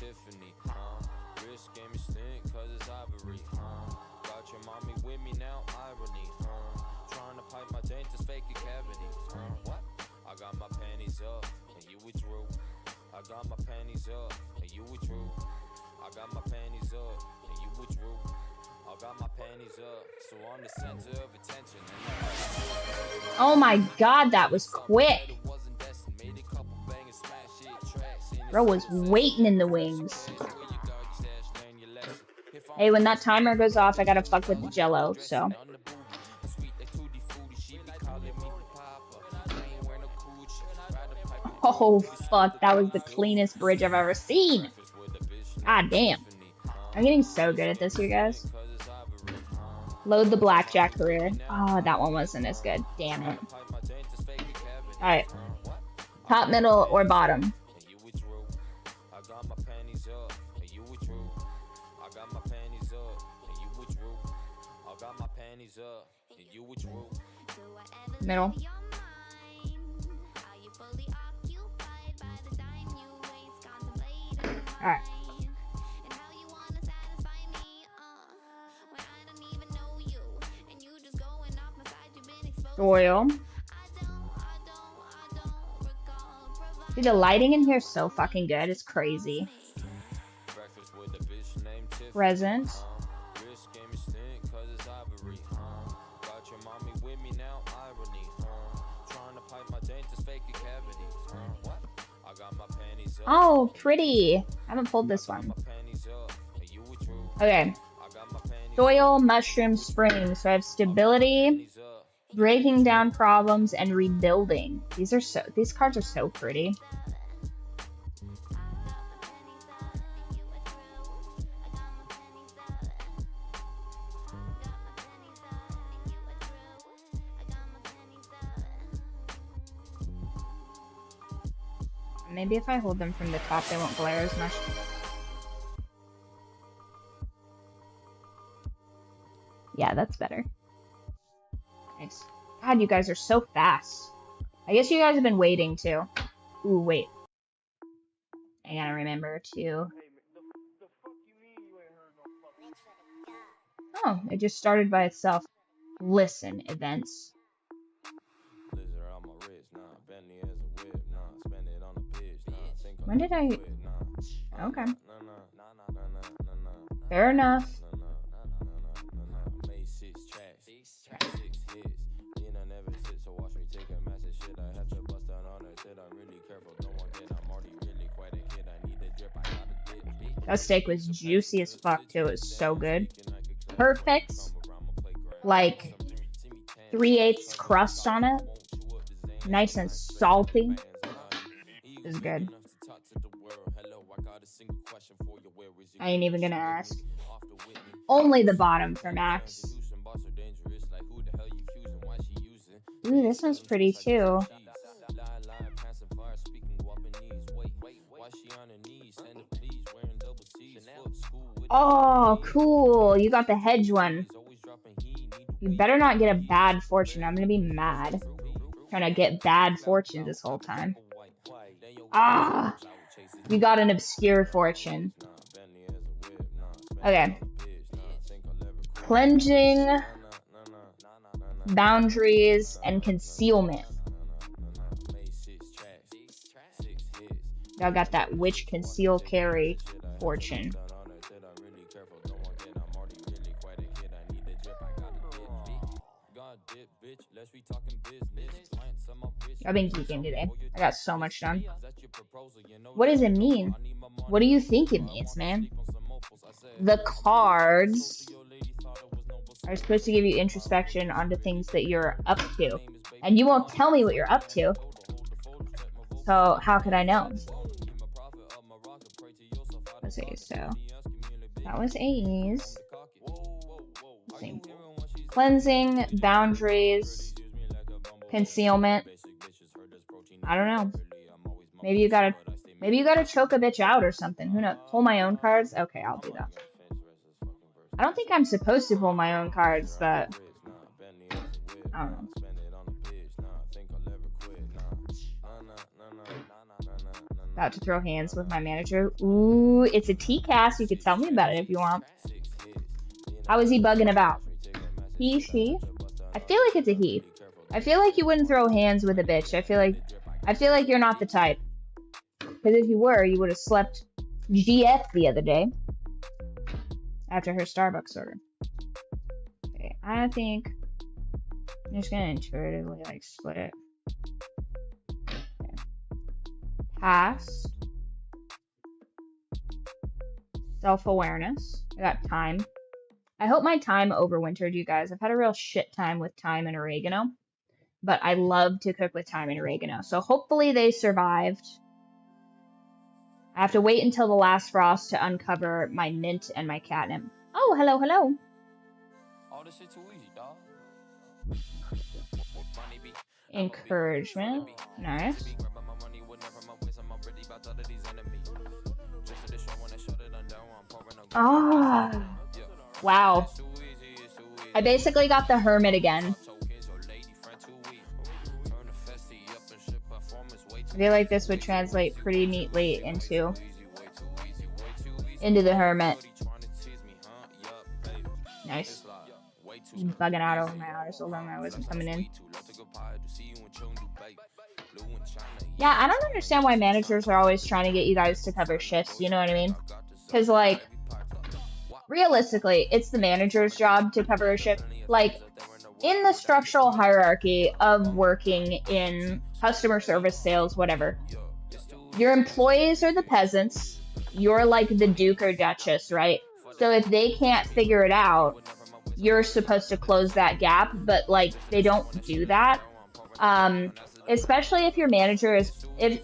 Tiffany, wrist game is stink cause it's ivory, got your mommy with me now, irony, trying to pipe my taint to fake a cavity, what? I got my panties up and you withdrew. I got my panties up and you withdrew. I got my panties up and you withdrew. I got my panties up, so I'm the center of attention. Oh my god, that was quick. Bro was waiting in the wings. Hey, when that timer goes off, I gotta fuck with the jello, so. Oh, fuck, that was the cleanest bridge I've ever seen. God damn. I'm getting so good at this, you guys. Load the blackjack career. Oh, that one wasn't as good. Damn it. Alright. Top, middle, or bottom? Middle. Alright. Oil. Dude, the lighting in here is so fucking good. It's crazy. Present. Oh, pretty. I haven't pulled this one. Okay. Soil, mushroom, spring. So I have stability, breaking down problems, and rebuilding. These cards are so pretty. Maybe if I hold them from the top, they won't glare as much. Yeah, that's better. Nice. God, you guys are so fast. I guess you guys have been waiting too. Ooh, wait. I gotta remember to... Oh, it just started by itself. Listen, events. When did I... Okay. Fair enough. That steak was juicy as fuck too. It was so good. Perfect. Like 3/8 crust on it. Nice and salty. It was good. I ain't even gonna ask. Only the bottom for Max. Ooh, this one's pretty too. Oh, cool. You got the hedge one. You better not get a bad fortune. I'm gonna be mad. Trying to get bad fortune this whole time. Ah! You got an obscure fortune. Okay. Cleansing, boundaries, and concealment. Y'all got that witch conceal carry fortune. I've been geeking today. I got so much done. What does it mean? What do you think it means, man? The cards are supposed to give you introspection onto things that you're up to. And you won't tell me what you're up to. So how could I know? Let's see, so that was A's. Let's see. Cleansing, boundaries, concealment. I don't know. Maybe you gotta choke a bitch out or something. Who knows? Pull my own cards? Okay, I'll do that. I don't think I'm supposed to pull my own cards, but I don't know. About to throw hands with my manager. Ooh, it's a T-cast. You could tell me about it if you want. How is he bugging about? He, she? I feel like it's a he. I feel like you wouldn't throw hands with a bitch. I feel like you're not the type. Because if you were, you would have slept GF the other day. After her Starbucks order. Okay, I think I'm just gonna intuitively like split it. Okay. Past. Self-awareness. I got thyme. I hope my thyme overwintered, you guys. I've had a real shit time with thyme and oregano. But I love to cook with thyme and oregano. So hopefully they survived. I have to wait until the last frost to uncover my mint and my catnip. Oh, hello, hello. All this shit too easy, dog. Encouragement. Nice. Ah. Wow. I basically got the hermit again. I feel like this would translate pretty neatly into the hermit. Nice. Bugging out over my hours so long I wasn't coming in. Yeah, I don't understand why managers are always trying to get you guys to cover shifts, you know what I mean? Because, like, realistically, it's the manager's job to cover a shift. Like, in the structural hierarchy of working in customer service, sales, whatever, your employees are the peasants. You're like the Duke or Duchess, right? So if they can't figure it out, you're supposed to close that gap, but like they don't do that. Especially if your manager is,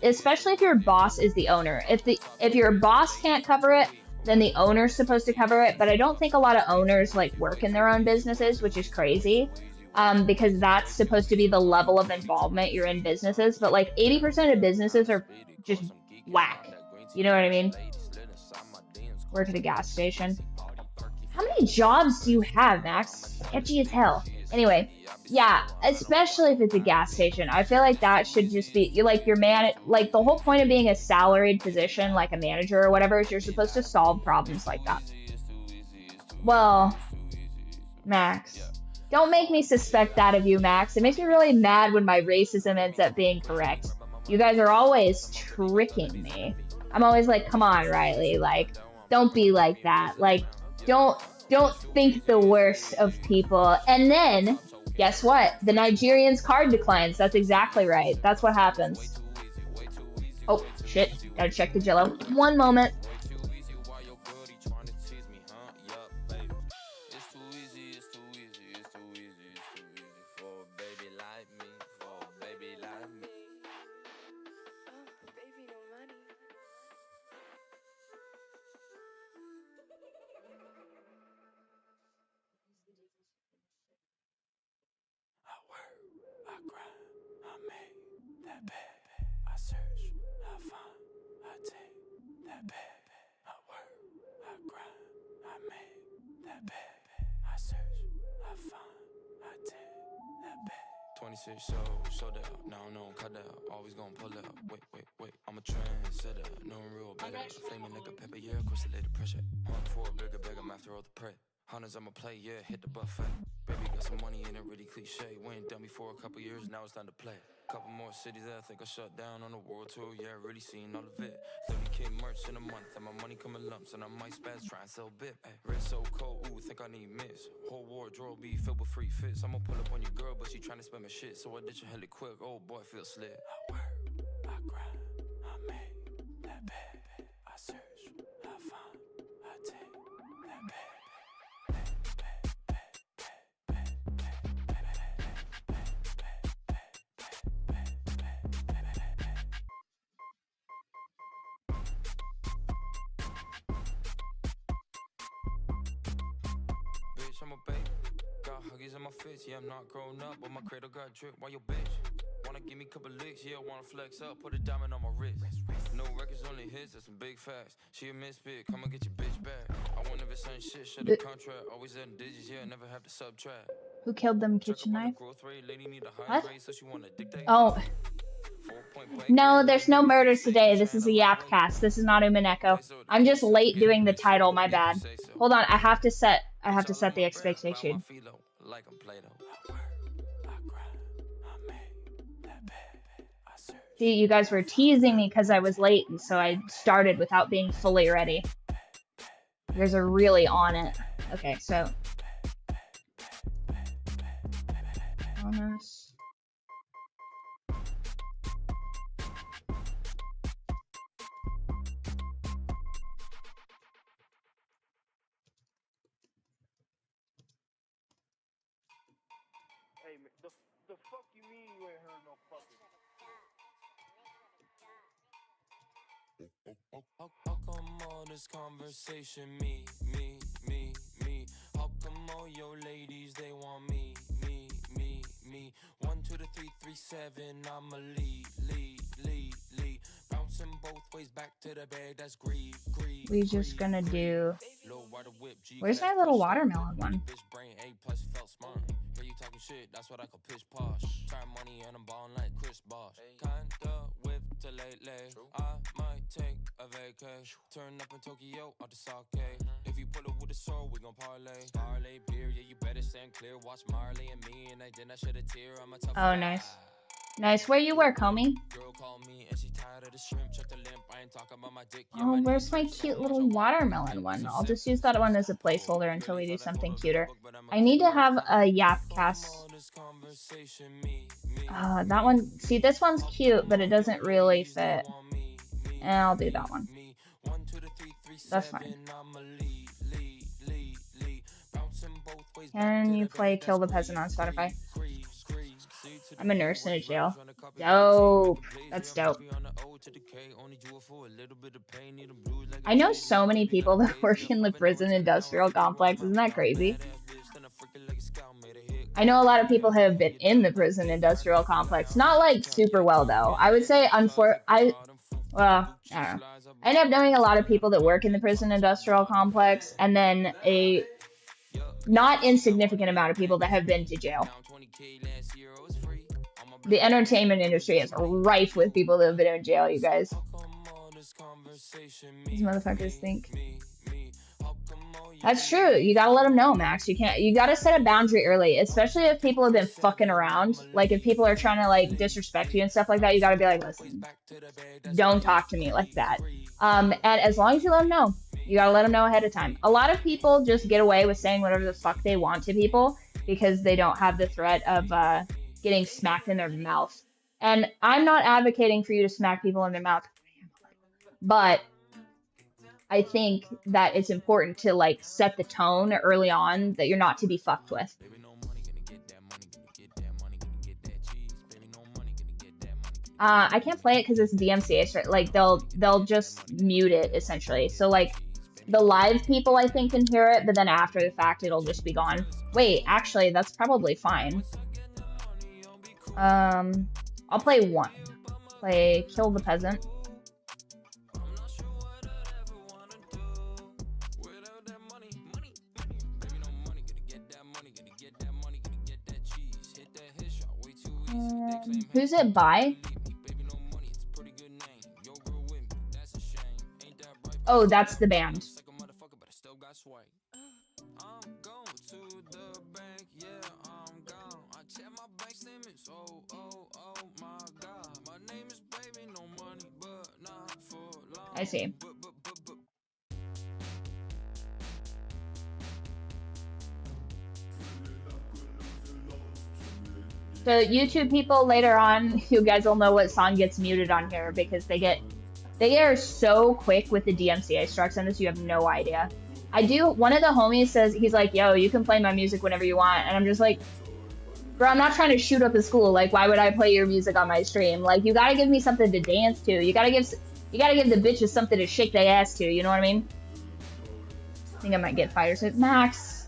especially if your boss is the owner. If your boss can't cover it, then the owner's supposed to cover it. But I don't think a lot of owners like work in their own businesses, which is crazy. Because that's supposed to be the level of involvement you're in businesses. But like 80% of businesses are just whack. You know what I mean? Work at a gas station. How many jobs do you have, Max? Sketchy as hell. Anyway, yeah, especially if it's a gas station. I feel like that should just be, like, your like, the whole point of being a salaried position, like a manager or whatever, is you're supposed to solve problems like that. Well, Max, don't make me suspect that of you, Max. It makes me really mad when my racism ends up being correct. You guys are always tricking me. I'm always like, come on, Riley, like, don't be like that. Like, don't think the worst of people. And then, guess what? The Nigerian's card declines. That's exactly right. That's what happens. Oh, shit. Gotta check the jello. One moment. So that now no cut out, always gonna pull out. Wait, I'm a trendsetter, no real better. Flaming like a pepper, yeah, crystallic pressure. Hunt for a bigger bag, I'm after all the prey. Hunters, I'ma play, yeah, hit the buffet. Baby got some money and it really cliche. We ain't done me for a couple years, now it's time to play. Couple more cities that I think I shut down on the world tour, yeah, really seen all of it. 30K merch in a month, and my money come in lumps, and I might spaz, try and sell bit. Wrist so cold, ooh, think I need miss. Whole wardrobe be filled with free fits. I'ma pull up on your girl, but she trying to spend my shit, so I ditch her hella quick. Oh boy, feel slit. I work, I grind, I make that bed. I search, I find, I take that bed. I'm a babe. Got huggies in my fist, yeah, I'm not grown up, but my cradle got drip. Why your bitch? Wanna give me a couple licks, yeah, wanna flex up, put a diamond on my wrist. No records, only hits, that's some big facts. She a misfit, come and get your bitch back. I wonder if it's some shit, shut the contract. Always in digits, yeah, never have to subtract. Who killed them kitchen knife? What? Oh. No, there's no murders today. This is a YapCast. This is not Umineko. I'm just late doing the title. My bad. Hold on. I have to set the expectation. See, you guys were teasing me because I was late, and so I started without being fully ready. You guys are really on it. Okay, so. Bonus. Hey, the fuck you mean you ain't heard no fucking? How come all this conversation, me? How come all your ladies, they want me? 1 to the 3, 3, 7, I'ma lead. Bouncing both ways back to the bag, that's greed. We just gonna do. Where's my little watermelon one? You talking shit, that's what I call pitch posh. Try money and I'm ballin' like Chris Bosh. Kinda whip to lately. I might take a vacay. Turn up in Tokyo out the sake. If you pull it with a sword, we gon' parlay. Parlay beer, yeah, you better stand clear. Watch Marley and me, and I shed a tear. I'm a tough Oh, nice. Nice. Where you work, homie? Girl call me and she tired of the shrimp. Check the limp. I ain't talking about my dick. Oh, where's my cute little watermelon one? I'll just use that one as a placeholder until we do something cuter. I need to have a YapCast. That one. See, this one's cute, but it doesn't really fit. And I'll do that one. That's fine. Can you play Kill the Peasant on Spotify? I'm a nurse in a jail. Dope. That's dope. I know so many people that work in the prison industrial complex. Isn't that crazy? I know a lot of people have been in the prison industrial complex. Not like super well though. I would say I don't know. I end up knowing a lot of people that work in the prison industrial complex, and then a not insignificant amount of people that have been to jail. The entertainment industry is rife with people that have been in jail, you guys. These motherfuckers think. That's true. You gotta let them know, Max. You gotta set a boundary early, especially if people have been fucking around. Like, if people are trying to, like, disrespect you and stuff like that, you gotta be like, listen, don't talk to me like that. And as long as you let them know, you gotta let them know ahead of time. A lot of people just get away with saying whatever the fuck they want to people because they don't have the threat of, getting smacked in their mouth. And I'm not advocating for you to smack people in their mouth, but I think that it's important to, like, set the tone early on that you're not to be fucked with. I can't play it because it's DMCA straight. Like, they'll just mute it essentially. So, like, the live people I think can hear it, but then after the fact it'll just be gone. Wait, actually that's probably fine. I'll play one. Play Kill the Peasant. Who's it by? Oh, that's the band. I see. So YouTube people, later on, you guys will know what song gets muted on here because they are so quick with the DMCA strikes on this, you have no idea. One of the homies says, he's like, yo, you can play my music whenever you want. And I'm just like, bro, I'm not trying to shoot up a school. Like, why would I play your music on my stream? Like, you gotta give me something to dance to. You gotta give the bitches something to shake their ass to. You know what I mean? I think I might get fired. So, Max,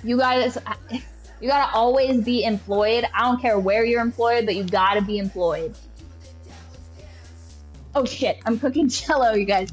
you guys, you gotta always be employed. I don't care where you're employed, but you gotta be employed. Oh shit, I'm cooking jello, you guys.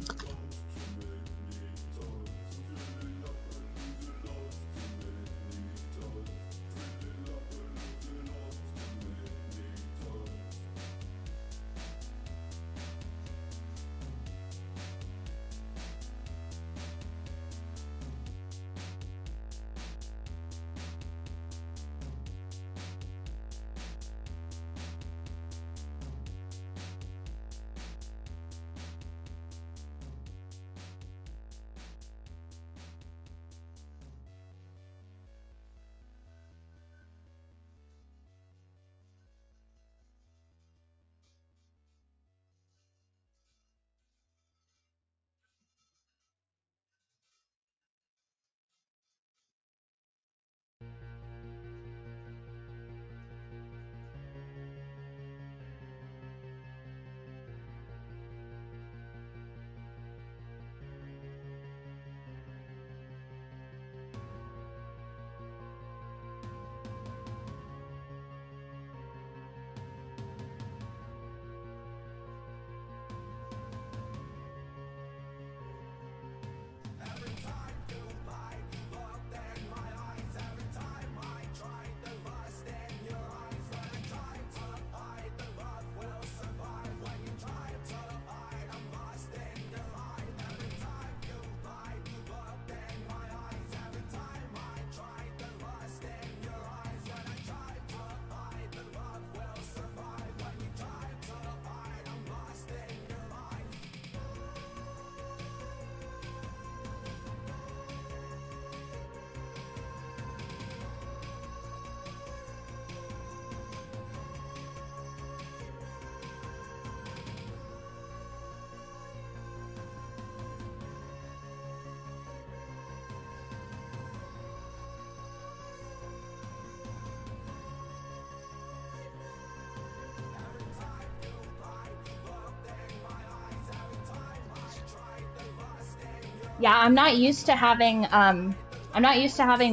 Yeah, I'm not used to having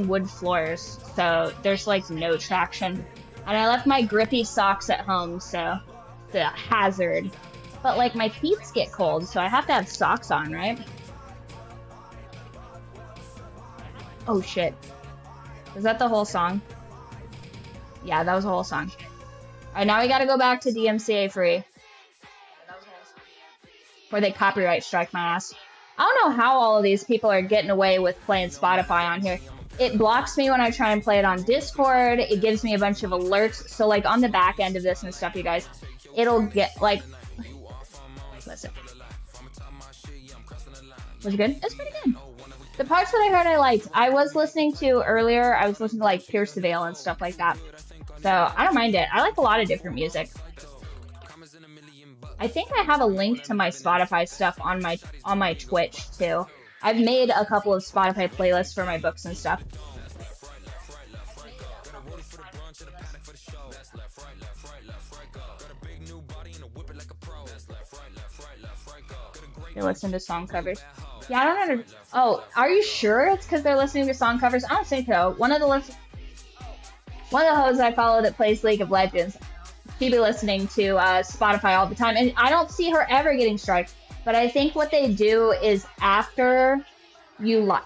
wood floors, so there's like no traction. And I left my grippy socks at home, so it's a hazard. But like my feet get cold, so I have to have socks on, right? Oh shit. Was that the whole song? Yeah, that was the whole song. Alright, now we gotta go back to DMCA free. Before they copyright strike my ass. I don't know how all of these people are getting away with playing Spotify on here. It blocks me when I try and play it on Discord. It gives me a bunch of alerts. So like on the back end of this and stuff, you guys, it'll get like, listen. Was it good? It's pretty good. The parts that I heard I liked, I was listening to earlier, I was listening to like Pierce the Veil and stuff like that. So I don't mind it. I like a lot of different music. I think I have a link to my Spotify stuff on my Twitch too. I've made a couple of Spotify playlists for my books and stuff. They listen to song covers. Yeah, I don't understand. Oh, are you sure it's because they're listening to song covers? I don't think so. One of the hosts I follow that plays League of Legends, she be listening to Spotify all the time, and I don't see her ever getting striked. But I think what they do is after you live,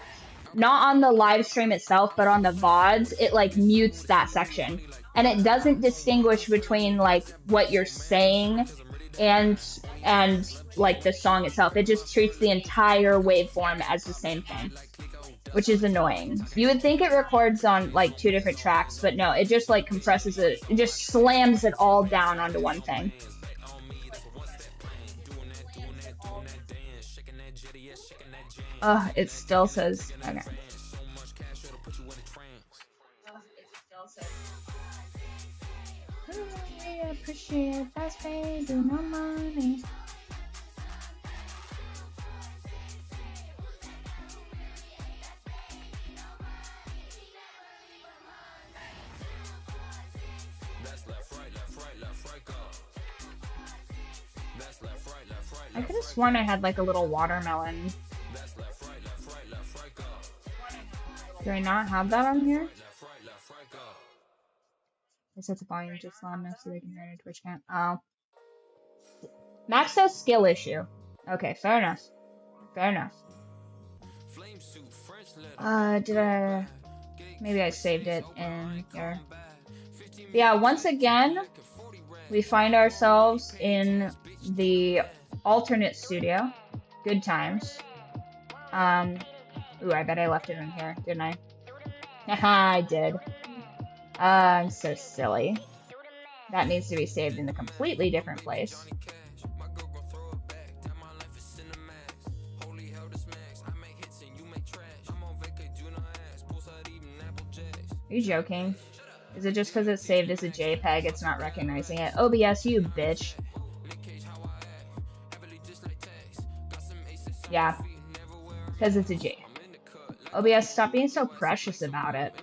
not on the live stream itself, but on the VODs, it like mutes that section, and it doesn't distinguish between like what you're saying and like the song itself. It just treats the entire waveform as the same thing, which is annoying. You would think it records on like 2 different tracks, but no, it just like compresses it. It just slams it all down onto one thing. It still says, okay. It still says, I appreciate fast pay, do no money. I could have sworn I had like a little watermelon. Do I not have that on here? I set the volume just loud enough so they can hear it. Twitch can't. Oh. Max says skill issue. Okay, fair enough. Fair enough. Did I... Maybe I saved it in here. Yeah, once again, we find ourselves in the alternate studio. Good times. Ooh, I bet I left it in here, didn't I? Haha, I did. I'm so silly. That needs to be saved in a completely different place. Are you joking? Is it just because it's saved as a JPEG, it's not recognizing it? OBS, you bitch. Yeah. Because it's a J. OBS, stop being so precious about it.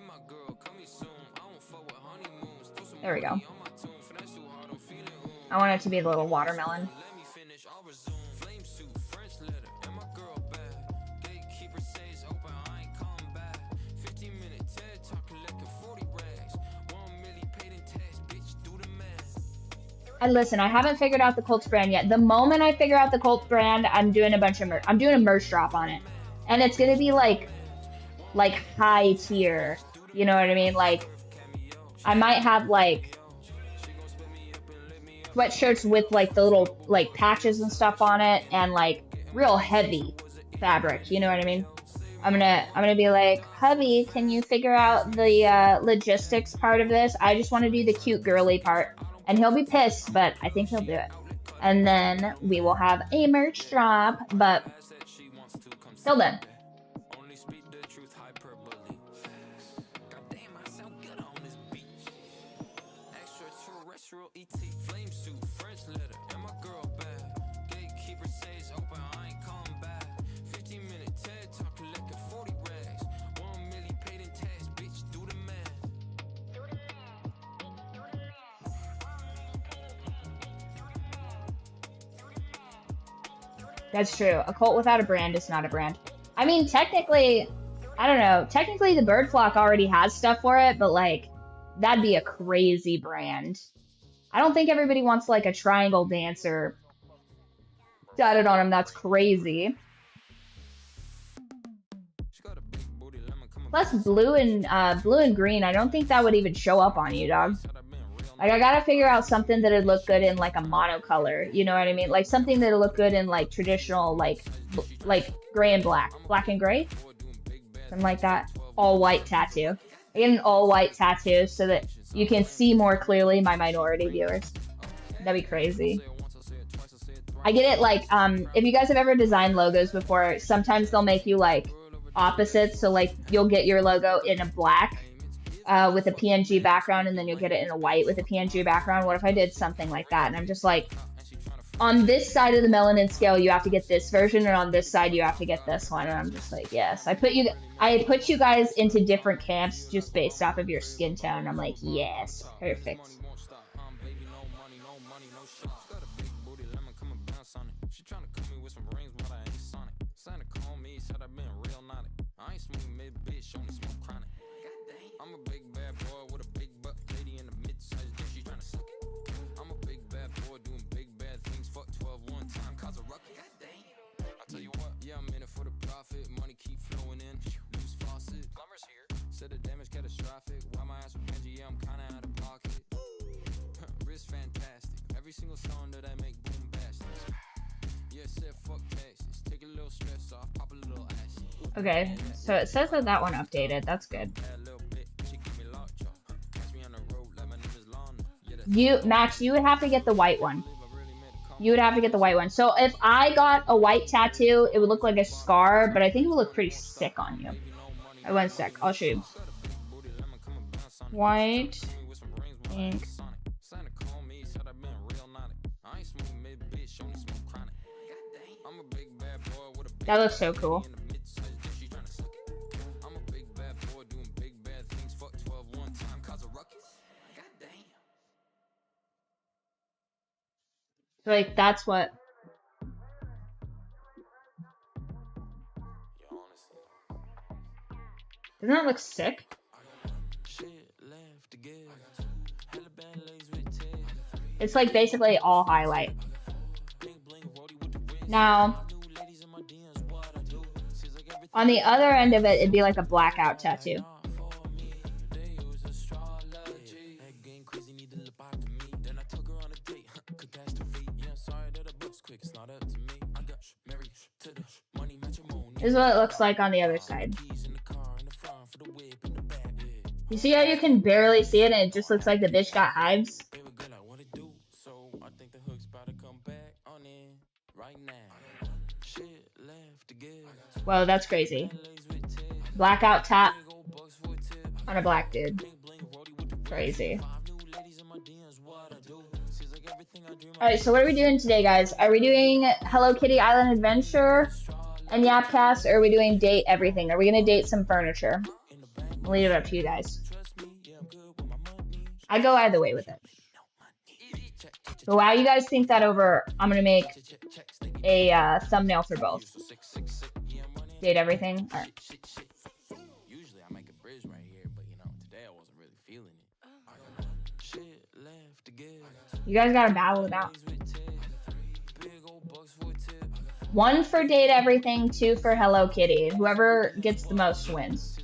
There we go. I want it to be the little watermelon. And listen, I haven't figured out the Colts brand yet. The moment I figure out the Colts brand, I'm doing a bunch of merch. I'm doing a merch drop on it. And it's gonna be like high tier. You know what I mean? Like, I might have like sweatshirts with like the little like patches and stuff on it, and like real heavy fabric. You know what I mean? I'm gonna be like, hubby, can you figure out the logistics part of this? I just want to do the cute girly part. And he'll be pissed, but I think he'll do it. And then we will have a merch drop, but till then. That's true. A cult without a brand is not a brand. I mean, technically, I don't know. Technically, the Byrd Flock already has stuff for it, but like, that'd be a crazy brand. I don't think everybody wants like a triangle dancer tatted on him. That's crazy. Plus, blue and green. I don't think that would even show up on you, dog. Like, I gotta figure out something that'd look good in like a monocolor. You know what I mean? Like something that'd look good in like traditional, like gray and black, black and gray, something like that. All white tattoo. I get an all white tattoo so that you can see more clearly my minority viewers. That'd be crazy. I get it like, if you guys have ever designed logos before, sometimes they'll make you like opposites. So like you'll get your logo in a black with a PNG background, and then you'll get it in a white with a PNG background. What if I did something like that? And I'm just like, on this side of the melanin scale, you have to get this version, and on this side, you have to get this one. And I'm just like, yes. I put you guys into different camps just based off of your skin tone. I'm like, yes, perfect. I'm a big bad boy with a big butt lady in the mid-size dick, she tryna suck it. I'm a big bad boy doing big bad things, fuck 12 one time, cause a ruckus. Goddamn. I tell you what, yeah, I'm in it for the profit, money keep flowing in, loose faucet. Plumber's here, said the damage catastrophic, why my ass with Benji, yeah, I'm kinda out of pocket. Wrist fantastic, every single song that I make boom bastards. Yeah, said fuck taxes, take a little stress off, pop a little ass. Okay, so it says that that one updated. That's good. Max, you would have to get the white one. You would have to get the white one. So if I got a white tattoo, it would look like a scar, but I think it would look pretty sick on you. I went sick. I'll show you. White, ink. That looks so cool. So like that's what. Doesn't that look sick? It's like basically all highlight. Now, on the other end of it, it'd be like a blackout tattoo. This is what it looks like on the other side. You see how you can barely see it and it just looks like the bitch got hives? Whoa, that's crazy. Blackout tap on a black dude. Crazy. Alright, so what are we doing today, guys? Are we doing Hello Kitty Island Adventure and YapCast, or are we doing date everything? Are we going to date some furniture? I'll leave it up to you guys. I go either way with it. So while you guys think that over, I'm going to make a thumbnail for both. Date everything? All right. Usually I make a bridge right here, but you know, today I wasn't really feeling it. You guys got to battle it out. 1 for date everything, 2 for Hello Kitty. Whoever gets the most wins.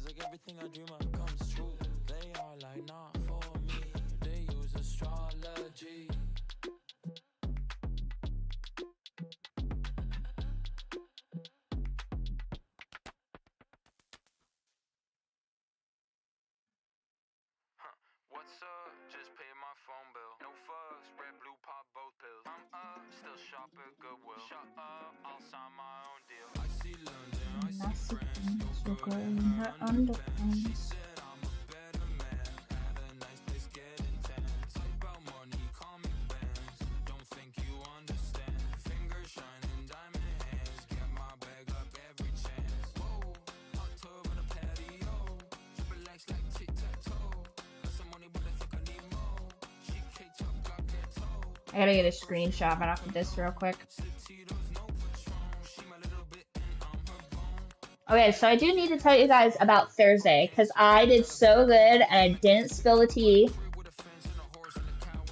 What's up? Just pay my phone bill. No fucks, red, blue, pop both pills. I'm up, still shop at Goodwill. Shut up, I'll sign my own deal. I see London, I see France. Your girl in her underpants. She said I'm a better man. At a nice place, get intense. About money, call me bands. Don't think you understand. Fingers shining, diamond hands. Get my bag up every chance. Whoa, hot tub on a patio. Triple X like tic-tac-toe. I gotta get a screenshot off of this real quick. Okay, so I do need to tell you guys about Thursday, because I did so good and I didn't spill the tea.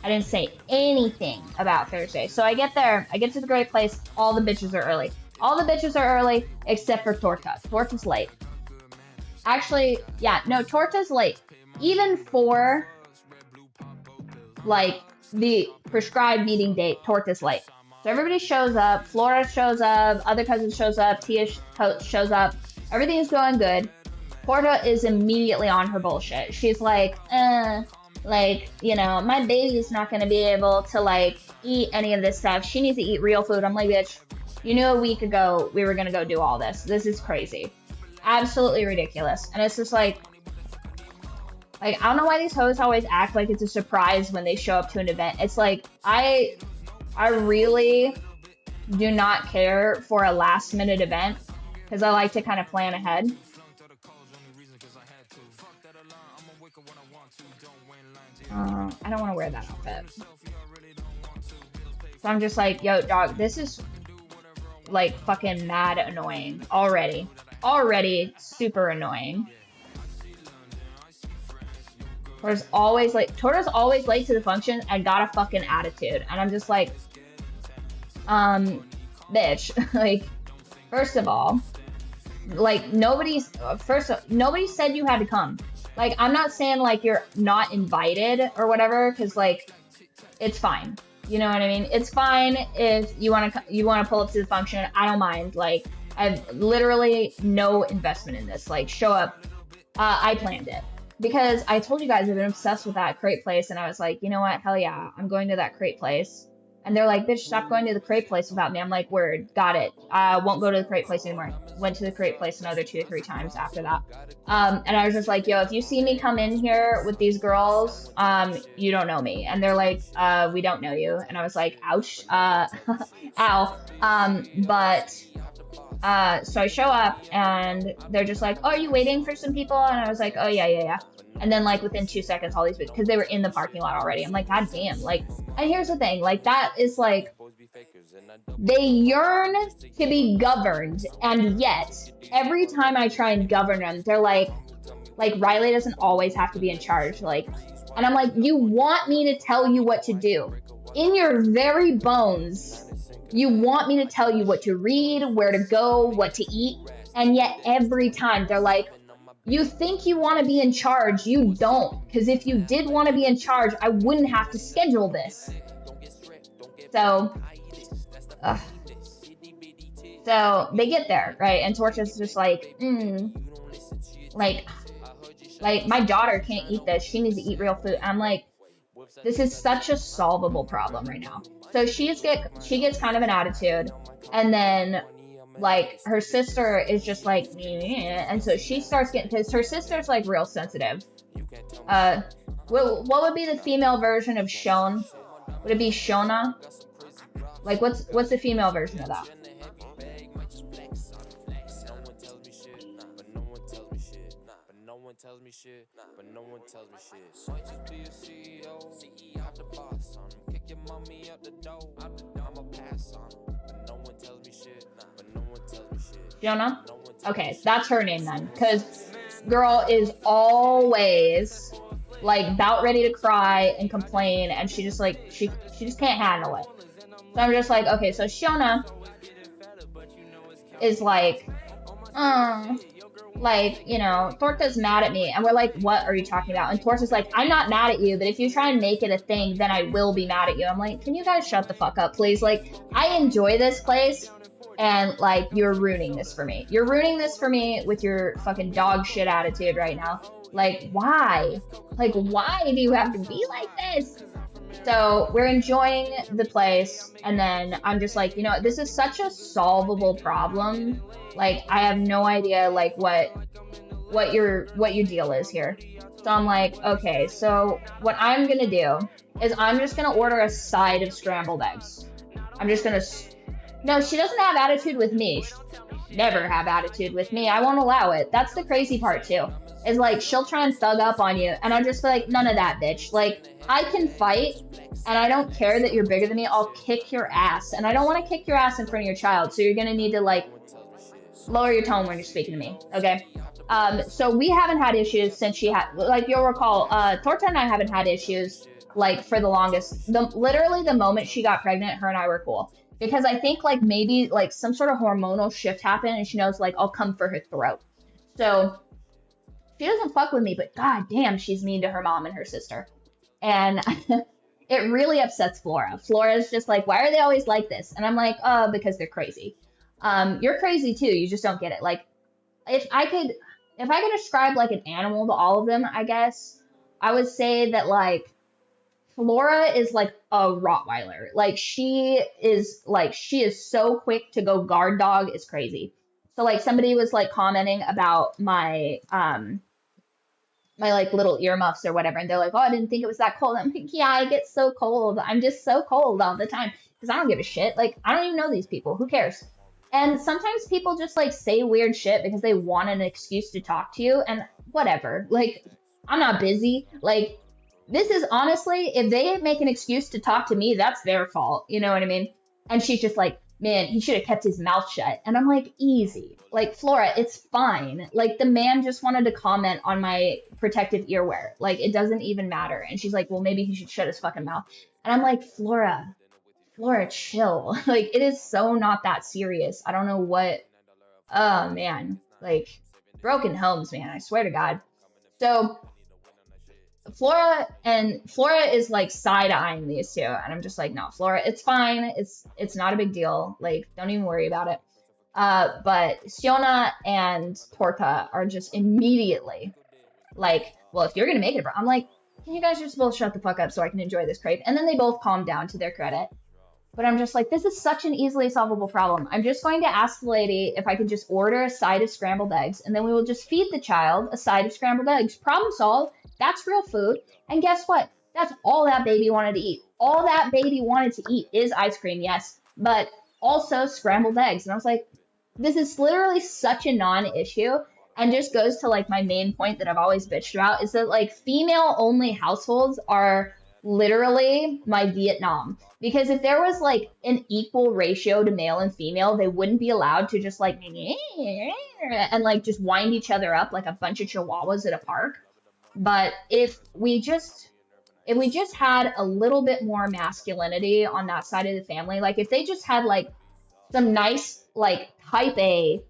I didn't say anything about Thursday. So I get there, I get to the great place, all the bitches are early. All the bitches are early except for Torta. Torta's late. Actually, yeah, no, Torta's late. Even for, like, the prescribed meeting date, Torta's late. So everybody shows up, Flora shows up, other cousins shows up, Tia shows up, everything is going good. Torta is immediately on her bullshit. She's like, like, you know, my baby's not gonna be able to, like, eat any of this stuff. She needs to eat real food. I'm like, bitch, you knew a week ago we were gonna go do all this. This is crazy. Absolutely ridiculous. And it's just like, I don't know why these hosts always act like it's a surprise when they show up to an event. It's like, I really do not care for a last minute event because I like to kind of plan ahead. I don't want to wear that outfit. So I'm just like, yo, dog, this is like fucking mad annoying already. Already super annoying. Torta's always late to the function and got a fucking attitude. And I'm just like, bitch, like, first of all, like, nobody said you had to come. Like, I'm not saying, like, you're not invited or whatever, because, like, it's fine. You know what I mean? It's fine if you want to pull up to the function. I don't mind. Like, I have literally no investment in this. Like, show up. I planned it. Because I told you guys I've been obsessed with that crate place, and I was like, you know what? Hell yeah, I'm going to that crate place. And they're like, bitch, stop going to the crate place without me. I'm like, word, got it. I won't go to the crate place anymore. Went to the crate place another 2 or 3 times after that. And I was just like, yo, if you see me come in here with these girls, you don't know me. And they're like, we don't know you. And I was like, ouch, ow. So I show up and they're just like, oh, are you waiting for some people? And I was like, oh, yeah. And then, like, within 2 seconds, all these, because they were in the parking lot already. I'm like, god damn, like, and here's the thing, like, that is, like, they yearn to be governed, and yet, every time I try and govern them, they're like, Riley doesn't always have to be in charge, like, and I'm like, you want me to tell you what to do. In your very bones, you want me to tell you what to read, where to go, what to eat, and yet every time, they're like, you think you want to be in charge, you don't. Because if you did want to be in charge, I wouldn't have to schedule this. So they get there, right? And Torcha's just like, like my daughter can't eat this. She needs to eat real food. I'm like, this is such a solvable problem right now. So she gets kind of an attitude, and then, like, her sister is just like, and so she starts getting, because her sister's, like, real sensitive. What would be the female version of Shone? Would it be Shona? Like, what's the female version of that? Jonah? Okay, that's her name then. Because girl is always, like, about ready to cry and complain, and she just, like, she just can't handle it. So I'm just like, okay, so Shona is like, like, you know, Torta's mad at me. And we're like, what are you talking about? And Torta's like, I'm not mad at you, but if you try and make it a thing, then I will be mad at you. I'm like, can you guys shut the fuck up, please? Like, I enjoy this place. And, like, you're ruining this for me. You're ruining this for me with your fucking dog shit attitude right now. Like, why? Like, why do you have to be like this? So, we're enjoying the place, and then I'm just like, you know, this is such a solvable problem. Like, I have no idea, like, what your deal is here. So I'm like, okay, so what I'm gonna do is I'm just gonna order a side of scrambled eggs. I'm just gonna... No, she doesn't have attitude with me. Never have attitude with me. I won't allow it. That's the crazy part, too. Is, like, she'll try and thug up on you, and I'm just like, none of that, bitch. Like, I can fight, and I don't care that you're bigger than me. I'll kick your ass, and I don't want to kick your ass in front of your child, so you're gonna need to, like, lower your tone when you're speaking to me, okay? So we haven't had issues since she had, like, you'll recall, Torta and I haven't had issues, like, for the longest. Literally the moment she got pregnant, her and I were cool. Because I think, like, maybe, like, some sort of hormonal shift happened, and she knows, like, I'll come for her throat. So she doesn't fuck with me, but god damn, she's mean to her mom and her sister. And it really upsets Flora. Flora's just like, why are they always like this? And I'm like, oh, because they're crazy. You're crazy too, you just don't get it. Like, if I could describe, like, an animal to all of them, I guess, I would say that, like, Flora is like a Rottweiler. Like, she is so quick to go guard dog, it's crazy. So, like, somebody was, like, commenting about my, like, little earmuffs or whatever, and they're like, oh, I didn't think it was that cold. I'm like, yeah, I get so cold. I'm just so cold all the time, because I don't give a shit. Like, I don't even know these people. Who cares? And sometimes people just, like, say weird shit because they want an excuse to talk to you, and whatever. Like, I'm not busy. Like, this is honestly, if they make an excuse to talk to me, that's their fault. You know what I mean? And she's just like, man, he should have kept his mouth shut. And I'm like, easy. Like, Flora, it's fine. Like, the man just wanted to comment on my protective earwear. Like, it doesn't even matter. And she's like, well, maybe he should shut his fucking mouth. And I'm like, Flora, chill. Like, it is so not that serious. I don't know what, oh, man. Like, broken homes, man. I swear to God. So Flora is, like, side-eyeing these two, and I'm just like, no, Flora, it's fine, it's not a big deal, like, don't even worry about it. But Siona and Torta are just immediately like, well, if you're gonna make it, I'm like, can you guys just both shut the fuck up so I can enjoy this crepe? And then they both calm down, to their credit. But I'm just like, this is such an easily solvable problem. I'm just going to ask the lady if I could just order a side of scrambled eggs, and then we will just feed the child a side of scrambled eggs. Problem solved. That's real food. And guess what? That's all that baby wanted to eat. All that baby wanted to eat is ice cream, yes, but also scrambled eggs. And I was like, this is literally such a non-issue, and just goes to, like, my main point that I've always bitched about, is that, like, female-only households are literally my Vietnam. Because if there was, like, an equal ratio to male and female, they wouldn't be allowed to just, like, and, like, just wind each other up like a bunch of chihuahuas at a park. But if we just had a little bit more masculinity on that side of the family, like, if they just had, like, some nice, like, type A,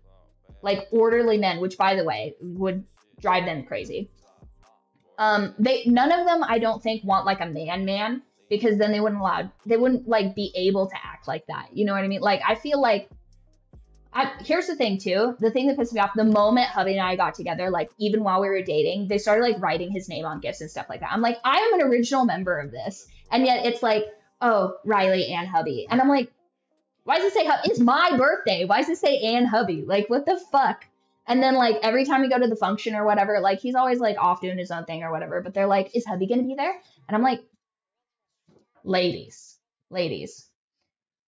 like, orderly men, which, by the way, would drive them crazy. None of them, I don't think, want, like, a man, because then they wouldn't, like, be able to act like that. You know what I mean? Like, I feel like, here's the thing, too. The thing that pissed me off, the moment hubby and I got together, like, even while we were dating, they started, like, writing his name on gifts and stuff like that. I'm like, I am an original member of this. And yet it's like, oh, Riley and hubby. And I'm like, why does it say hubby? It's my birthday. Why does it say and hubby? Like, what the fuck? And then, like, every time we go to the function or whatever, like, he's always, like, off doing his own thing or whatever. But they're like, is hubby gonna be there? And I'm like, ladies,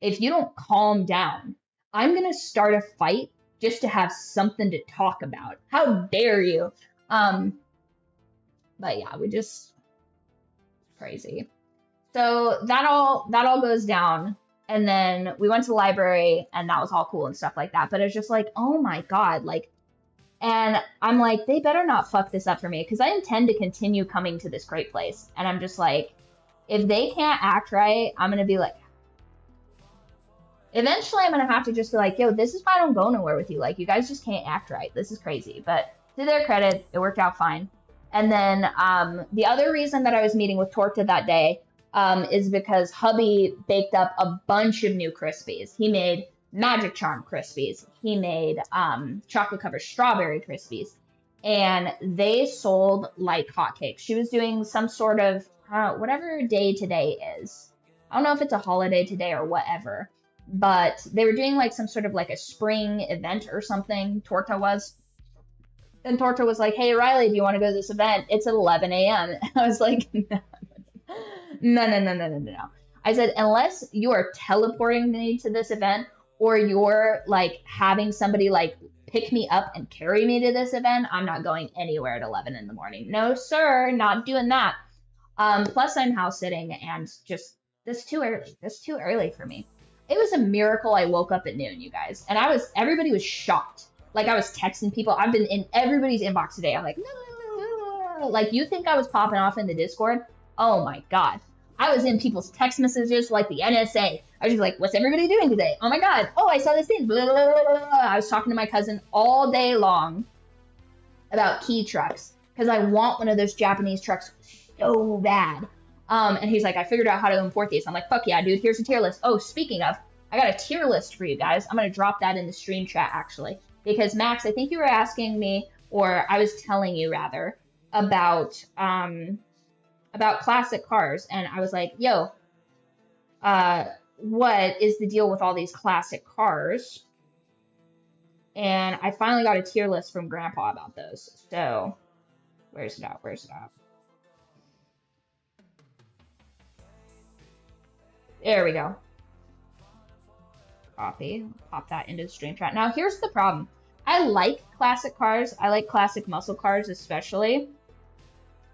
if you don't calm down, I'm going to start a fight just to have something to talk about. How dare you? But yeah, crazy. So that all goes down. And then we went to the library, and that was all cool and stuff like that. But it's just like, oh my God, like, and I'm like, they better not fuck this up for me, because I intend to continue coming to this great place. And I'm just like, if they can't act right, I'm going to be like, eventually I'm going to have to just be like, yo, this is why I don't go nowhere with you. Like, you guys just can't act right. This is crazy. But to their credit, it worked out fine. And then the other reason that I was meeting with Torta that day is because hubby baked up a bunch of new Krispies. He made Magic Charm Krispies. He made chocolate covered strawberry Krispies. And they sold like hotcakes. She was doing some sort of, whatever day today is. I don't know if it's a holiday today or whatever. But they were doing like some sort of like a spring event or something, Torta was. And Torta was like, hey, Riley, do you want to go to this event? It's at 11 a.m. I was like, no. I said, unless you are teleporting me to this event, or you're like having somebody like pick me up and carry me to this event, I'm not going anywhere at 11 in the morning. No, sir, not doing that. Plus I'm house sitting, and just, this too early. This too early for me. It was a miracle I woke up at noon, you guys. And everybody was shocked. like I was texting people. I've been in everybody's inbox today. I'm like, like you think I was popping off in the Discord? Oh my God. I was in people's text messages like the NSA. I was just like, what's everybody doing today? Oh my God. Oh, I saw this thing. Blah, blah, blah, blah. I was talking to my cousin all day long about key trucks because I want one of those Japanese trucks so bad. And he's like, I figured out how to import these. I'm like, fuck yeah, dude. Here's a tier list. Oh, speaking of, I got a tier list for you guys. I'm going to drop that in the stream chat actually. Because Max, I think you were asking me, or I was telling you rather, about classic cars, and I was like, yo, what is the deal with all these classic cars? And I finally got a tier list from Grandpa about those. So, where's it at? There we go. Copy. Pop that into the stream chat. Now, here's the problem. I like classic cars. I like classic muscle cars especially.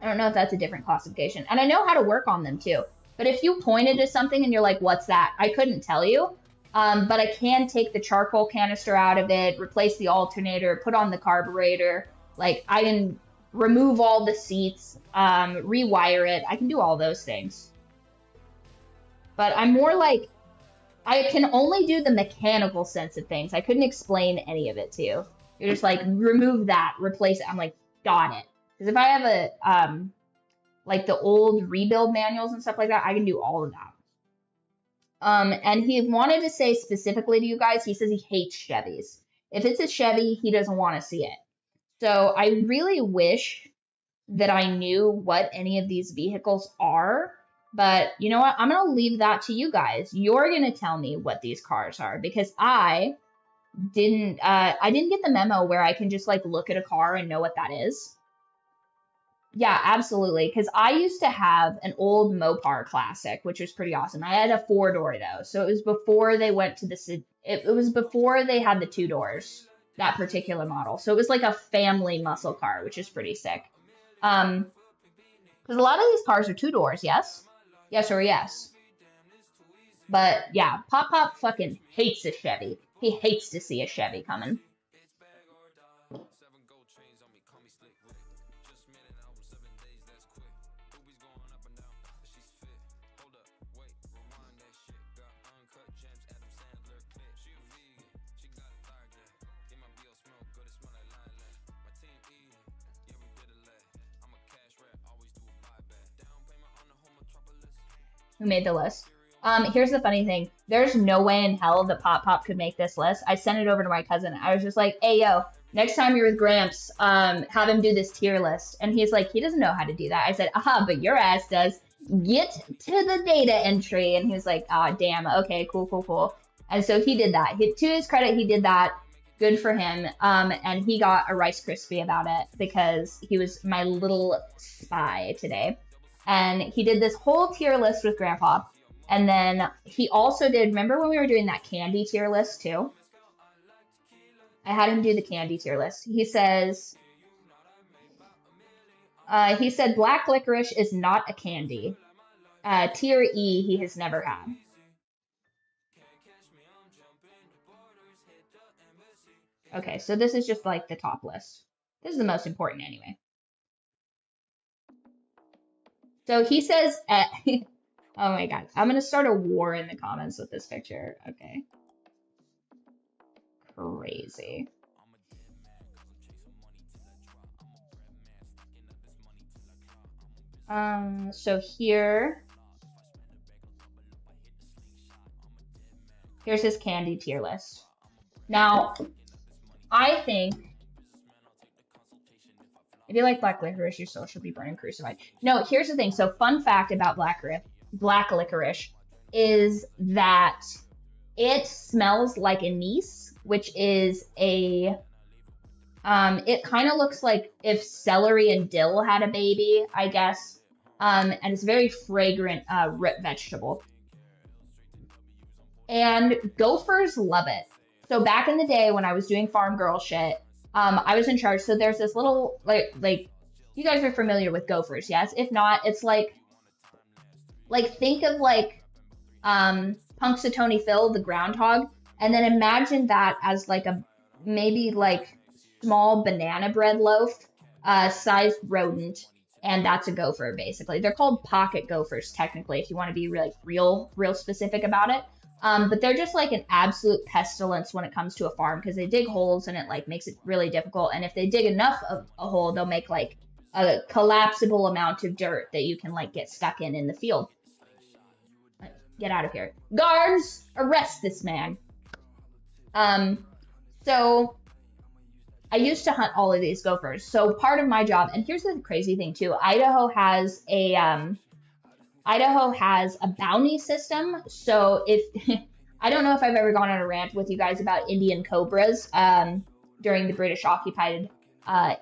I don't know if that's a different classification. And I know how to work on them too. But if you pointed to something and you're like, what's that? I couldn't tell you. But I can take the charcoal canister out of it, replace the alternator, put on the carburetor. Like, I can remove all the seats, rewire it. I can do all those things. But I'm more like, I can only do the mechanical sense of things. I couldn't explain any of it to you. You're just like, remove that, replace it. I'm like, got it. Because if I have a, like the old rebuild manuals and stuff like that, I can do all of that. And he wanted to say specifically to you guys, he says he hates Chevys. If it's a Chevy, he doesn't want to see it. So I really wish that I knew what any of these vehicles are. But you know what? I'm going to leave that to you guys. You're going to tell me what these cars are because I didn't get the memo where I can just like look at a car and know what that is. Yeah, absolutely. Because I used to have an old Mopar Classic, which was pretty awesome. I had a 4-door though. So it was before they went to the, it was before they had the 2 doors, that particular model. So it was like a family muscle car, which is pretty sick. Because a lot of these cars are 2 doors, yes? Yes or yes. But yeah, Pop fucking hates a Chevy. He hates to see a Chevy coming. Who made the list? Here's the funny thing. There's no way in hell that Pop could make this list. I sent it over to my cousin. I was just like, hey, yo, next time you're with Gramps, have him do this tier list. And he's like, he doesn't know how to do that. I said, but your ass does. Get to the data entry. And he was like, damn. Okay, cool. And so he did that. To his credit, he did that. Good for him. And he got a Rice Krispie about it because he was my little spy today. And he did this whole tier list with Grandpa. And then he also did, remember when we were doing that candy tier list too? I had him do the candy tier list. He says, he said black licorice is not a candy. Tier E he has never had. Okay, so this is just like the top list. This is the most important anyway. So he says, oh my God, I'm going to start a war in the comments with this picture. Okay. Crazy. So here's his candy tier list. Now, I think if you like black licorice, your soul should be burned and crucified. No, here's the thing. So fun fact about black licorice is that it smells like anise, which is a, it kind of looks like if celery and dill had a baby, I guess. And it's a very fragrant root vegetable. And gophers love it. So back in the day when I was doing farm girl shit, I was in charge. So there's this little, like, you guys are familiar with gophers, yes? If not, it's like think of like, Punxsutawney Phil, the groundhog, and then imagine that as like a maybe like small banana bread loaf sized rodent, and that's a gopher basically. They're called pocket gophers technically if you want to be like real specific about it. But they're just like an absolute pestilence when it comes to a farm because they dig holes and it like makes it really difficult. And if they dig enough of a hole, they'll make like a collapsible amount of dirt that you can like get stuck in the field. Get out of here. Guards, arrest this man. So I used to hunt all of these gophers. So part of my job, and here's the crazy thing too, Idaho has a bounty system. So if I don't know if I've ever gone on a rant with you guys about Indian cobras during the British occupied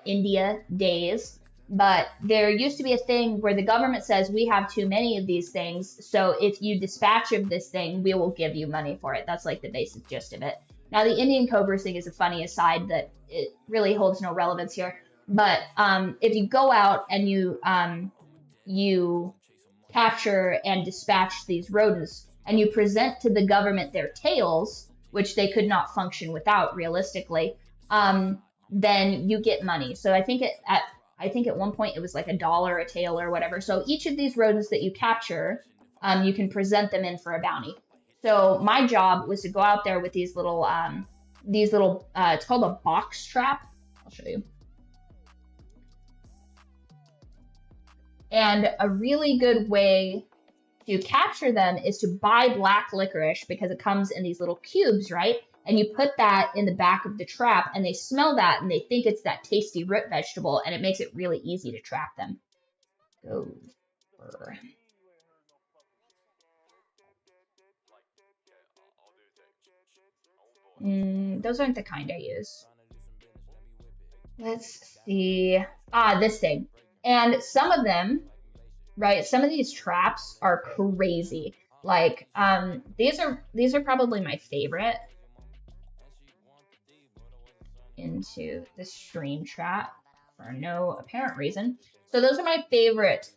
India days, but there used to be a thing where the government says we have too many of these things, so if you dispatch of this thing, we will give you money for it. That's like the basic gist of it. Now the Indian cobras thing is a funny aside that it really holds no relevance here, but if you go out and you capture and dispatch these rodents and you present to the government their tails, which they could not function without realistically, then you get money. So I think at one point it was like $1 a tail or whatever. So each of these rodents that you capture, you can present them in for a bounty. So my job was to go out there with these little it's called a box trap. I'll show you. And a really good way to capture them is to buy black licorice because it comes in these little cubes, right? And you put that in the back of the trap and they smell that and they think it's that tasty root vegetable and it makes it really easy to trap them. Gopher. Those aren't the kind I use. Let's see. This thing. And some of them, right, some of these traps are crazy. Like, these are probably my favorite. Into the stream trap for no apparent reason. So those are my favorite.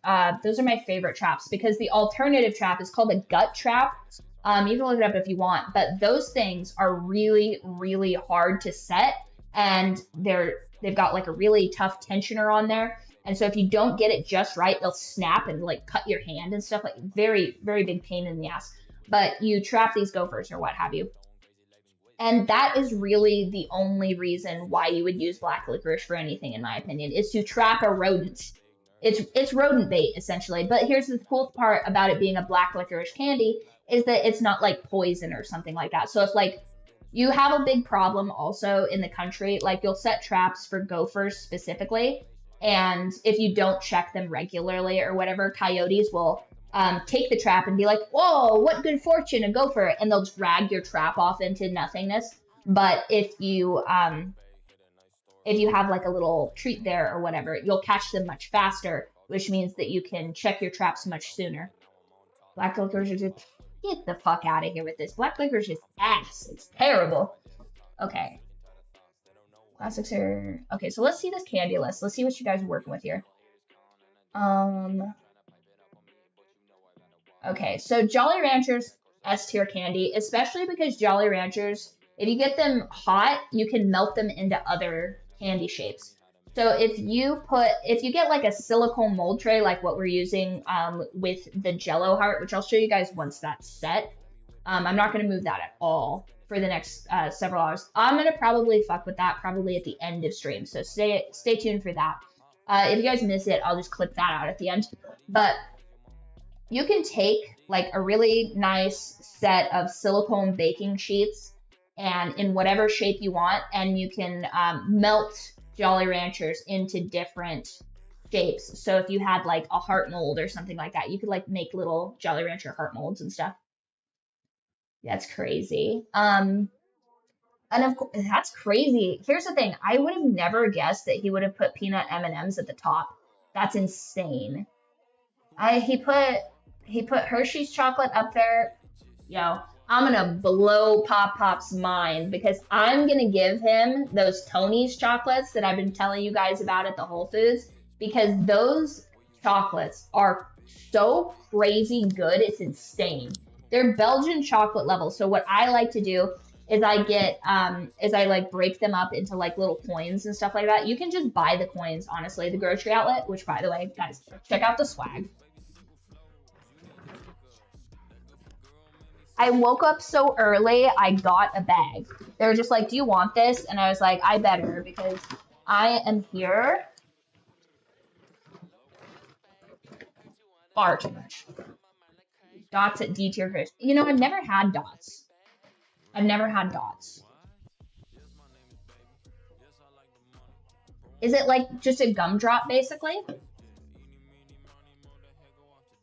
Those are my favorite traps because the alternative trap is called a gut trap. You can look it up if you want, but those things are really, really hard to set, and they've got like a really tough tensioner on there. And so if you don't get it just right, they'll snap and like cut your hand and stuff. Like very, very big pain in the ass. But you trap these gophers or what have you. And that is really the only reason why you would use black licorice for anything, in my opinion, is to trap a rodent. It's rodent bait, essentially. But here's the cool part about it being a black licorice candy is that it's not like poison or something like that. So if like you have a big problem also in the country, like you'll set traps for gophers specifically. And if you don't check them regularly or whatever, coyotes will take the trap and be like, whoa, what good fortune, a gopher. And they'll drag your trap off into nothingness. But if you have like a little treat there or whatever, you'll catch them much faster, which means that you can check your traps much sooner. Black licorice is just, get the fuck out of here with this. Black licorice is ass. It's terrible. Okay. Classics are... Okay, so let's see this candy list. Let's see what you guys are working with here. Okay, so Jolly Ranchers S tier candy, especially because Jolly Ranchers, if you get them hot, you can melt them into other candy shapes. So if you get like a silicone mold tray, like what we're using with the Jello heart, which I'll show you guys once that's set. I'm not going to move that at all for the next several hours. I'm going to probably fuck with that probably at the end of stream. So stay tuned for that. If you guys miss it, I'll just clip that out at the end. But you can take like a really nice set of silicone baking sheets and in whatever shape you want, and you can melt Jolly Ranchers into different shapes. So if you had like a heart mold or something like that, you could like make little Jolly Rancher heart molds and stuff. That's crazy. And of course, that's crazy. Here's the thing. I would have never guessed that he would have put peanut M&Ms at the top. That's insane. He put Hershey's chocolate up there. Yo, I'm gonna blow Pop's mind because I'm gonna give him those Tony's chocolates that I've been telling you guys about at the Whole Foods, because those chocolates are so crazy good. It's insane. They're Belgian chocolate level. So what I like to do is I get is I like break them up into like little coins and stuff like that. You can just buy the coins, honestly, the grocery outlet, which by the way, guys, check out the swag. I woke up so early, I got a bag. They were just like, do you want this? And I was like, I better, because I am here far too much. Dots at D tier fish. You know, I've never had dots. I've never had dots. Is it like just a gumdrop, basically?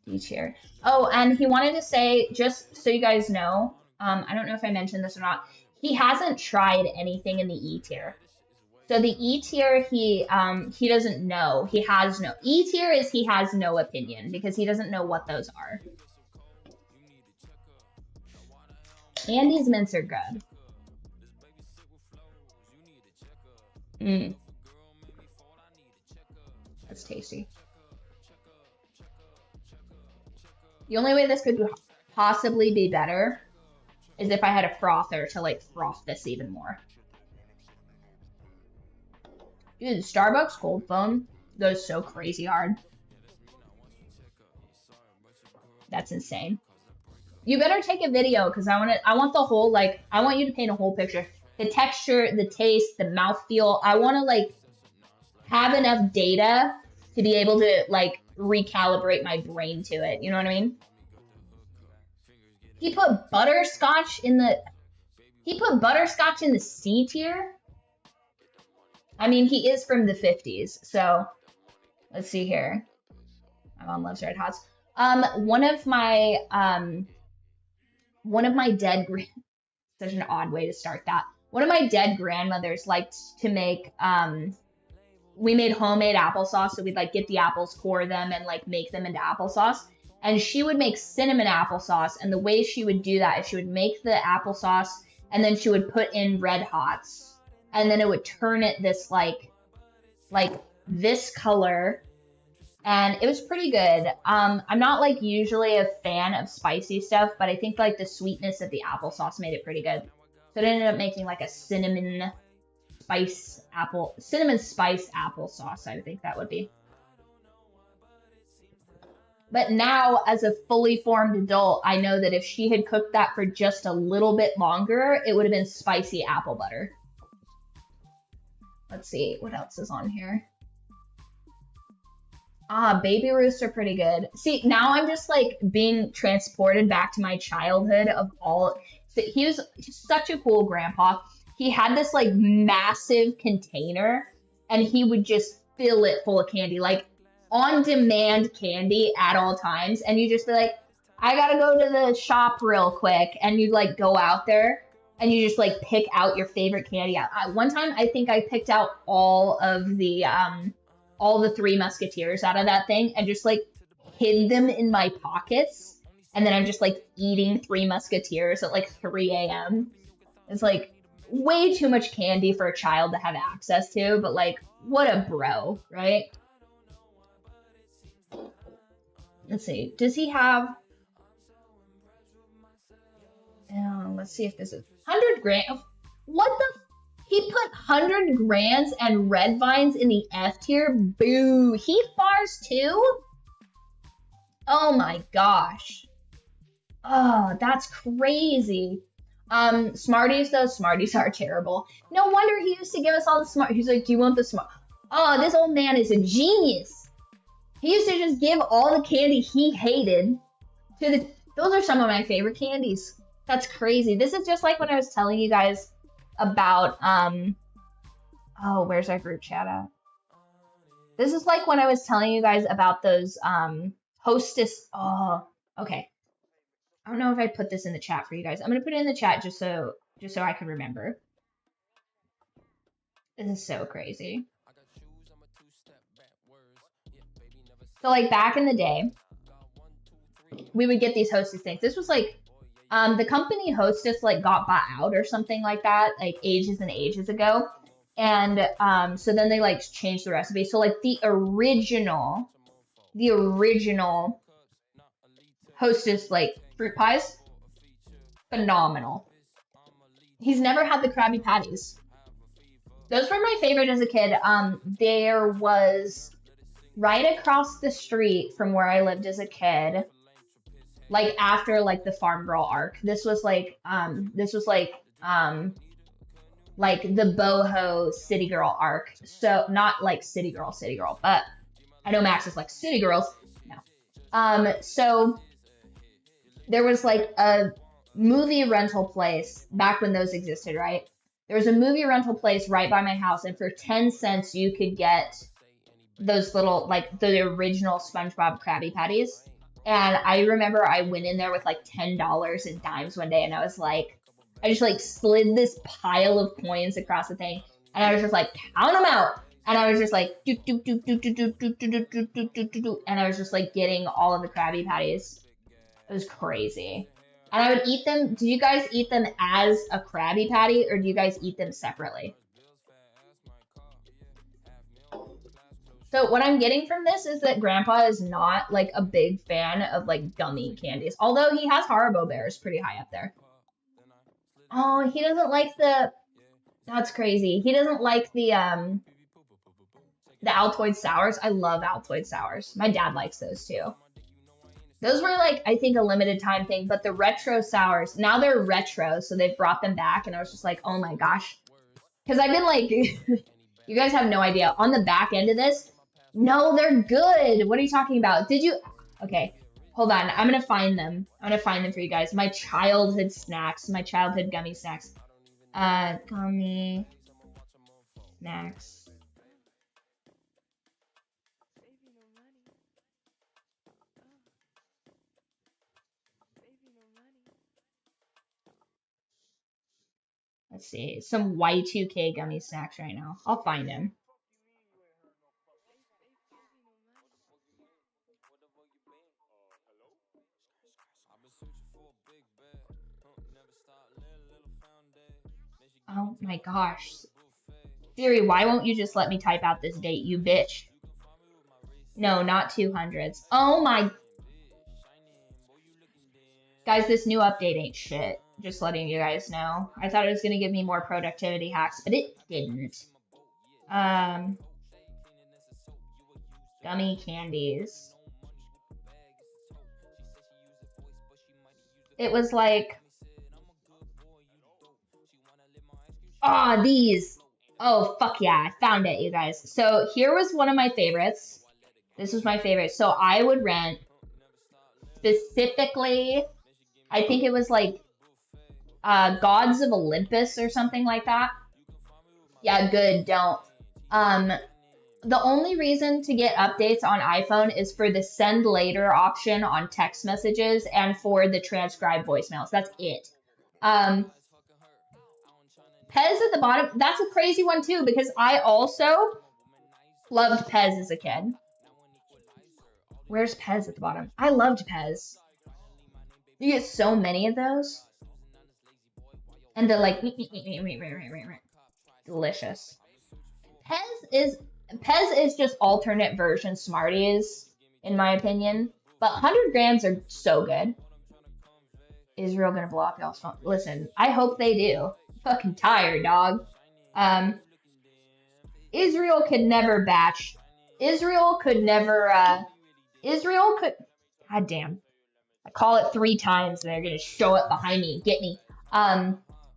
D tier. Oh, and he wanted to say, just so you guys know, I don't know if I mentioned this or not, he hasn't tried anything in the E tier. So the E tier, he doesn't know. He has no. E tier is he has no opinion because he doesn't know what those are. Andy's mints are good. That's tasty. The only way this could possibly be better is if I had a frother to like froth this even more. Dude, the Starbucks cold foam goes so crazy hard. That's insane. You better take a video because I want the whole, like, I want you to paint a whole picture. The texture, the taste, the mouthfeel. I want to, like, have enough data to be able to, like, recalibrate my brain to it. You know what I mean? He put butterscotch in the C tier. I mean, he is from the 50s, so let's see here. My mom loves Red Hots. One of my dead such an odd way to start that. One of my dead grandmothers liked to make we made homemade applesauce, so we'd like get the apples, core them, and like make them into applesauce. And she would make cinnamon applesauce, and the way she would do that is she would make the applesauce, and then she would put in Red Hots. And then it would turn it this like this color, and it was pretty good. I'm not like usually a fan of spicy stuff, but I think like the sweetness of the applesauce made it pretty good. So it ended up making like a cinnamon spice applesauce, I think that would be. But now, as a fully formed adult, I know that if she had cooked that for just a little bit longer, it would have been spicy apple butter. Let's see, what else is on here? Baby Roosts are pretty good. See, now I'm just like being transported back to my childhood of all. So he was such a cool grandpa. He had this like massive container and he would just fill it full of candy, like on demand candy at all times. And you just be like, I gotta go to the shop real quick. And you like go out there and you just like pick out your favorite candy. One time I think I picked out all the Three Musketeers out of that thing and just like hid them in my pockets. And then I'm just like eating Three Musketeers at like 3 a.m. It's like way too much candy for a child to have access to, but like what a bro, right? Let's see. Does he have... let's see if this is 100 grand. What the... He put 100 grands and red vines in the F tier. Boo. He fars too? Oh my gosh. Oh, that's crazy. Smarties though, Smarties are terrible. No wonder he used to give us all the smart. He's like, do you want the smart? Oh, this old man is a genius. He used to just give all the candy he hated to the... Those are some of my favorite candies. That's crazy. This is just like when I was telling you guys about, oh, where's our group chat at? This is like when I was telling you guys about those, Hostess, oh, okay. I don't know if I put this in the chat for you guys. I'm going to put it in the chat just so I can remember. This is so crazy. So like back in the day, we would get these Hostess things. This was like, the company Hostess like got bought out or something like that, like ages and ages ago. And so then they like changed the recipe. So like the original Hostess like fruit pies, phenomenal. He's never had the Krabby Patties. Those were my favorite as a kid. There was right across the street from where I lived as a kid, like after like the Farm Girl arc. This was like the boho City Girl arc. So not like City Girl, but I know Max is like City Girls. No. So there was like a movie rental place back when those existed, right? There was a movie rental place right by my house, and for 10 cents you could get those little, like, the original SpongeBob Krabby Patties. And I remember I went in there with like $10 in dimes one day, and I was like, I just like slid this pile of coins across the thing, and I was just like, count them out. And I was just like, and I was just like getting all of the Krabby Patties. It was crazy. And I would eat them. Do you guys eat them as a Krabby Patty, or do you guys eat them separately? So what I'm getting from this is that Grandpa is not like a big fan of like gummy candies, although he has Haribo bears pretty high up there. Oh, he doesn't like the, that's crazy. He doesn't like the Altoid Sours. I love Altoid Sours. My dad likes those too. Those were like, I think, a limited time thing, but the retro sours, now they're retro, so they've brought them back, and I was just like, oh my gosh. Because I've been like, you guys have no idea. On the back end of this, no, they're good. What are you talking about? Did you, okay, hold on. I'm going to find them. I'm going to find them for you guys. My childhood snacks, my childhood gummy snacks. Gummy snacks. Let's see, some Y2K gummy snacks right now. I'll find him. Oh my gosh. Siri, why won't you just let me type out this date, you bitch? No, not 200s. Oh my. Guys, this new update ain't shit. Just letting you guys know. I thought it was going to give me more productivity hacks, but it didn't. Gummy candies. It was like, oh, these. Oh, fuck yeah, I found it, you guys. So here was one of my favorites. This was my favorite. So I would rent specifically, I think it was like Gods of Olympus or something like that. Yeah, good, don't. The only reason to get updates on iPhone is for the send later option on text messages and for the transcribe voicemails. That's it. Pez at the bottom, that's a crazy one too, because I also loved Pez as a kid. Where's Pez at the bottom? I loved Pez. You get so many of those. And they're like, delicious. Pez is just alternate version Smarties, in my opinion. But 100 grams are so good. Israel gonna blow up y'all's phone? Listen, I hope they do. Fucking tired, dog. Israel could never batch. Israel could never, God damn. I call it 3 times and they're gonna show up behind me and get me.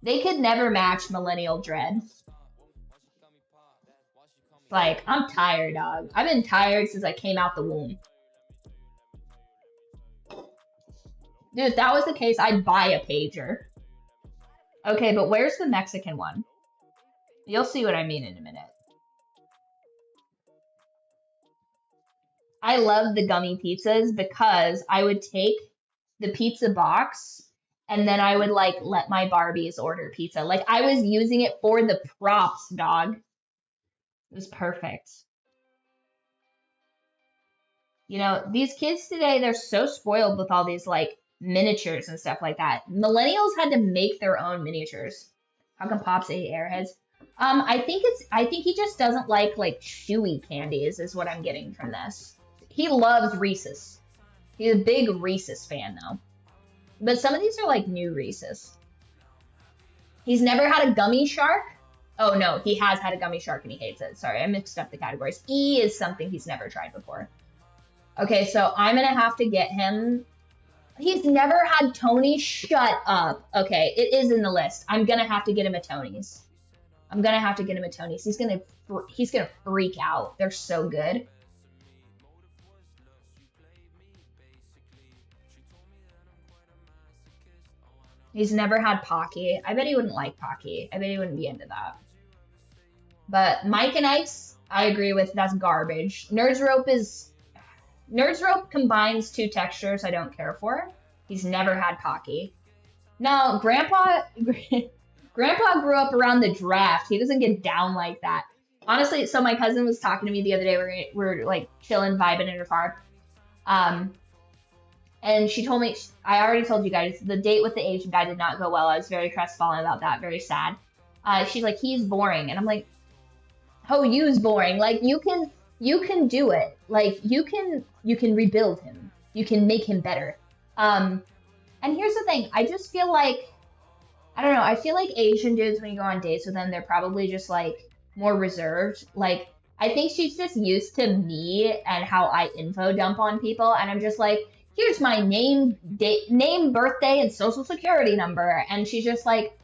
They could never match Millennial Dread. Like, I'm tired, dog. I've been tired since I came out the womb. Dude, if that was the case, I'd buy a pager. Okay, but where's the Mexican one? You'll see what I mean in a minute. I love the gummy pizzas because I would take the pizza box and then I would like let my Barbies order pizza. Like I was using it for the props, dog. It was perfect. You know, these kids today, they're so spoiled with all these like miniatures and stuff like that. Millennials had to make their own miniatures. How come Pops ate Airheads? I think he just doesn't like chewy candies is what I'm getting from this. He loves Reese's. He's a big Reese's fan though. But some of these are like new Reese's. He's never had a gummy shark. Oh no, he has had a gummy shark and he hates it. Sorry, I mixed up the categories. E is something he's never tried before. Okay, so I'm gonna have to get him. He's never had Tony. Shut up. Okay, it is in the list. I'm gonna have to get him a Tony's. I'm gonna have to get him a Tony's. He's gonna freak out. They're so good. He's never had Pocky. I bet he wouldn't like Pocky. I bet he wouldn't be into that. But Mike and Ice, I agree with. That's garbage. Nerds Rope combines two textures I don't care for. He's never had Pocky. No, Grandpa grew up around the draft. He doesn't get down like that. Honestly, so my cousin was talking to me the other day. We're like chilling, vibing in her car. And she told me, I already told you guys, the date with the Asian guy did not go well. I was very crestfallen about that, very sad. She's like, he's boring. And I'm like, oh, you's boring. Like, you can do it. Like, you can rebuild him. You can make him better. And here's the thing. I just feel like, I don't know. I feel like Asian dudes, when you go on dates with them, they're probably just, like, more reserved. Like, I think she's just used to me and how I info dump on people. And I'm just like, here's my name, birthday, and social security number. And she's just like,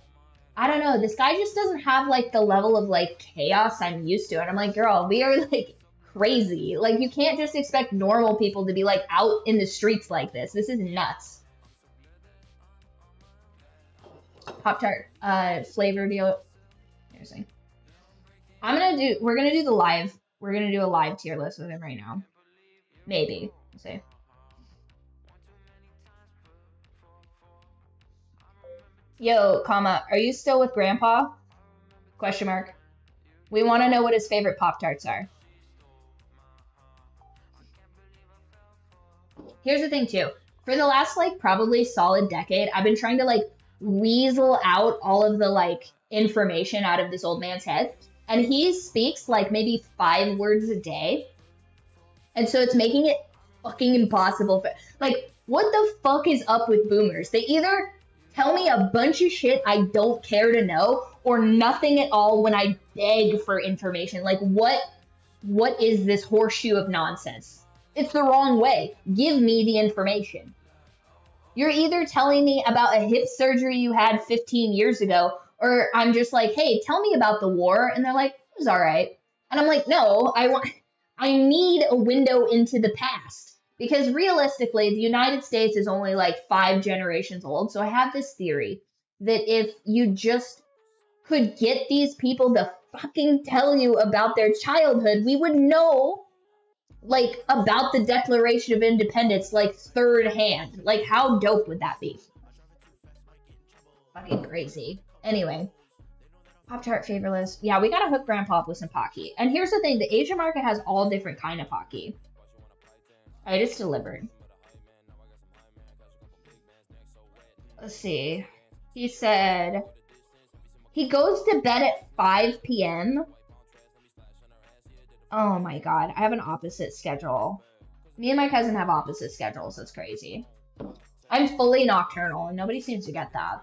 I don't know, this guy just doesn't have, like, the level of, like, chaos I'm used to. And I'm like, girl, we are, like, crazy. Like, you can't just expect normal people to be, like, out in the streets like this. This is nuts. Pop-Tart, flavor deal. Seriously. We're gonna do a live tier list with him right now. Maybe. Let's see. Yo, comma, are you still with Grandpa? Question mark. We want to know what his favorite Pop-Tarts are. Here's the thing, too. For the last, like, probably solid decade, I've been trying to, like, weasel out all of the, like, information out of this old man's head. And he speaks, like, maybe 5 words a day. And so it's making it fucking impossible. Like, what the fuck is up with boomers? They either tell me a bunch of shit I don't care to know, or nothing at all when I beg for information. Like, what is this horseshoe of nonsense? It's the wrong way. Give me the information. You're either telling me about a hip surgery you had 15 years ago, or I'm just like, hey, tell me about the war. And they're like, it was all right. And I'm like, no, I need a window into the past. Because realistically, the United States is only like 5 generations old. So I have this theory that if you just could get these people to fucking tell you about their childhood, we would know, like, about the Declaration of Independence, like, third hand. Like, how dope would that be? Fucking crazy. Anyway. Pop-Tart flavor list. Yeah, we gotta hook Grandpa up with some Pocky. And here's the thing. The Asian market has all different kind of Pocky. I just delivered. Let's see. He said he goes to bed at 5 p.m. Oh my god, I have an opposite schedule. Me and my cousin have opposite schedules. That's crazy. I'm fully nocturnal and nobody seems to get that.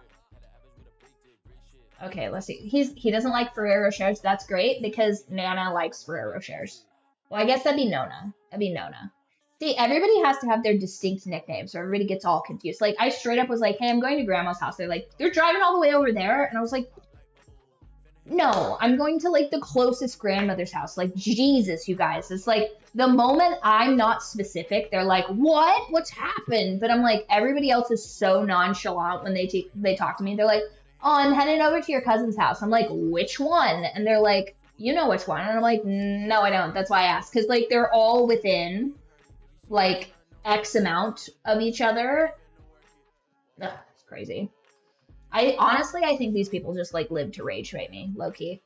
Okay, let's see. He doesn't like Ferrero Rochers. That's great because Nana likes Ferrero Rochers. Well, I guess that'd be Nona. See, everybody has to have their distinct nicknames, so everybody gets all confused. Like, I straight up was like, hey, I'm going to Grandma's house. They're like, they're driving all the way over there? And I was like, no, I'm going to, like, the closest grandmother's house. Like, Jesus, you guys. It's like, the moment I'm not specific, they're like, what? What's happened? But I'm like, everybody else is so nonchalant when they talk to me. They're like, oh, I'm heading over to your cousin's house. I'm like, which one? And they're like, you know which one. And I'm like, no, I don't. That's why I asked. Because, like, they're all within, like, X amount of each other. Ugh, it's crazy. I think these people just, like, live to rage bait me, low-key.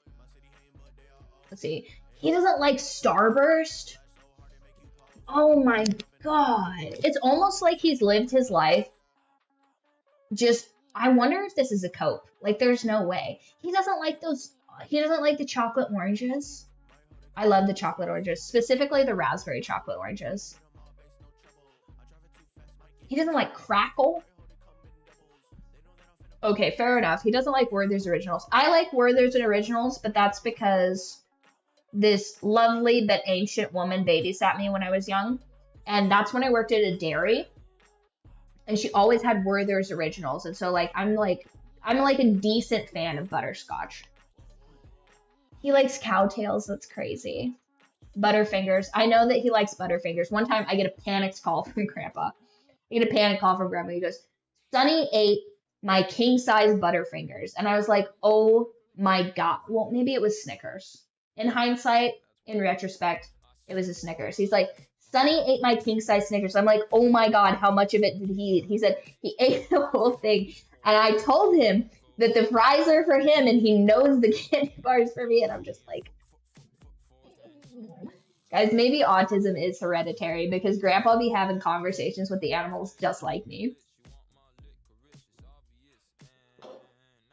Let's see. He doesn't like Starburst. Oh my god. It's almost like he's lived his life just, I wonder if this is a cope. Like, there's no way. He doesn't like the chocolate oranges. I love the chocolate oranges, specifically the raspberry chocolate oranges. He doesn't like Crackle. Okay, fair enough. He doesn't like Werther's Originals. I like Werther's Originals, but that's because this lovely but ancient woman babysat me when I was young. And that's when I worked at a dairy. And she always had Werther's Originals. And so like I'm like a decent fan of butterscotch. He likes cowtails, that's crazy. Butterfingers. I know that he likes Butterfingers. One time I get a panicked call from Grandpa. I get a panic call from Grandma. He goes, Sonny ate my king-size Butterfingers. And I was like, oh my God. Well, maybe it was Snickers. In hindsight, in retrospect, it was a Snickers. He's like, Sonny ate my king-size Snickers. I'm like, oh my God, how much of it did he eat? He said he ate the whole thing. And I told him that the fries are for him and he knows the candy bars for me. And I'm just like, guys, maybe autism is hereditary because Grandpa be having conversations with the animals just like me.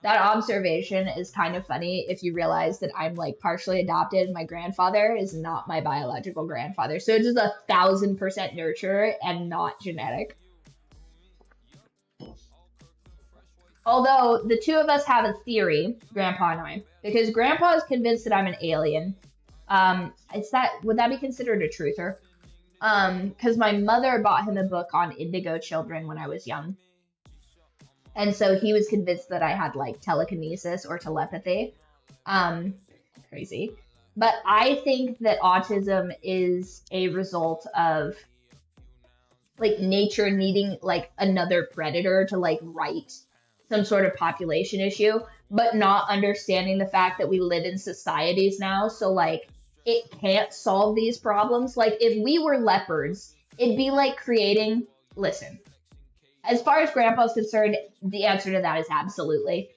That observation is kind of funny if you realize that I'm like partially adopted. My grandfather is not my biological grandfather. So it's just 1000% nurture and not genetic. Although the two of us have a theory, Grandpa and I, because Grandpa is convinced that I'm an alien. Would that be considered a truther? Because my mother bought him a book on indigo children when I was young. And so he was convinced that I had like telekinesis or telepathy. Crazy. But I think that autism is a result of like nature needing like another predator to like right some sort of population issue, but not understanding the fact that we live in societies now. So like it can't solve these problems. Like if we were leopards, it'd be like creating, listen, as far as Grandpa's concerned, the answer to that is absolutely.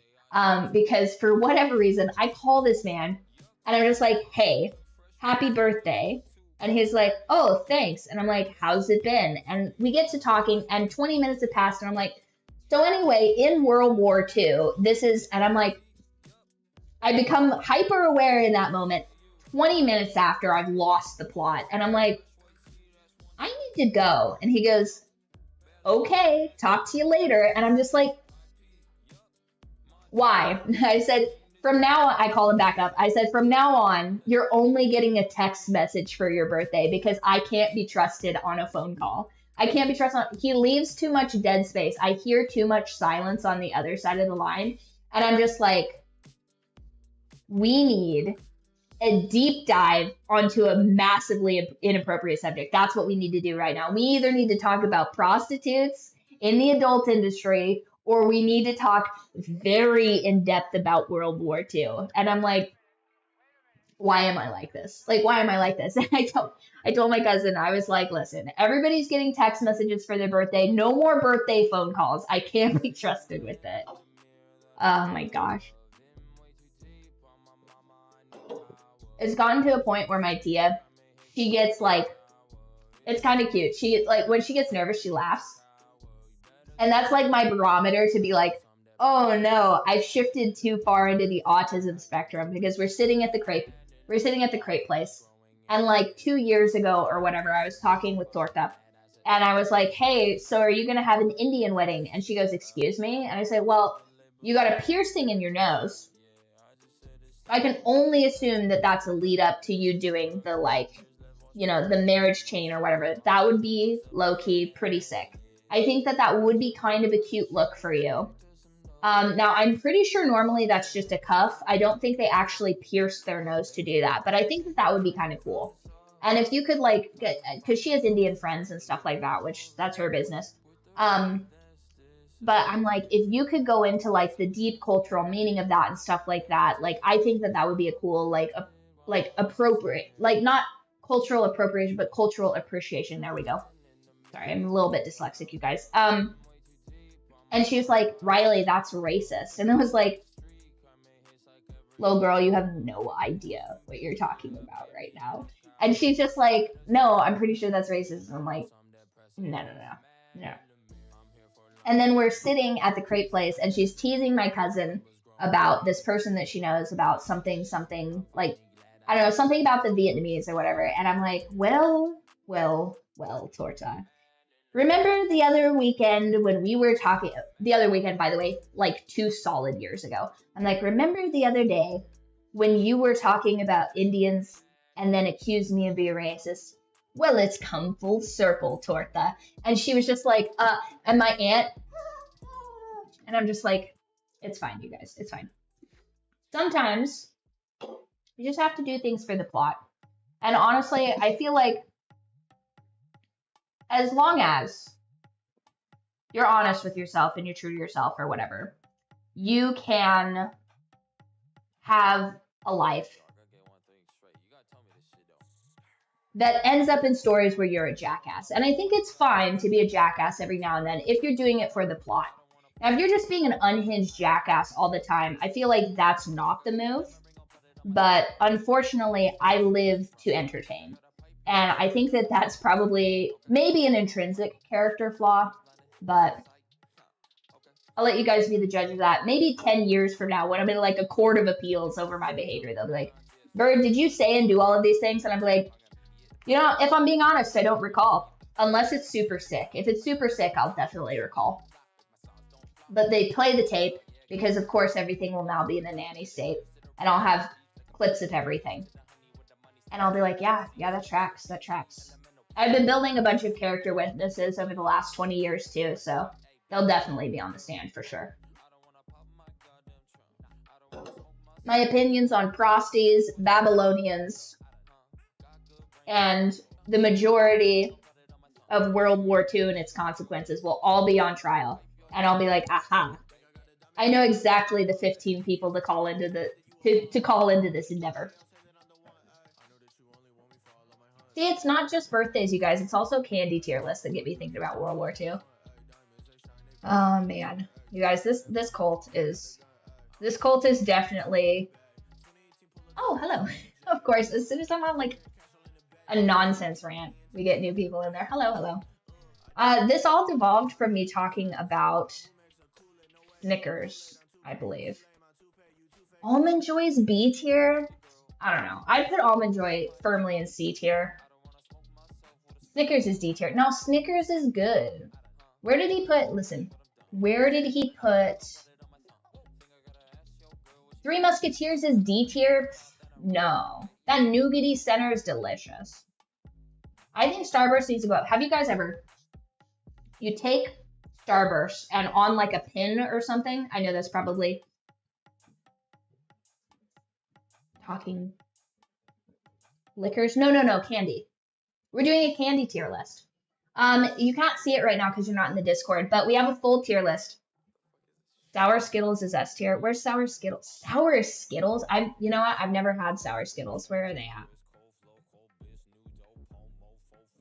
Because for whatever reason, I call this man and I'm just like, hey, happy birthday. And he's like, oh, thanks. And I'm like, how's it been? And we get to talking and 20 minutes have passed and I'm like, so anyway, in World War II, and I'm like, I become hyper aware in that moment. 20 minutes after I've lost the plot. And I'm like, I need to go. And he goes, okay, talk to you later. And I'm just like, why? I said, from now on, I call him back up. I said, from now on, you're only getting a text message for your birthday because I can't be trusted on a phone call. I can't be trusted. He leaves too much dead space. I hear too much silence on the other side of the line. And I'm just like, we need a deep dive onto a massively inappropriate subject. That's what we need to do right now. We either need to talk about prostitutes in the adult industry, or we need to talk very in depth about World War II. And I'm like, why am I like this? Like, why am I like this? And I told my cousin, I was like, listen, everybody's getting text messages for their birthday. No more birthday phone calls. I can't be trusted with it. Oh my gosh. It's gotten to a point where my tia, she gets like, it's kind of cute. She like, when she gets nervous, she laughs. And that's like my barometer to be like, oh no, I've shifted too far into the autism spectrum because we're sitting at the crepe place. And like 2 years ago or whatever, I was talking with Torta and I was like, hey, so are you going to have an Indian wedding? And she goes, excuse me? And I say, well, you got a piercing in your nose. I can only assume that that's a lead up to you doing the like, you know, the marriage chain or whatever. That would be low key pretty sick. I think that would be kind of a cute look for you. Now, I'm pretty sure normally that's just a cuff. I don't think they actually pierce their nose to do that, but I think that would be kind of cool. And if you could like, because she has Indian friends and stuff like that, which that's her business. But I'm like, if you could go into like the deep cultural meaning of that and stuff like that, like I think that would be a cool, like appropriate, like not cultural appropriation, but cultural appreciation. There we go. Sorry, I'm a little bit dyslexic, you guys. And she was like, Riley, that's racist. And I was like, little girl, you have no idea what you're talking about right now. And she's just like, no, I'm pretty sure that's racist. And I'm like, no. And then we're sitting at the crepe place and she's teasing my cousin about this person that she knows about something, like, I don't know, something about the Vietnamese or whatever. And I'm like, well, Torta. Remember the other weekend when we were talking, the other weekend, by the way, like 2 solid years ago. I'm like, remember the other day when you were talking about Indians and then accused me of being racist? Well, it's come full circle, Torta. And she was just like, and my aunt, and I'm just like, it's fine, you guys, it's fine. Sometimes you just have to do things for the plot. And honestly, I feel like as long as you're honest with yourself and you're true to yourself or whatever, you can have a life that ends up in stories where you're a jackass. And I think it's fine to be a jackass every now and then if you're doing it for the plot. Now, if you're just being an unhinged jackass all the time, I feel like that's not the move. But unfortunately, I live to entertain. And I think that that's probably maybe an intrinsic character flaw, but I'll let you guys be the judge of that. Maybe 10 years from now, when I'm in like a court of appeals over my behavior, they'll be like, Byrd, did you say and do all of these things? And I'm like, you know, if I'm being honest, I don't recall. Unless it's super sick. If it's super sick, I'll definitely recall. But they play the tape because, of course, everything will now be in a nanny state. And I'll have clips of everything. And I'll be like, yeah, that tracks, that tracks. I've been building a bunch of character witnesses over the last 20 years too, so they'll definitely be on the stand for sure. My opinions on Prosties, Babylonians, and the majority of World War II and its consequences will all be on trial. And I'll be like, aha, I know exactly the 15 people to call into this endeavor. See, it's not just birthdays, you guys. It's also candy tier lists that get me thinking about World War II. Oh man, you guys, this cult is definitely. Oh, hello. Of course, as soon as I'm on like a nonsense rant, we get new people in there. Hello. This all devolved from me talking about Snickers, I believe. Almond Joy's B tier? I don't know. I'd put Almond Joy firmly in C tier. Snickers is D tier. No, Snickers is good. Where did he put Three Musketeers is D tier? No. That nougaty center is delicious. I think Starburst needs to go up. Have you guys ever, you take Starburst and on like a pin or something, I know that's probably talking liquors. No, candy. We're doing a candy tier list. You can't see it right now because you're not in the Discord, but we have a full tier list. Sour Skittles is S tier. Where's Sour Skittles? Sour Skittles? You know what? I've never had Sour Skittles. Where are they at?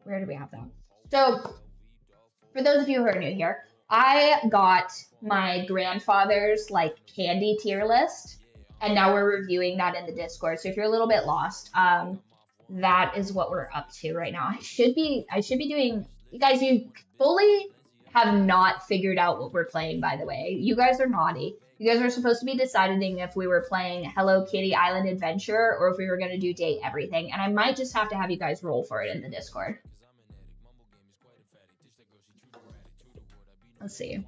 Where do we have them? So, for those of you who are new here, I got my grandfather's like candy tier list, and now we're reviewing that in the Discord. So if you're a little bit lost, that is what we're up to right now. I should be doing, you guys, you fully have not figured out what we're playing, by the way. You guys are naughty. You guys were supposed to be deciding if we were playing Hello Kitty Island Adventure or if we were going to do Date Everything. And I might just have to have you guys roll for it in the Discord. Let's see.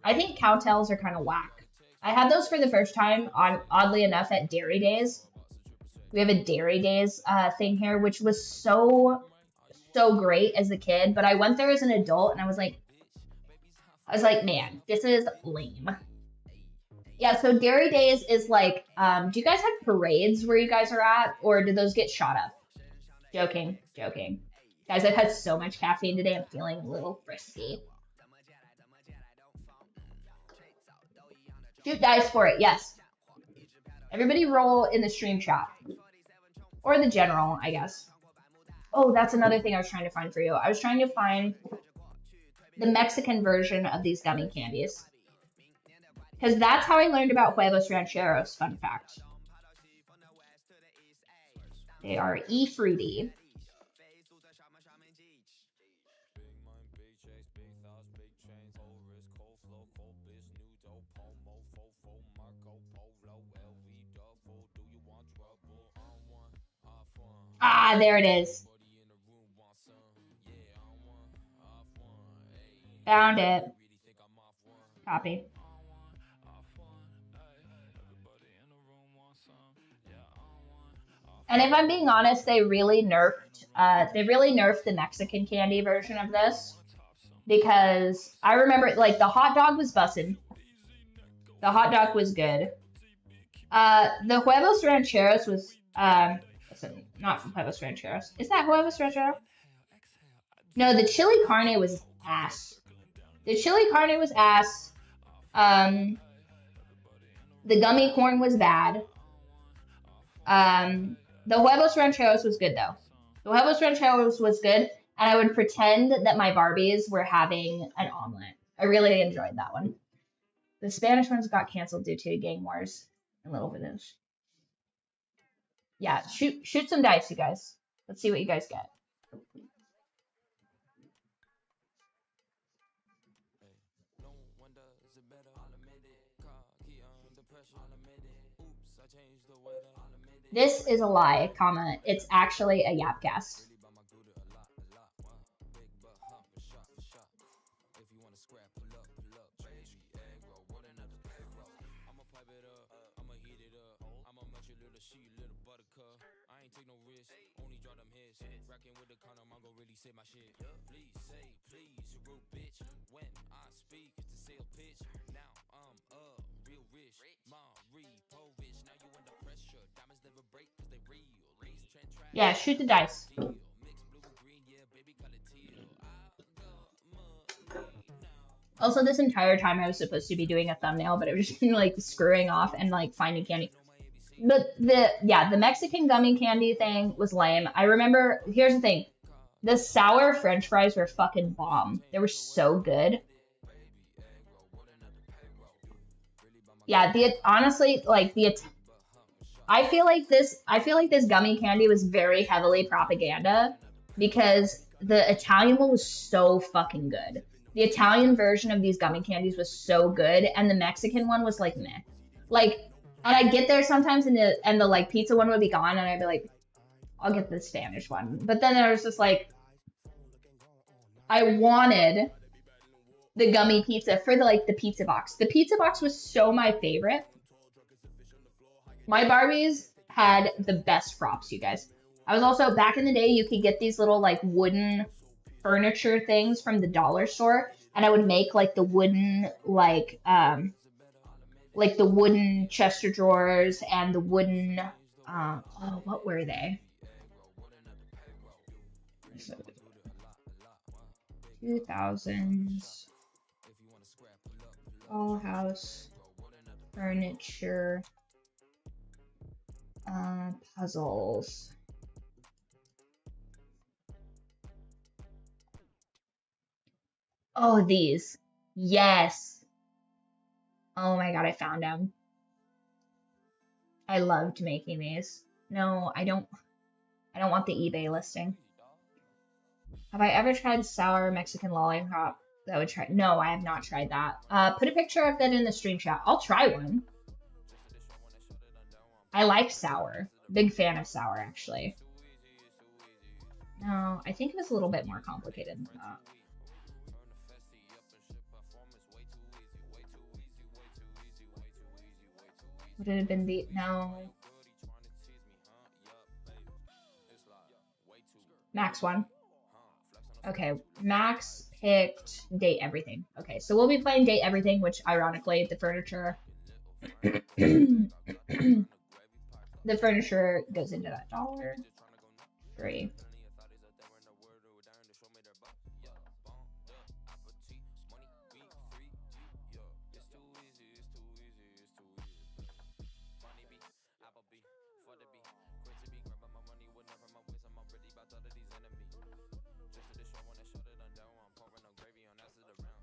I think cowtails are kind of whack. I had those for the first time, oddly enough, at Dairy Days. We have a Dairy Days thing here, which was so great as a kid. But I went there as an adult, and I was like, man, this is lame. Yeah, so Dairy Days is like, do you guys have parades where you guys are at, or do those get shot up? Joking. Guys, I've had so much caffeine today, I'm feeling a little frisky. Shoot dice for it, yes. Everybody roll in the stream chat. Or the general, I guess. Oh, that's another thing I was trying to find for you. I was trying to find the Mexican version of these gummy candies. Because that's how I learned about Huevos Rancheros, fun fact. They are E-fruity. Ah, there it is. Found it. Copy. And if I'm being honest, they really nerfed the Mexican candy version of this, because I remember like the hot dog was bussin'. The hot dog was good. The huevos rancheros was listen, not huevos rancheros. Is that huevos rancheros? No, the chili carne was ass. The chili carne was ass. The gummy corn was bad. The huevos rancheros was good though. The huevos rancheros was good, and I would pretend that my Barbies were having an omelet. I really enjoyed that one. The Spanish ones got canceled due to gang wars and little videos. Yeah, shoot some dice, you guys. Let's see what you guys get. This is a lie, comma, it's actually a YapCast. Yeah, shoot the dice. Also, this entire time I was supposed to be doing a thumbnail, but it was just like screwing off and like finding candy. But the Mexican gummy candy thing was lame. I remember, here's the thing. The sour French fries were fucking bomb. They were so good. Yeah, honestly, like I feel like this gummy candy was very heavily propaganda, because the Italian one was so fucking good. The Italian version of these gummy candies was so good, and the Mexican one was like meh. Like, and I'd get there sometimes and the like pizza one would be gone, and I'd be like, I'll get the Spanish one. But then there was just like, I wanted the gummy pizza for the pizza box. The pizza box was so my favorite. My Barbies had the best props, you guys. I was also, back in the day, you could get these little like wooden furniture things from the dollar store, and I would make like the wooden the wooden chest of drawers and the wooden what were they? 2000s dollhouse furniture puzzles. Oh, these. Yes. Oh my god, I found them. I loved making these. No, I don't want the eBay listing. Have I ever tried sour Mexican lollipop? That would try. No, I have not tried that. Put a picture of that in the stream chat. I'll try one. I like sour. Big fan of sour, actually. No, I think it was a little bit more complicated than that. Would it have been the... No. Max won. Okay, Max picked Date Everything. Okay, so we'll be playing Date Everything, which, ironically, the furniture... the furniture goes into that $1.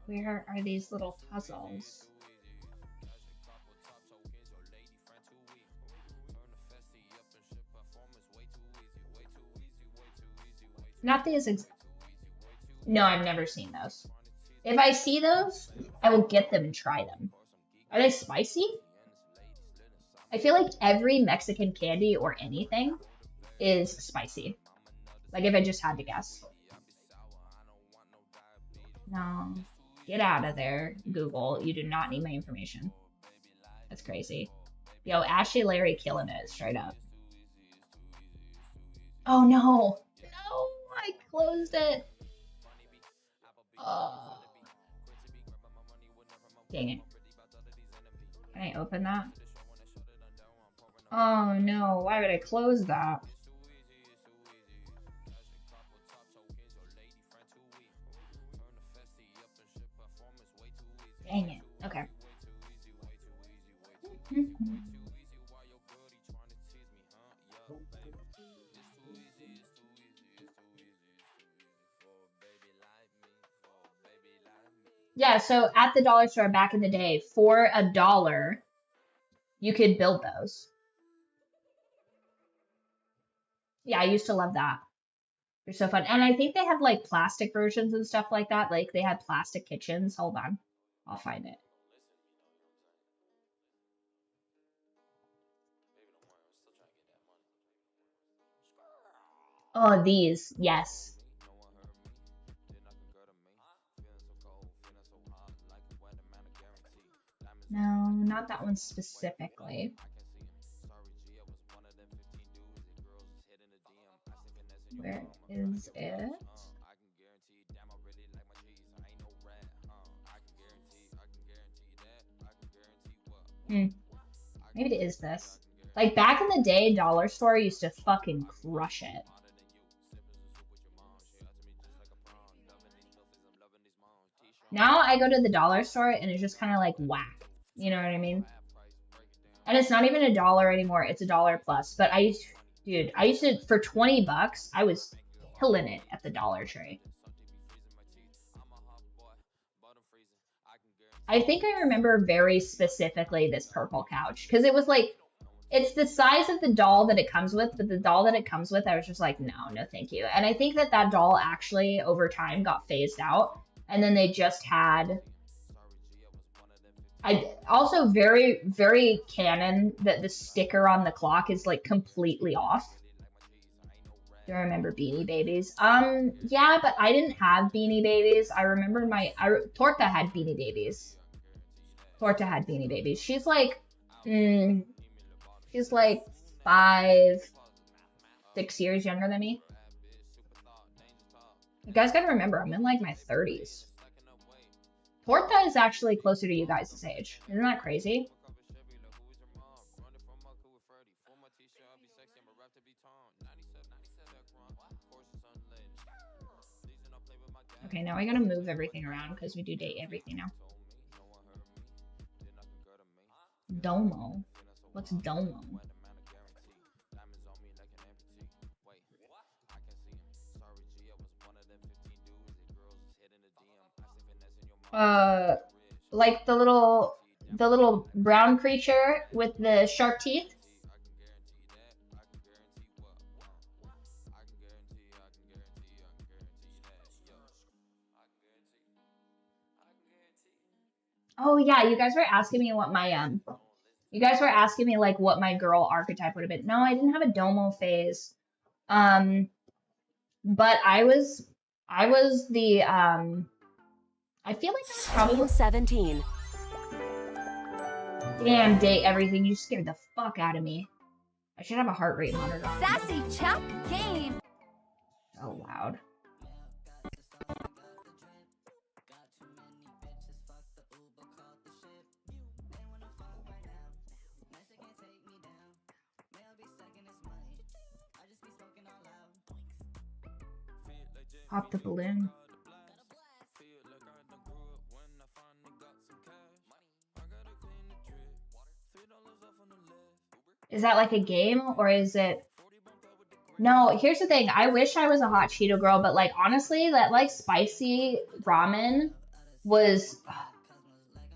Where are these little puzzles? Not these No, I've never seen those. If I see those, I will get them and try them. Are they spicy? I feel like every Mexican candy or anything is spicy. Like if I just had to guess. No. Get out of there, Google. You do not need my information. That's crazy. Yo, Ashley Larry killing it, straight up. Oh no. No, I closed it. Dang it. Can I open that? Oh no, why would I close that? Dang it. Okay. Yeah, so at the dollar store back in the day, for $1, you could build those. Yeah, I used to love that. They're so fun. And I think they have like plastic versions and stuff like that. Like they had plastic kitchens. Hold on. I'll find it. Oh, these. Yes. No, not that one specifically. Where is it? Maybe it is this. Like back in the day, dollar store used to fucking crush it. Now I go to the dollar store and it's just kind of like whack. You know what I mean? And it's not even $1 anymore. It's $1 plus. But I used to, for 20 bucks, I was killing it at the Dollar Tree. I think I remember very specifically this purple couch because it was like, it's the size of the doll that it comes with, but the doll that it comes with, I was just like, no, no, thank you. And I think that that doll actually over time got phased out. And then they just had, also very, very canon that the sticker on the clock is like completely off. Do I remember Beanie Babies? Yeah, but I didn't have Beanie Babies. I remember Torta had Beanie Babies. Torta had Beanie Babies. She's like 5, 6 years younger than me. You guys gotta remember, I'm in like my 30s. Torta is actually closer to you guys' age. Isn't that crazy? Okay, now I gotta move everything around because we do date everything now. Domo. What's Domo? Like the little brown creature with the sharp teeth. Oh yeah, you guys were asking me what my you guys were asking me like what my girl archetype would have been. No, I didn't have a Domo phase. But I was the I feel like I was probably 17. Damn, date everything. You scared the fuck out of me. I should have a heart rate monitor on. Sassy Chap Game. So loud. Pop the balloon. Is that like a game or is it? No, here's the thing. I wish I was a hot Cheeto girl, but like honestly, that like spicy ramen was,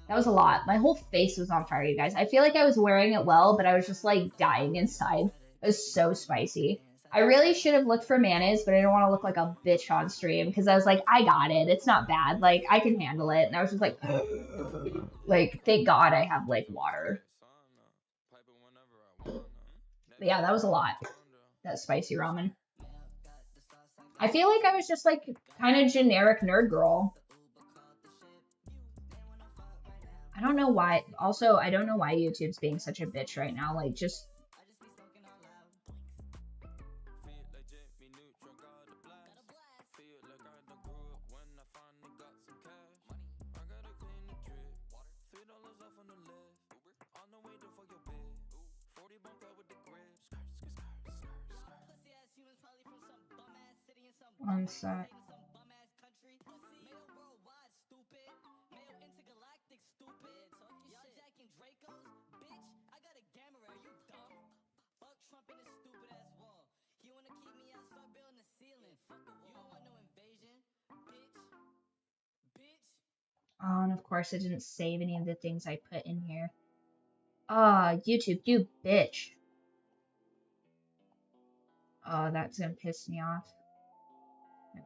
that was a lot. My whole face was on fire, you guys. I feel like I was wearing it well, but I was just like dying inside. It was so spicy. I really should have looked for mayonnaise, but I didn't want to look like a bitch on stream because I was like, I got it. It's not bad. Like, I can handle it. And I was just like, thank God I have like water. But yeah, that was a lot. That spicy ramen. I feel like I was just like kind of generic nerd girl. I don't know why. Also, I don't know why YouTube's being such a bitch right now. Like, just... One sec. Oh, and of course I didn't save any of the things I put in here. Ah, YouTube, you bitch. Oh, that's gonna piss me off.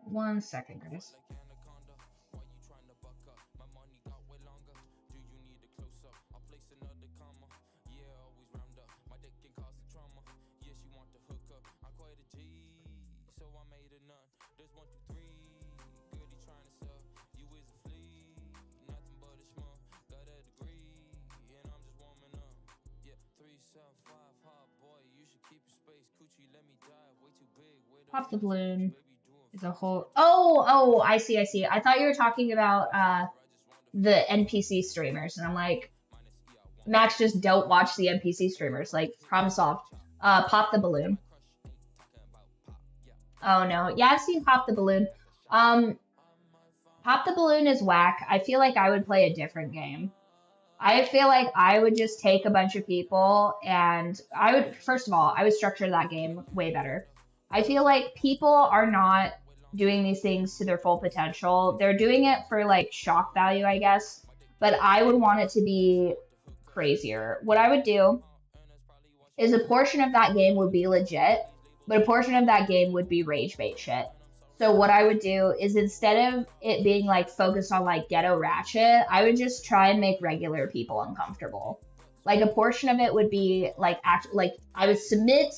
1 second, guys. Pop the balloon is a whole... Oh, I see. I thought you were talking about the NPC streamers, and I'm like, Max, just don't watch the NPC streamers. Like, problem solved. Pop the balloon. Oh no, yeah, I see Pop the balloon. Pop the balloon is whack. I feel like I would play a different game. I feel like I would just take a bunch of people and I would, first of all, I would structure that game way better. I feel like people are not doing these things to their full potential. They're doing it for like shock value, I guess, but I would want it to be crazier. What I would do is a portion of that game would be legit, but a portion of that game would be rage bait shit. So what I would do is instead of it being like focused on like ghetto ratchet, I would just try and make regular people uncomfortable. Like a portion of it would be like I would submit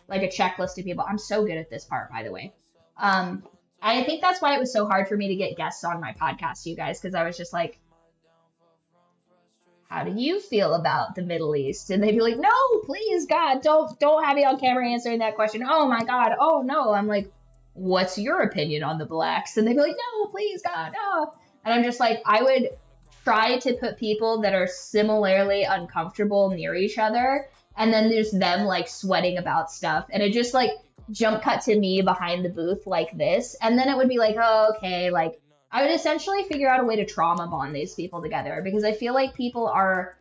like a checklist of people. I'm so good at this part, by the way. I think that's why it was so hard for me to get guests on my podcast, you guys, because I was just like, how do you feel about the Middle East? And they'd be like, no, please, God, don't have me on camera answering that question. Oh my God, oh no. I'm like, what's your opinion on the blacks? And they'd be like, no, please, God, no. And I'm just like, I would try to put people that are similarly uncomfortable near each other, and then there's them like sweating about stuff, and it just like jump cut to me behind the booth like this, and then it would be like, oh, okay, like I would essentially figure out a way to trauma bond these people together, because I feel like people are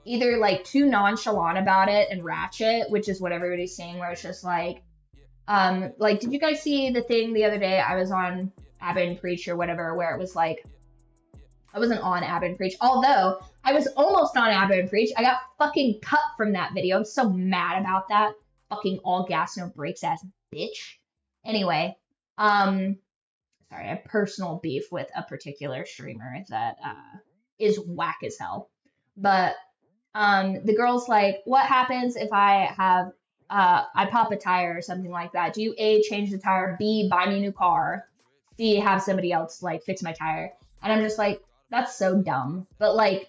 either like too nonchalant about it and ratchet, which is what everybody's saying, where it's just like did you guys see the thing the other day? I was on Ab and Preach or whatever, where it was like, I wasn't on Ab and Preach, although I was almost on Ab and Preach. I got fucking cut from that video. I'm so mad about that. Fucking all gas, no brakes ass bitch. Anyway, sorry, I have personal beef with a particular streamer that is whack as hell. But the girl's like, what happens if I have I pop a tire or something like that? Do you A, change the tire, B, buy me a new car, C, have somebody else like fix my tire? And I'm just like, that's so dumb. But like,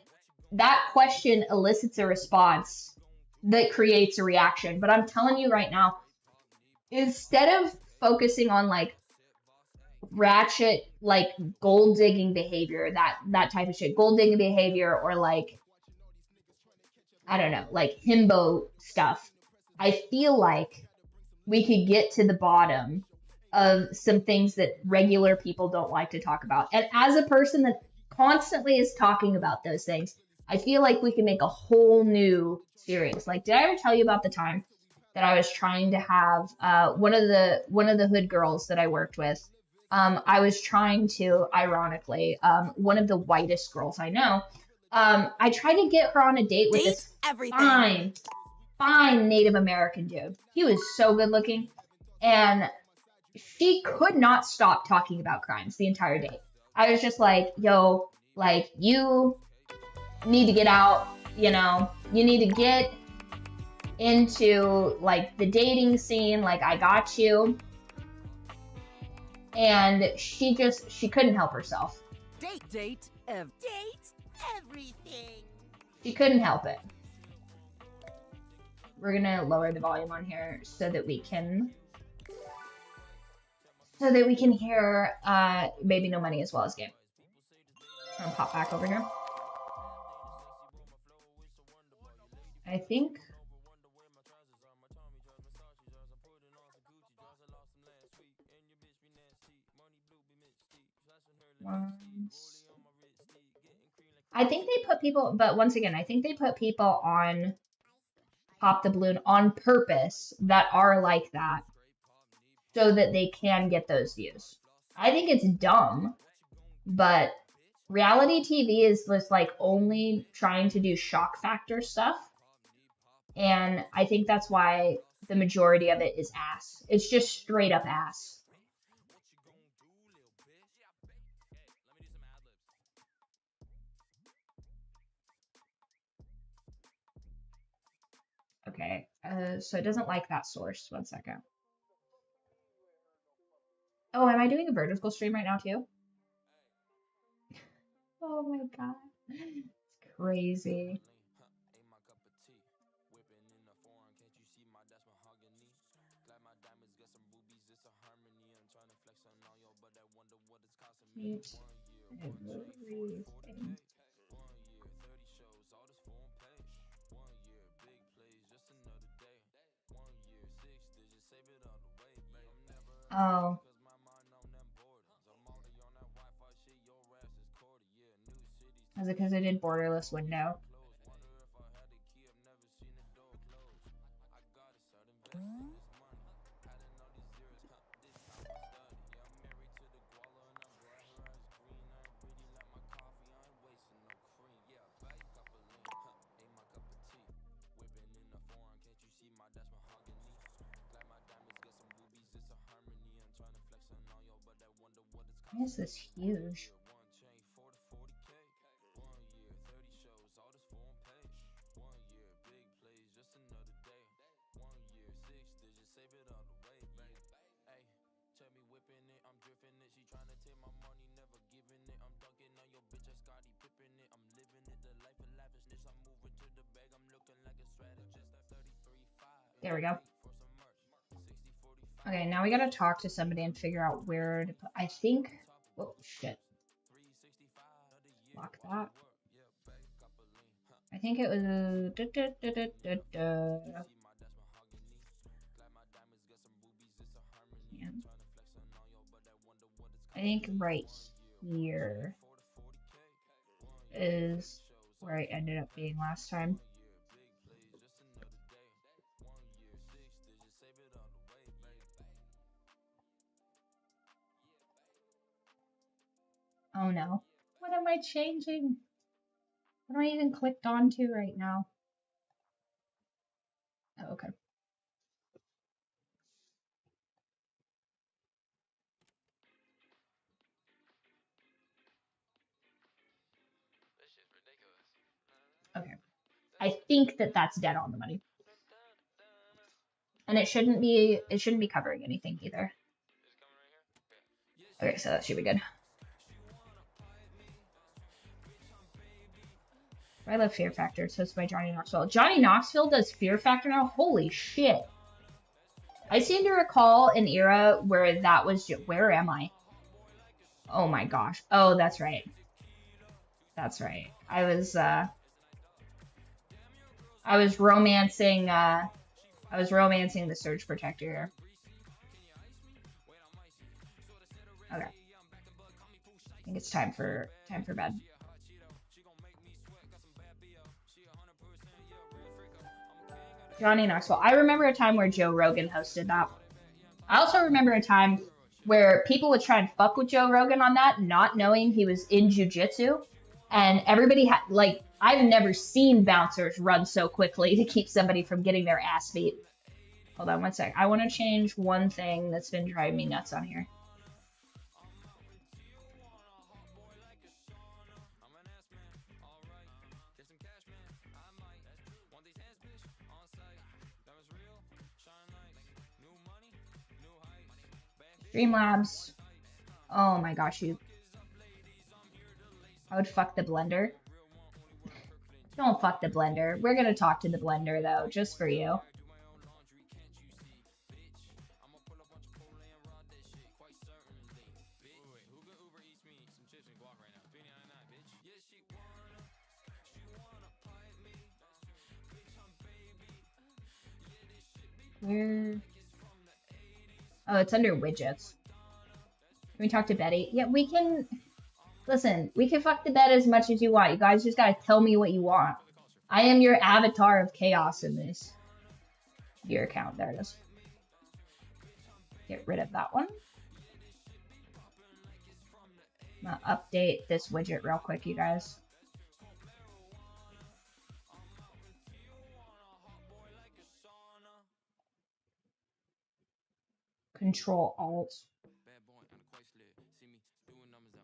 that question elicits a response that creates a reaction. But I'm telling you right now, instead of focusing on like ratchet, like gold digging behavior, that type of shit, gold digging behavior, or like, I don't know, like himbo stuff, I feel like we could get to the bottom of some things that regular people don't like to talk about. And as a person that constantly is talking about those things, I feel like we can make a whole new series. Like, did I ever tell you about the time that I was trying to have one of the hood girls that I worked with? I was trying to, ironically, one of the whitest girls I know. I tried to get her on a date with this fine Native American dude. He was so good looking, and she could not stop talking about crimes the entire day. I was just like, yo, like, you need to get out, you know, you need to get into like the dating scene, like I got you. And she couldn't help herself. Date everything. She couldn't help it. We're gonna lower the volume on here so that we can hear Baby No Money as well as Game. I'm gonna pop back over here. I think they put people, but once again, I think they put people on Pop the Balloon on purpose that are like that so that they can get those views. I think it's dumb, but reality TV is just like only trying to do shock factor stuff. And I think that's why the majority of it is ass. It's just straight up ass. Okay, so it doesn't like that source. 1 second. Oh, am I doing a vertical stream right now too? Oh my god. It's crazy. Everything. Oh. Is it because I did borderless window? Why is this huge? There we go. Okay, now we gotta talk to somebody and figure out where to put. I think. Oh shit. Lock that. I think it was. Yeah. I think right here is where I ended up being last time. Oh no. What am I changing? What am I even clicked onto right now? Oh, okay. Okay. I think that that's dead on the money. And it shouldn't be covering anything either. Okay, so that should be good. I love Fear Factor. It's hosted by Johnny Knoxville. Johnny Knoxville does Fear Factor now? Holy shit. I seem to recall an era where that was... Where am I? Oh my gosh. Oh, that's right. That's right. I was romancing... I was romancing the Surge Protector here. Okay. I think it's time for bed. Johnny Knoxville. I remember a time where Joe Rogan hosted that. I also remember a time where people would try and fuck with Joe Rogan on that, not knowing he was in jiu-jitsu. And everybody had, like, I've never seen bouncers run so quickly to keep somebody from getting their ass beat. Hold on 1 sec. I want to change one thing that's been driving me nuts on here. Streamlabs. Oh my gosh, you. I would fuck the blender. Don't fuck the blender. We're gonna talk to the blender though, just for you. Where? Oh, it's under widgets. Can we talk to Betty? Yeah, we can. Listen, we can fuck the bed as much as you want. You guys just gotta tell me what you want. I am your avatar of chaos in this. Your account. There it is. Get rid of that one. I'm gonna update this widget real quick, you guys. Control Alt.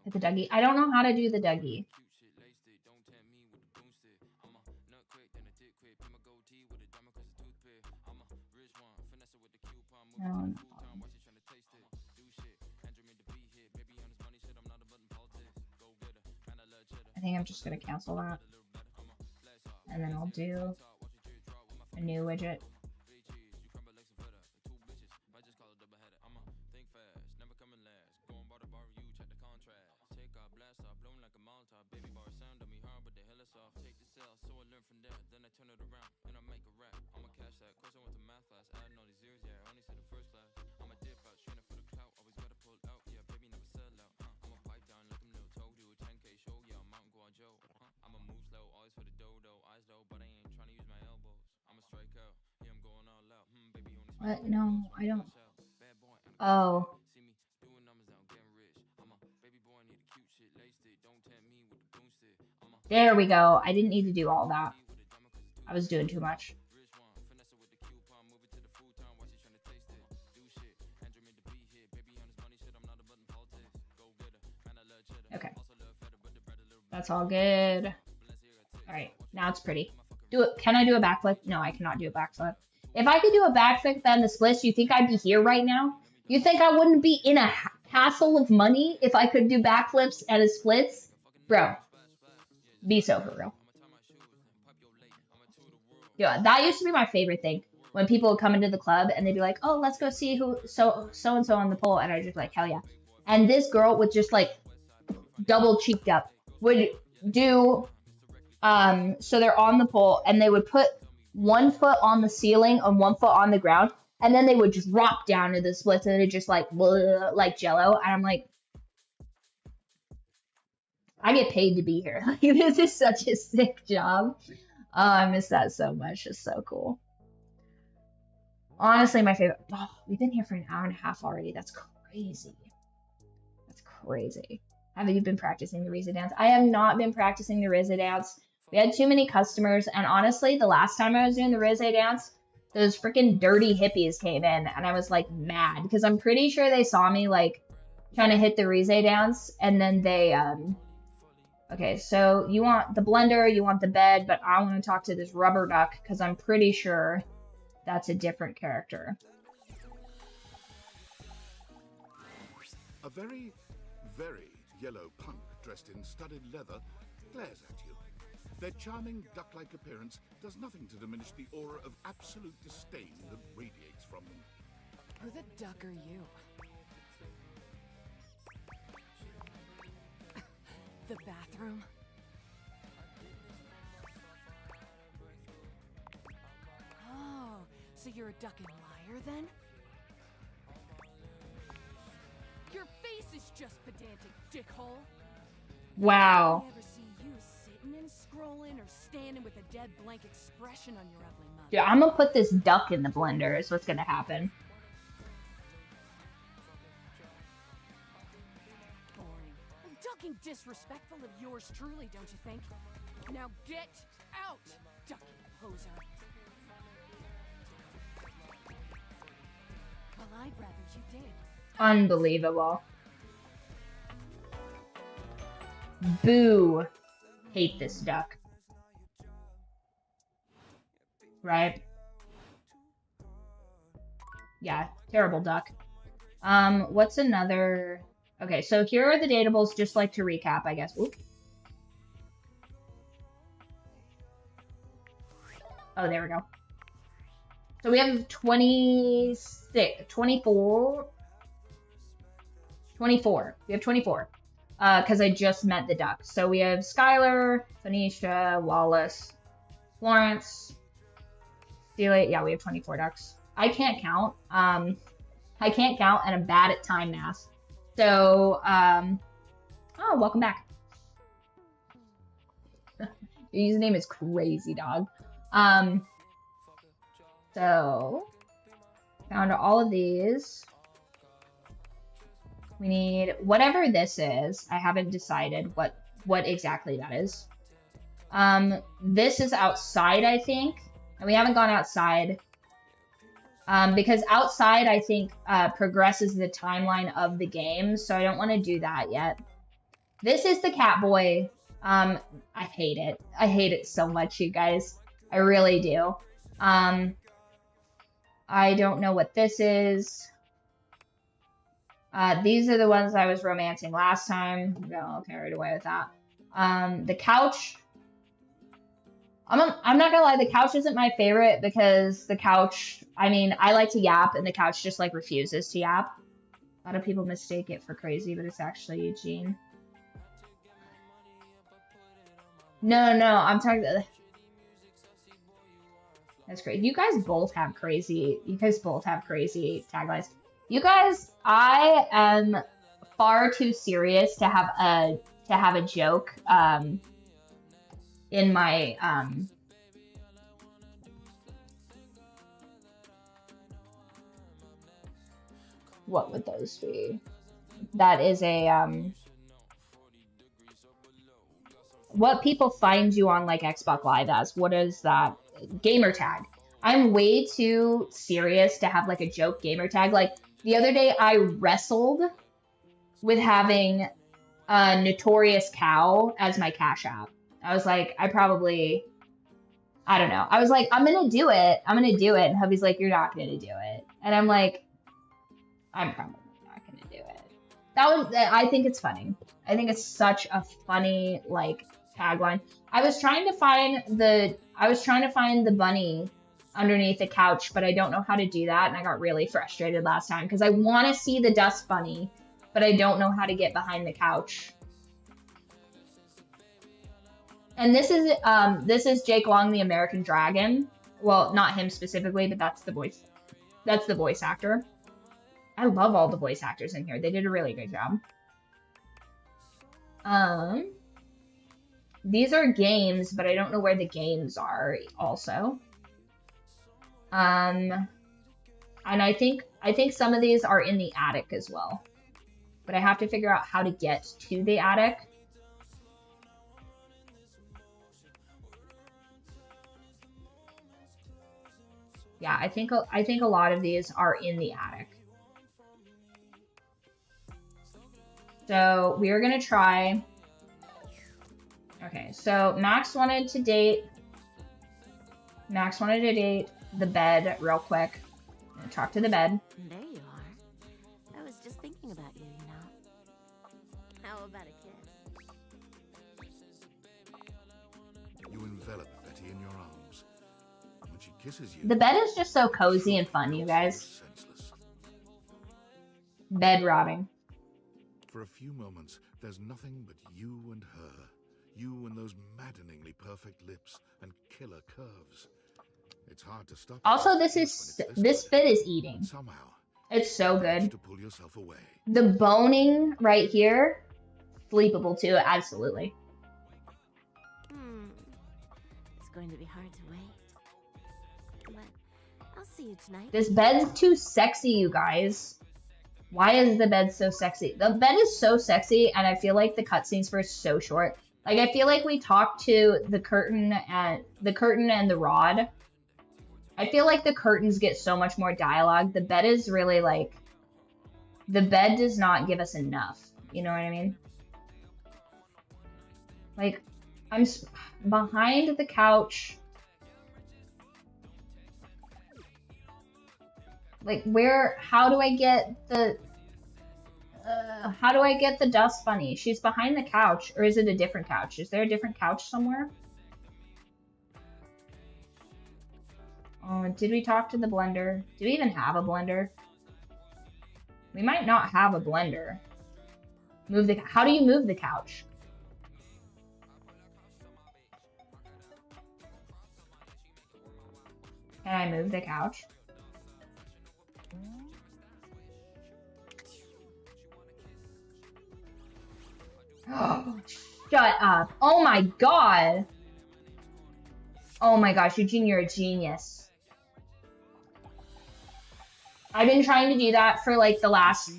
Hit the Dougie. I don't know how to do the Dougie. No. I think I'm just gonna cancel that. And then I'll do a new widget. What? No, I don't. Oh. There we go. I didn't need to do all that. I was doing too much. Okay. That's all good. Alright, now it's pretty. Do it. Can I do a backflip? No, I cannot do a backflip. If I could do a backflip and the splits, you think I'd be here right now? You think I wouldn't be in a castle of money if I could do backflips and a splits? Bro, be so for real. Yeah, that used to be my favorite thing. When people would come into the club and they'd be like, oh, let's go see who so-and-so on the pole. And I was just like, hell yeah. And this girl with just like double cheeked up would do, so they're on the pole and they would put 1 foot on the ceiling and 1 foot on the ground, and then they would drop down to the splits and it just like blah, like jello. And I'm like, I get paid to be here. Like, this is such a sick job. Oh, I miss that so much. It's so cool. Honestly, my favorite. Oh, we've been here for an hour and a half already. That's crazy. That's crazy. Have you been practicing the Riza dance? I have not been practicing the Riza dance. We had too many customers, and honestly, the last time I was doing the Riza dance, those freaking dirty hippies came in, and I was like mad because I'm pretty sure they saw me like trying to hit the Riza dance, and then they okay, so you want the blender, you want the bed, but I want to talk to this rubber duck because I'm pretty sure that's a different character. A very, very yellow punk dressed in studded leather glares at you. Their charming duck-like appearance does nothing to diminish the aura of absolute disdain that radiates from them. Who the duck are you? The bathroom? Oh, so you're a duck and liar then? Your face is just pedantic, dickhole. Wow. I never see you sitting and scrolling or standing with a dead blank expression on your ugly mouth. Yeah, I'm gonna put this duck in the blender is what's gonna happen. Boring. Ducking disrespectful of yours truly, don't you think? Now get out, ducking poser. Well, I'd rather you did. Unbelievable. Boo. Hate this duck. Right? Yeah, terrible duck. What's another... Okay, so here are the datables, just like to recap, I guess. Oop. Oh, there we go. So we have 24. We have 24. Because I just met the ducks. So we have Skylar, Phoenicia, Wallace, Florence, Celia. Yeah, we have 24 ducks. I can't count. I can't count, and I'm bad at time math. So, oh, welcome back. Your username is crazy, dog. So, found all of these. We need whatever this is. I haven't decided what exactly that is. This is outside, I think. And we haven't gone outside. Because outside, I think, progresses the timeline of the game. So I don't want to do that yet. This is the Catboy. I hate it. I hate it so much, you guys. I really do. I don't know what this is. These are the ones I was romancing last time. I got all carried away with that. The couch. I'm not gonna lie, the couch isn't my favorite because the couch, I mean, I like to yap and the couch just like refuses to yap. A lot of people mistake it for crazy, but it's actually Eugene. No, I'm talking about... That's great. You guys both have crazy taglines. You guys, I am far too serious to have a joke in my what would those be? That is a what people find you on like Xbox Live as. What is that? Gamer tag. I'm way too serious to have like a joke gamer tag. Like the other day I wrestled with having a Notorious Cow as my Cash App. I was like, I don't know. I was like, I'm going to do it. And hubby's like, you're not going to do it. And I'm like, I'm probably not going to do it. I think it's funny. I think it's such a funny, like, tagline. I was trying to find the bunny underneath the couch, but I don't know how to do that. And I got really frustrated last time because I want to see the dust bunny, but I don't know how to get behind the couch. And this is Jake Long, the American Dragon. Well, not him specifically, but that's the voice actor. I love all the voice actors in here. They did a really good job. These are games, but I don't know where the games are also. And I think some of these are in the attic as well. But I have to figure out how to get to the attic. Yeah, I think a lot of these are in the attic. So we are gonna try. Okay, so Max wanted to date the bed real quick. I'm gonna talk to the bed. There you are. I was just thinking about you, you know. How about a kiss? You envelop Betty in your arms. When she kisses you, The bed is just so cozy and fun, you guys. senseless. Bed robbing. For a few moments, there's nothing but you and her. You and those maddeningly perfect lips and killer curves. It's hard to stop. Also, this fit is eating. Somehow, It's so manage good. to pull yourself away. The boning right here, sleepable too, absolutely. It's going to be hard to wait. But I'll see you tonight. This bed's too sexy, you guys. Why is the bed so sexy? The bed is so sexy, and I feel like the cutscenes for it so short. Like, I feel like we talked to the curtain and the rod. I feel like the curtains get so much more dialogue. The bed is really like, the bed does not give us enough. You know what I mean? Like, I'm behind the couch. Like, how do I get the dust bunny? She's behind the couch, or is it a different couch? Is there a different couch somewhere? Did we talk to the blender? Do we even have a blender? We might not have a blender. How do you move the couch? Can I move the couch? Shut up. Oh my god. Oh my gosh, Eugene, you're a genius. I've been trying to do that for like the last...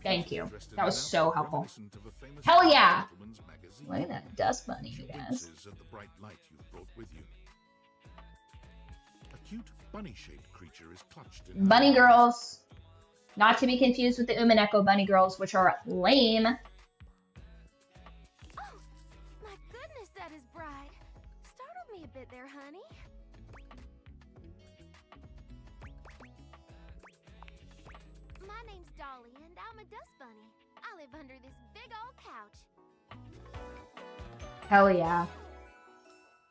Thank you. That was so helpful. Hell yeah! Look at that dust bunny, you guys. Bunny girls. Not to be confused with the Umineko bunny girls, which are lame. Oh, my goodness, that is bright. Startled me a bit there, honey. My name's Dolly, and I'm a dust bunny. I live under this big old couch. Hell yeah.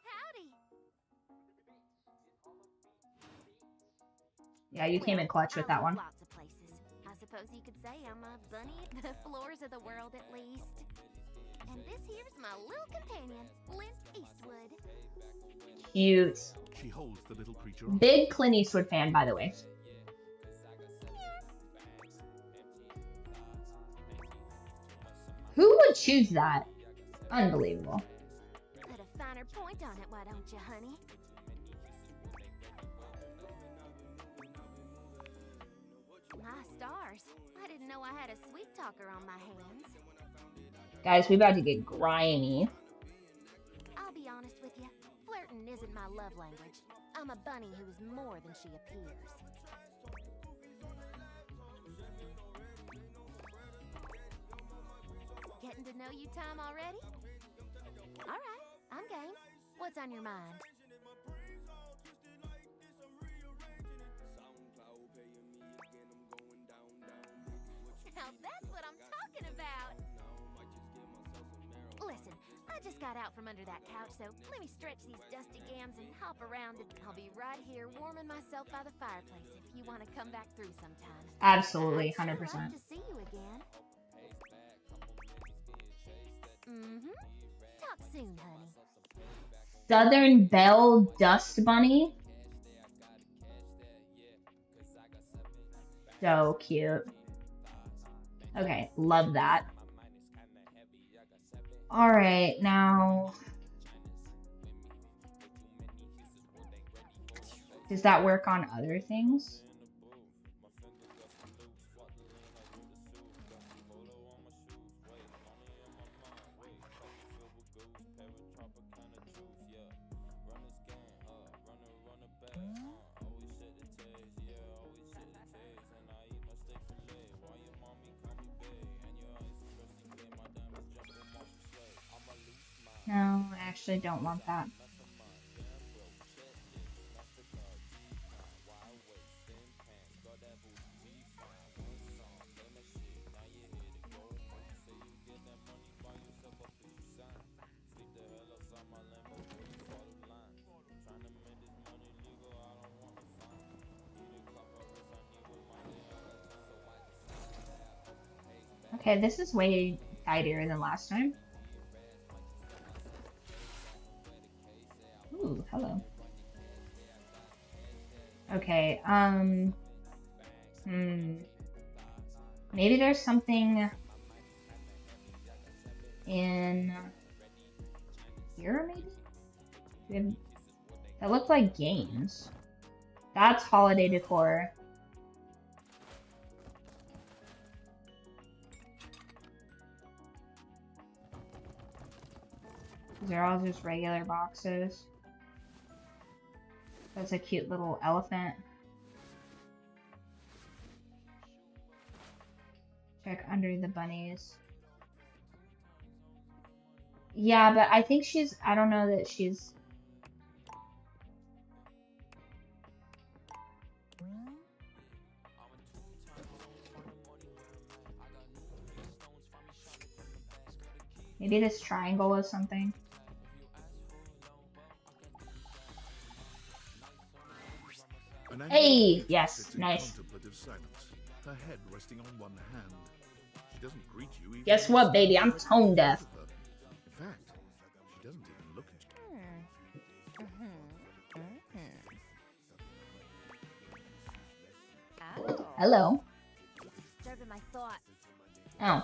Howdy. Yeah, you came in clutch with that one. Lots of places. I suppose you could say I'm a bunny at the floors of the world at least. And this here's my little companion, Clint Eastwood. Cute. She holds the little creature. Big Clint Eastwood fan, by the way. Who would choose that? Unbelievable. Put a finer point on it, why don't you, honey? My stars. I didn't know I had a sweet talker on my hands. Guys, we about to get grimy. I'll be honest with you. Flirting isn't my love language. I'm a bunny who is more than she appears. Getting to know you time already? Alright, I'm game. What's on your mind? Now that's what I'm talking about! Listen, I just got out from under that couch, so let me stretch these dusty gams and hop around, and I'll be right here warming myself by the fireplace if you want to come back through sometime. Absolutely, 100%. I'd love to see you again. Talk soon, honey. Southern Belle Dust Bunny. So cute. Okay, love that. Alright, now... Does that work on other things? No, I actually don't want that. Okay, this is way tidier than last time. Ooh, hello. Okay, maybe there's something in here, maybe? That look like games. That's holiday decor. These are all just regular boxes. That's a cute little elephant. Check under the bunnies. Yeah, but I think she's... I don't know that she's... Maybe this triangle is something. An Hey, Anglo yes, sits in nice. contemplative silence, her head resting on one hand. She doesn't greet you even Guess when you what, baby? stand I'm directly tone in deaf. front of her. In fact, she doesn't even look at you. Oh, Hello. disturbing my thoughts. Oh,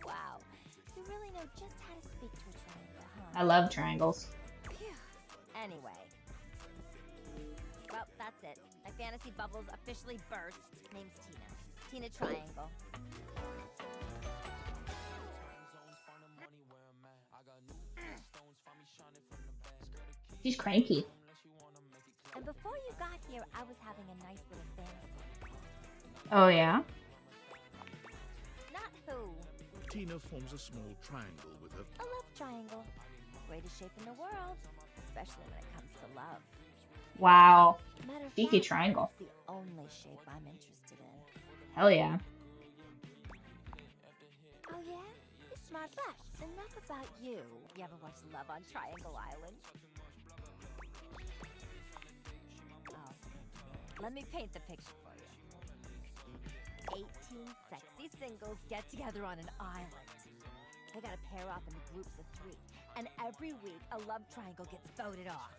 Wow, you really know just how to speak to a triangle, huh? I love triangles. Phew. Anyway. Well, that's it. My fantasy bubbles officially burst. Name's Tina. Tina Triangle. She's cranky. And before you got here, I was having a nice little fantasy. Oh, yeah? Not who. Tina forms a small triangle with her. A love triangle. Greatest shape in the world. Especially when it comes to love. Wow. Matter of Cheeky fact, triangle. it's the only shape I'm interested in. Hell yeah. Oh yeah? You're smart, but enough about you. You ever watch Love on Triangle Island? Oh. Let me paint the picture for you. 18 sexy singles get together on an island. They gotta pair off in groups of 3. And every week, a love triangle gets voted off.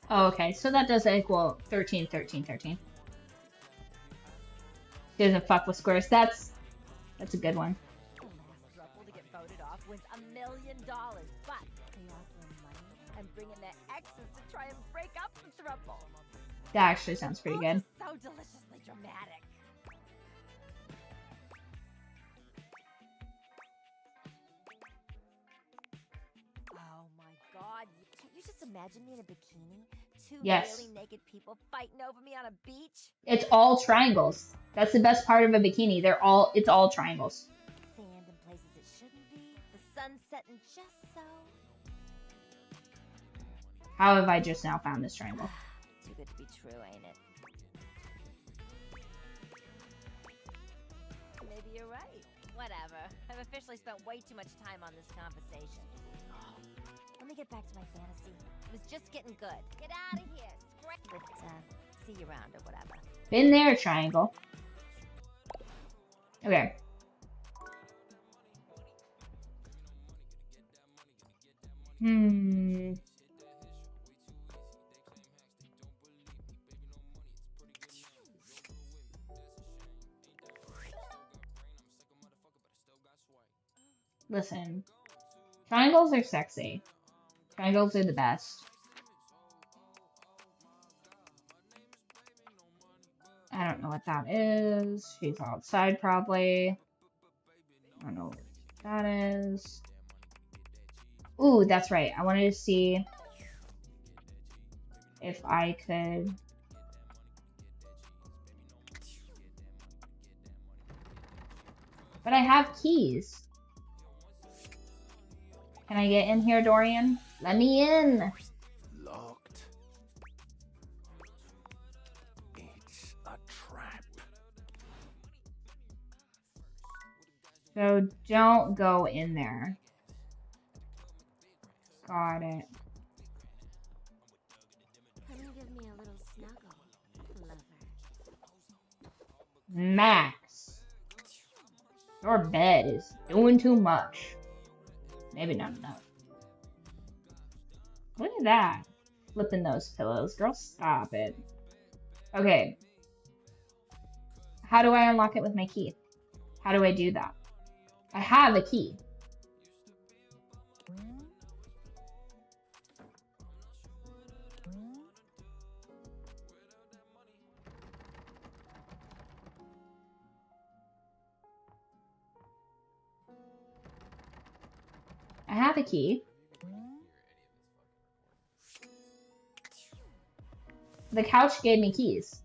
Oh, okay. So that does equal 13, 13, 13. She doesn't fuck with squares. That's a good one. The last throuple to get voted off wins $1 million, but they offer them money and bring in their exes to try and break up the throuple. That actually sounds pretty good. So deliciously dramatic. Oh my god. Can't you just imagine me in a bikini? 2 Yes. really naked people fighting over me on a beach? It's all triangles. That's the best part of a bikini. It's all triangles. Sand in places it shouldn't be. The sun setting just so. How have I just now found this triangle? Too good to be true, ain't it? Maybe you're right. Whatever. I've officially spent way too much time on this conversation. Let me get back to my fantasy. It was just getting good. Get out of here. But, see you around or whatever. Been there, triangle. Okay. Listen. Triangles are sexy. Triangles are the best. I don't know what that is. She's outside probably. I don't know what that is. Ooh, that's right. I wanted to see if I could... But I have keys. Can I get in here, Dorian? Let me in! Locked. It's a trap. So don't go in there. Got it. Come and give me a little snuggle, lover. Max. Your bed is doing too much. Maybe not enough. Look at that. Flipping those pillows. Girl, stop it. Okay. How do I unlock it with my key? How do I do that? I have a key. I have a key. The couch gave me keys.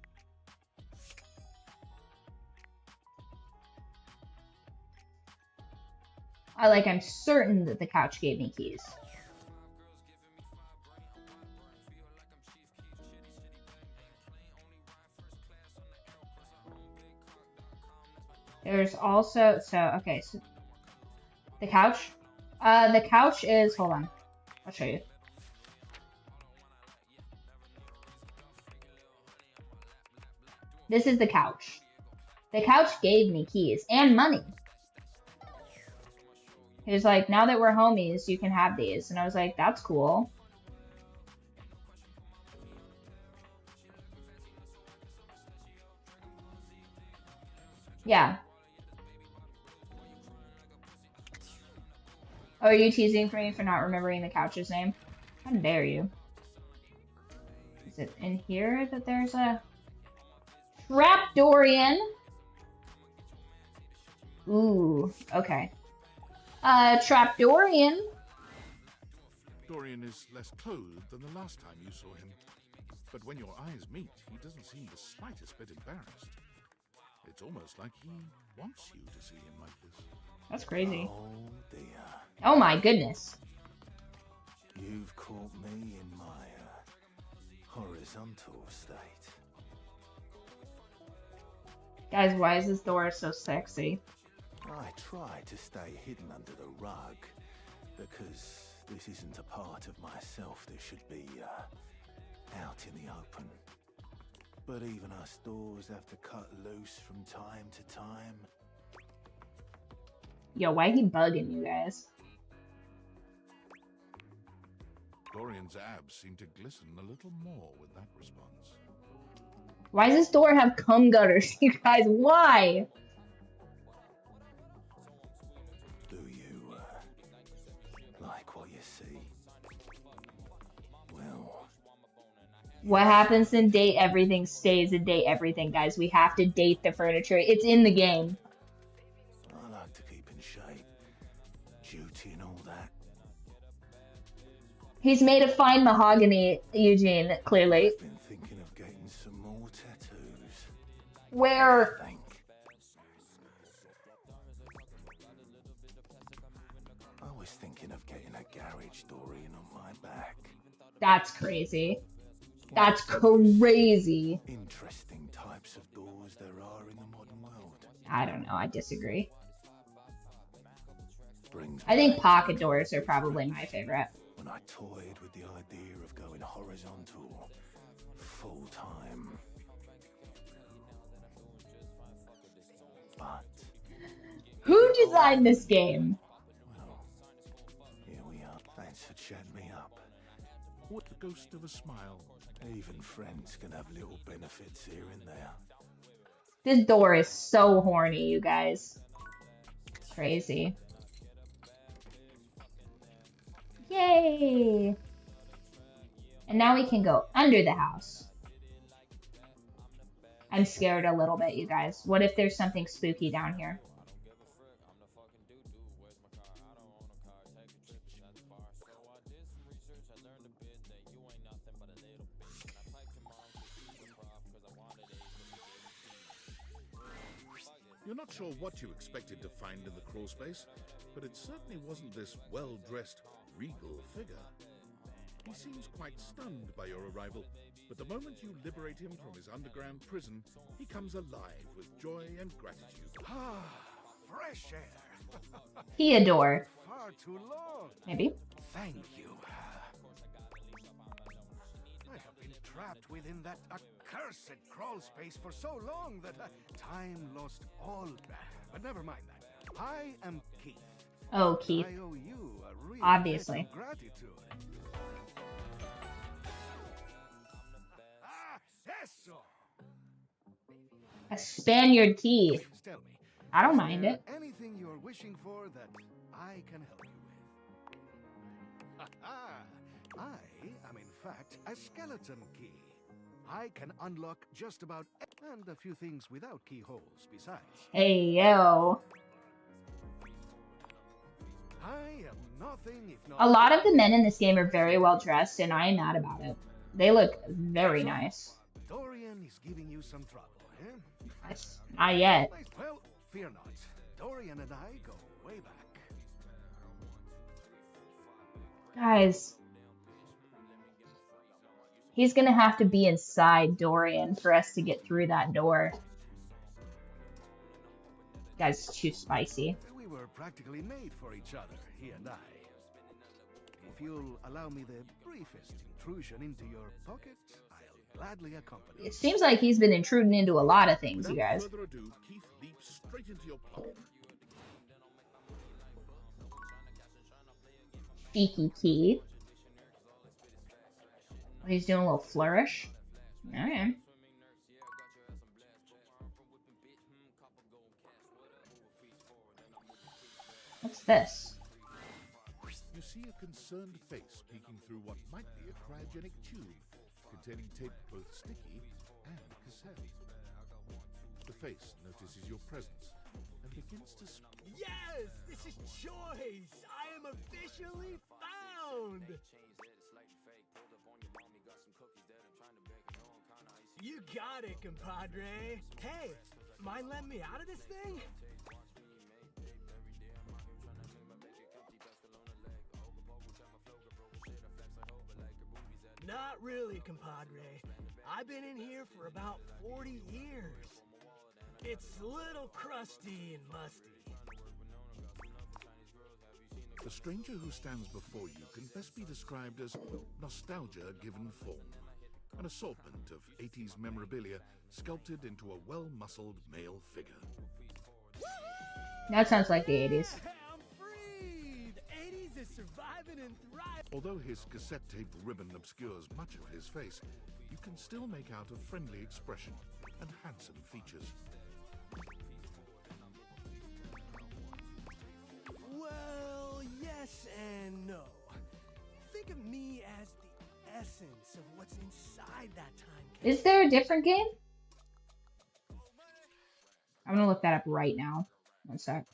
I'm certain that the couch gave me keys. There's also, okay, so The couch? The couch is, hold on. I'll show you. This is the couch. The couch gave me keys and money. He was like, now that we're homies, you can have these. And I was like, that's cool. Yeah. Oh, are you teasing for me for not remembering the couch's name? How dare you? Is it in here that there's a trap Dorian? Ooh, okay. Trap Dorian. Dorian is less clothed than the last time you saw him. But when your eyes meet, he doesn't seem the slightest bit embarrassed. It's almost like he wants you to see him like this. That's crazy. Oh dear. Oh my goodness. You've caught me in my horizontal state. Guys, why is this door so sexy? I try to stay hidden under the rug because this isn't a part of myself that should be out in the open. But even us doors have to cut loose from time to time. Yo, why he bugging you guys? Dorian's abs seem to glisten a little more with that response. Why does this door have cum gutters, you guys? Why? Do you like what you see? Well, What happens in Date Everything stays in Date Everything, guys. We have to date the furniture. It's in the game. I like to keep in shape. Duty and all that. He's made of fine mahogany, Eugene, clearly. I've been thinking of getting some more tattoos. Where? I think. I was thinking of getting a garage Dorian on my back. That's crazy. That's crazy. Interesting types of doors there are in the modern world. I don't know. I disagree. Brings I think back pocket doors are probably my favorite. when I toyed with the idea of going horizontal full time. But Who designed this game? well, here we are. Thanks for chatting me up. What the ghost of a smile. Even friends can have little benefits here and there. This door is so horny, you guys. It's crazy. Yay! And now we can go under the house. I'm scared a little bit, you guys. What if there's something spooky down here? You're not sure what you expected to find in the crawl space, but it certainly wasn't this well-dressed, regal figure. He seems quite stunned by your arrival, but the moment you liberate him from his underground prison, he comes alive with joy and gratitude. Ah, fresh air. Theodore. Far too long. Maybe. Thank you. I have been trapped within that accursed crawl space for so long that time lost all. But never mind that. I am Keith. Oh, Keith. I owe you a real Obviously. debt of gratitude. Ah, eso. A Spaniard tea. Tell me. I don't is mind there it. Anything you're wishing for that I can help you with? I am in fact a skeleton key. I can unlock just about and a few things without keyholes besides. Hey, yo. I am nothing if not A lot of the men in this game are very well dressed, and I am mad about it. They look very nice. Dorian is giving you some trouble, eh? Not yet. Well, fear not. Dorian and I go way back. Guys. He's gonna have to be inside Dorian for us to get through that door. Guys, it's too spicy. We We were practically made for each other, he and I. If you'll allow me the briefest intrusion into your pocket, I'll gladly accompany you. It seems like he's been intruding into a lot of things, you guys. Without further ado, Keith leaps straight into your pocket. Cheeky Keith. Oh, he's doing a little flourish. Alright. What's this? You see a concerned face peeking through what might be a cryogenic tube containing tape both sticky and cassette. The face notices your presence and begins to Yes! This is choice! I am officially found! You got it, compadre. Hey, mind letting me out of this thing? Not really, compadre. I've been in here for about 40 years. It's a little crusty and musty. The stranger who stands before you can best be described as nostalgia given form. An assortment of 80s memorabilia sculpted into a well-muscled male figure. That sounds like the 80s. I'm free! The 80s is surviving and thriving. Although his cassette tape ribbon obscures much of his face, you can still make out a friendly expression and handsome features. Well, yes and no. Think of me as the essence of what's inside that time capsule. Is there a different game? I'm gonna look that up right now. One sec.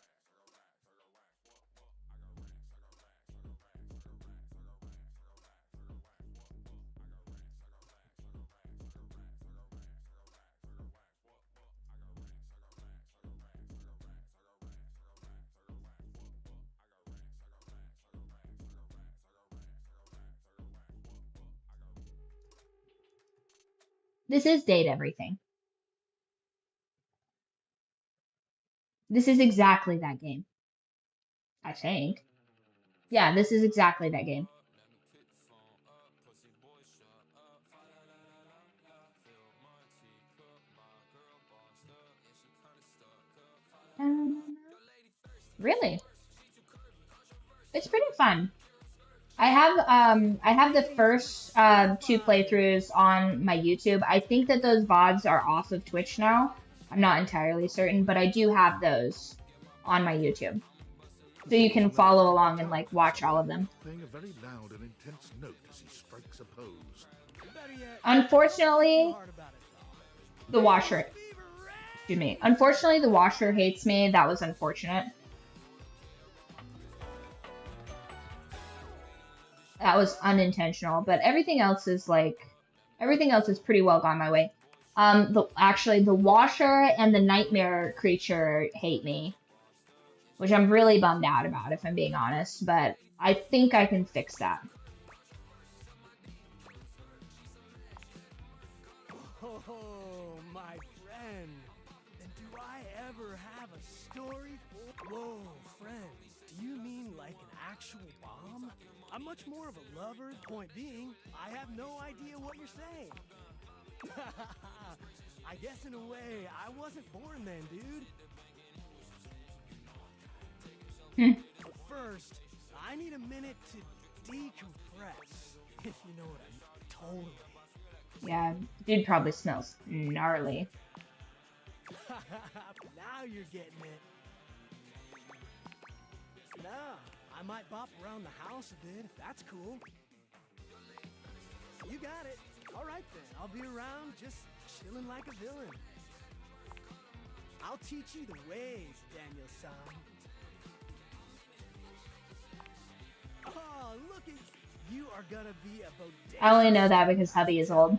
This is Date Everything. This is exactly that game. I think. Yeah, this is exactly that game. Really? It's pretty fun. I have the first 2 playthroughs on my YouTube. I think that those VODs are off of Twitch now. I'm not entirely certain, but I do have those on my YouTube. So you can follow along and like watch all of them. Playing a very loud and intense note as he strikes a pose. Unfortunately, the washer, excuse me. Unfortunately, the washer hates me. That was unfortunate. That was unintentional, but everything else is pretty well gone my way. Actually, the washer and the nightmare creature hate me, which I'm really bummed out about, if I'm being honest, but I think I can fix that. Oh, my friend. And do I ever have a story for... Whoa, friend. Do you mean like an actual bomb? I'm much more of a lover. Point being, I have no idea what you're saying. I guess in a way, I wasn't born then, dude. But first, I need a minute to decompress, if you know what I mean. Totally. Yeah, dude probably smells gnarly. Now you're getting it. Nah, I might bop around the house a bit, if that's cool. You got it. All right then, I'll be around just chilling like a villain. I'll teach you the ways, Daniel-san. Oh, look at you are gonna be a bodega. I only know that because hubby is old.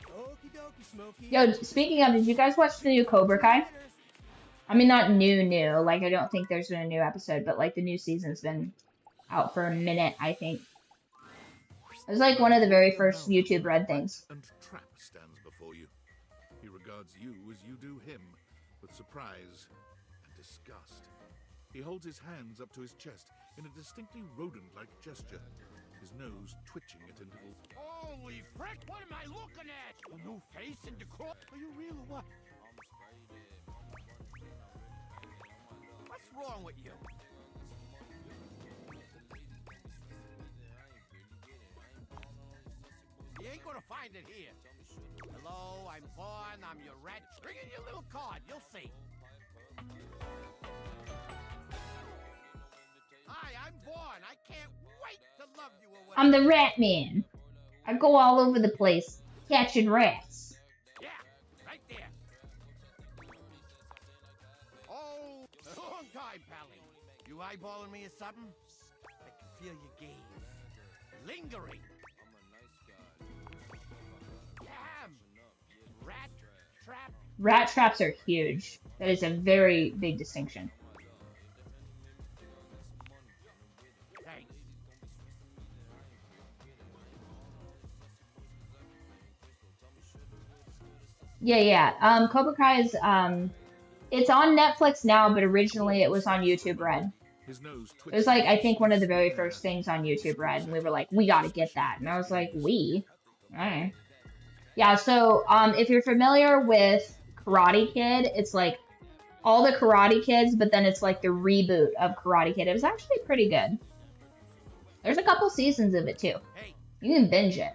Okie dokie, Smokey. Yo, speaking of, did you guys watch the new Cobra Kai? I mean, not new, like, I don't think there's been a new episode, but, like, the new season's been out for a minute, I think. It was, like, one of the very first YouTube Red things. And Trap stands before you. He regards you as you do him, with surprise and disgust. He holds his hands up to his chest in a distinctly rodent-like gesture, his nose twitching at intervals. Holy frick! What am I looking at? A new face in the cross? Are you real or what? What's wrong with you? You ain't gonna find it here. Hello, I'm Vaughn. I'm your rat. Bring in your little card. You'll see. Hi, I'm Vaughn. I can't wait to love you or whatever. I'm the Rat Man. I go all over the place catching rats. Yeah, right there. Oh, a long time, Pally. You eyeballing me or something? I can feel your gaze. Lingering. Damn. Rat trap. Rat traps are huge. That is a very big distinction. Thanks. Yeah. Cobra Kai is it's on Netflix now, but originally it was on YouTube Red. His nose It was like, I think, one of the very first things on YouTube Red, and we were like, we gotta get that. And I was like, we? Alright. Yeah, so if you're familiar with Karate Kid, it's like all the Karate Kids, but then it's like the reboot of Karate Kid. It was actually pretty good. There's a couple seasons of it too. Hey, You can binge it.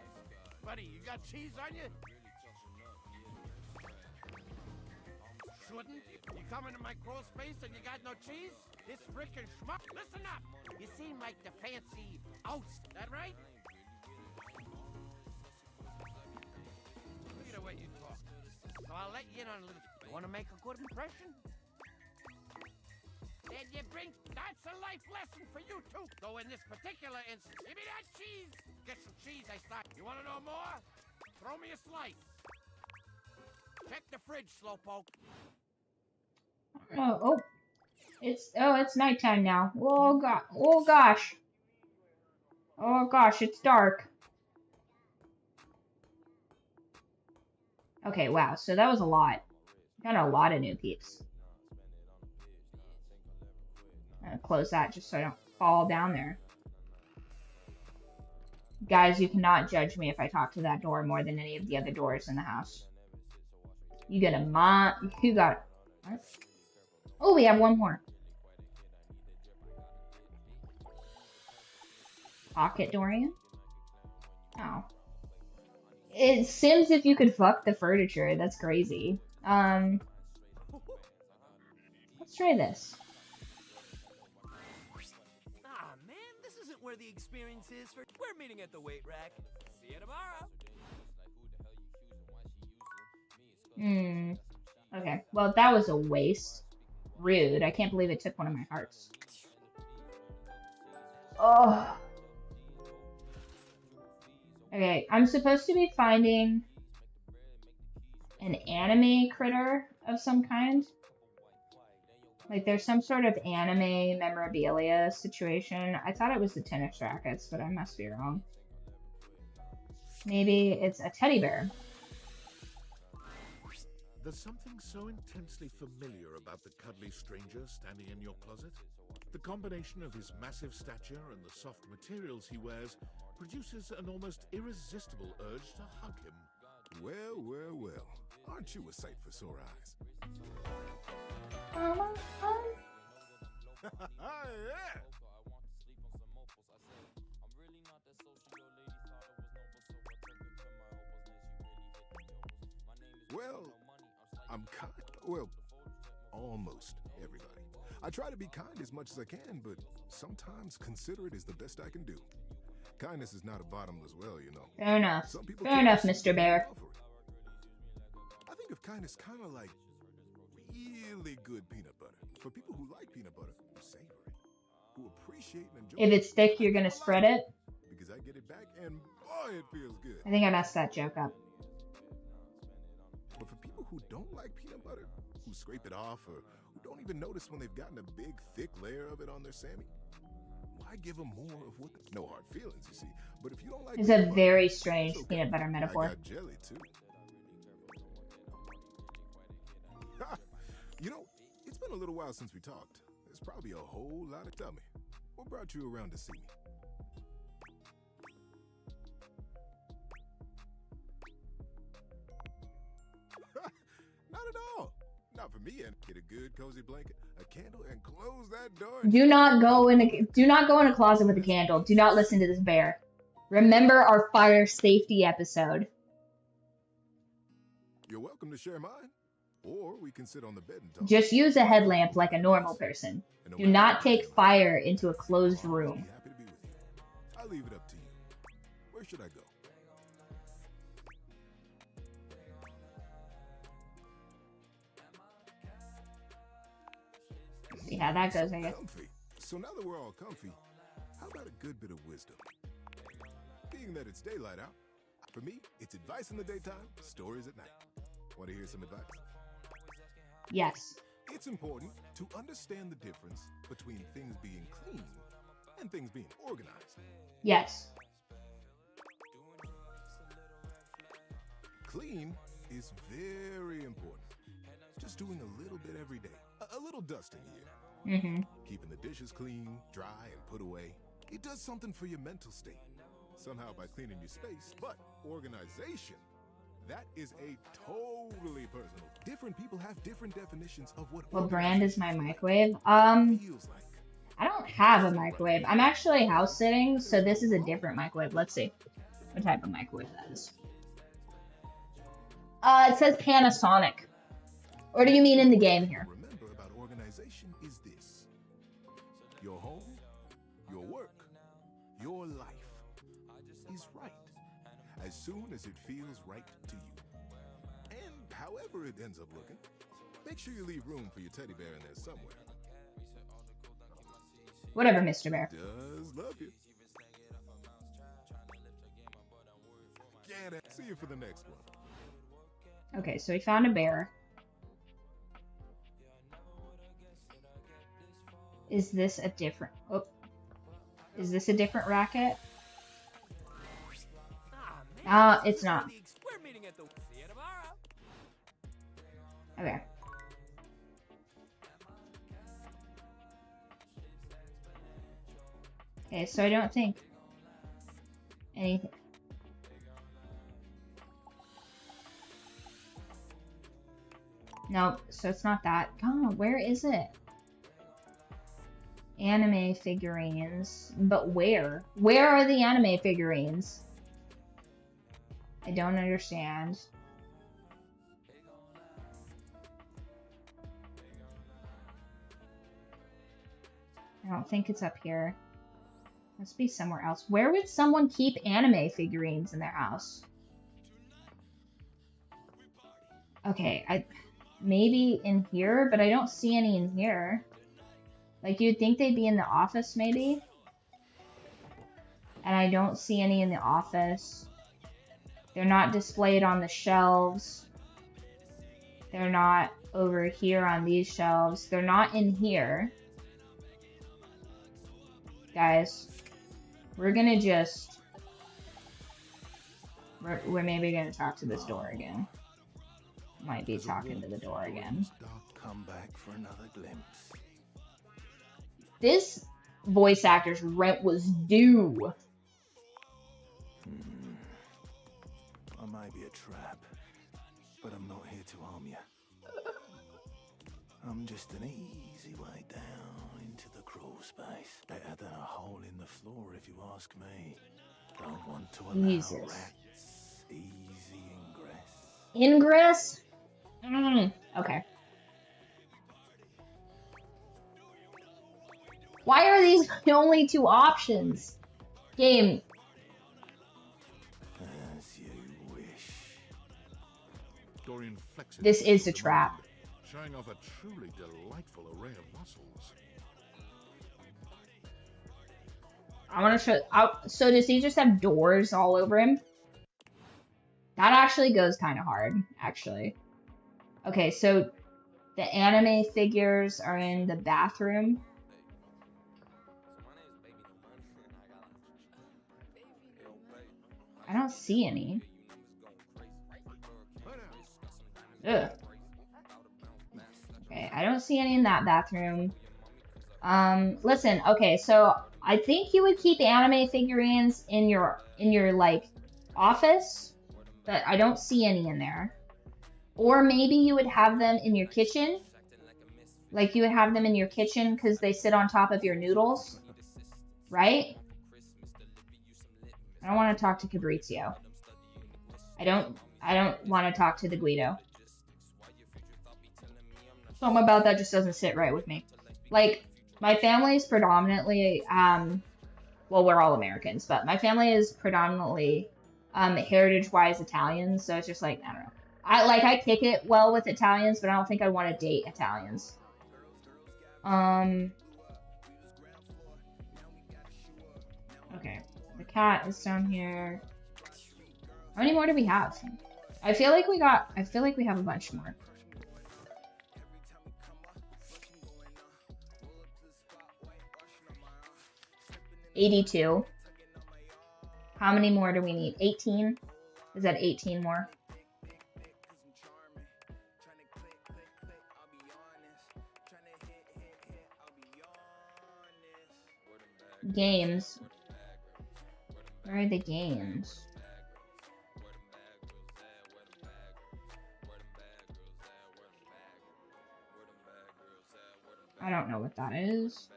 buddy, you got cheese on you? Shouldn't? You come into my crawl space and you got no cheese? This frickin' schmuck. Listen up. You seem like the fancy oust. That right? Look at the way you talk. So I'll let you in on a little. You want to make a good impression? Then you bring. That's a life lesson for you too. Though in this particular instance, give me that cheese. Get some cheese, I start. You want to know more? Throw me a slice. Check the fridge, slowpoke. Oh, it's nighttime now. Oh god, oh gosh. Oh gosh, it's dark. Okay, wow, so that was a lot. Got a lot of new peeps. I'm gonna close that just so I don't fall down there. Guys, you cannot judge me if I talk to that door more than any of the other doors in the house. You got what? Oh, we have one more. Pocket Dorian? Oh. It seems if you could fuck the furniture. That's crazy. Let's try this. Ah, man, this isn't where the experience is for. We're meeting at the weight rack. See you tomorrow. Okay, well, that was a waste. Rude. I can't believe it took one of my hearts. Oh. Okay, I'm supposed to be finding an anime critter of some kind. Like, there's some sort of anime memorabilia situation. I thought it was the tennis rackets, but I must be wrong. Maybe it's a teddy bear. There's something so intensely familiar about the cuddly stranger standing in your closet. The combination of his massive stature and the soft materials he wears produces an almost irresistible urge to hug him. Well. Aren't you a sight for sore eyes? Yeah. Well, I'm kind. Well, almost everybody. I try to be kind as much as I can, but sometimes considerate is the best I can do. Kindness is not a bottomless well, you know. Fair enough. Some people Fair enough, Mr. Bear. I think of kindness kind of like really good peanut butter. For people who like peanut butter, who savor it, who appreciate and enjoy If it's thick, you're gonna spread it. Because I get it back, and boy, it feels good. I think I messed that joke up. But for people who don't like peanut butter, who scrape it off, or who don't even notice when they've gotten a big, thick layer of it on their Sammy, why give them more of what? No hard feelings, you see. But if you don't like, It's a peanut butter, very strange it's okay. peanut butter I metaphor. got jelly too. You know, it's been been a little while since we talked. There's probably a whole lot of... Tell me, what brought you around to see me? Not at all. Not for me. And get a good cozy blanket, a candle, and close that door. Do not go in a closet with a candle. Do not listen to this bear. Remember our fire safety episode. You're welcome to share mine, or we can sit on the bed and talk. Just use a headlamp like a normal person. Do not take fire into a closed room. Happy to be with you. I'll leave it up to you. Where should I go? See how that goes, I guess. Comfy. So now that we're all comfy, how about a good bit of wisdom? Being that it's daylight out, for me, it's advice in the daytime, stories at night. Want to hear some advice? Yes. It's important to understand the difference between things being clean and things being organized. Yes. Clean is very important. Just doing a little bit every day. A little dusting here. Mm-hmm. Keeping the dishes clean, dry, and put away. It does something for your mental state. Somehow by cleaning your space. But organization, that is a totally personal. Different people have different definitions of what brand is my microwave? Feels like. I don't have a microwave. I'm actually house sitting, so this is a different microwave. Let's see what type of microwave that is. It says Panasonic. Or do you mean in the game here? Remember about organization is this. Your home, your work, your life is right. As soon as it feels right to you. And however it ends up looking, make sure you leave room for your teddy bear in there somewhere. Whatever, Mr. Bear. Does love you. Can't see you for the next one. Okay, so we found a bear. Is this a different... Oh. Is this a different racket? It's not. Okay. Okay, so I don't think anything. No, so it's not that. God, where is it? Anime figurines. But where? Where are the anime figurines? I don't understand. I don't think it's up here. Must be somewhere else. Where would someone keep anime figurines in their house? Okay, maybe in here, but I don't see any in here. Like, you'd think they'd be in the office, maybe? And I don't see any in the office. They're not displayed on the shelves. They're not over here on these shelves. They're not in here. Guys, we're gonna just... We're maybe gonna talk to this door again. Might be talking to the door again. Come back for another glimpse. This voice actor's rent was due. I may be a trap, but I'm not here to harm you. I'm just an easy way down into the crawl space. Better than a hole in the floor, if you ask me. Don't want to allow rats easy ingress. Ingress? Okay. Why are these the only two options? Game. As you wish. Dorian flexes. This is a trap. Showing off a truly delightful array of muscles. I want to show... so does he just have doors all over him? That actually goes kind of hard, actually. Okay, so the anime figures are in the bathroom. I don't see any. Ugh. Okay, I don't see any in that bathroom. Listen, okay, so I think you would keep anime figurines in your like office, but I don't see any in there. Or maybe you would have them in your kitchen. Like you would have them in your kitchen because they sit on top of your noodles, right? I don't want to talk to Fabrizio. I don't want to talk to the Guido. Something about that just doesn't sit right with me. Like, my family is predominantly, well, we're all Americans, but my family is predominantly, heritage-wise Italian, so it's just like, I don't know. I kick it well with Italians, but I don't think I want to date Italians. Okay, the cat is down here. How many more do we have? I feel like we have a bunch more. $82. How many more do we need? 18? Is that 18 more? Games. Where are the games? I don't know what that is.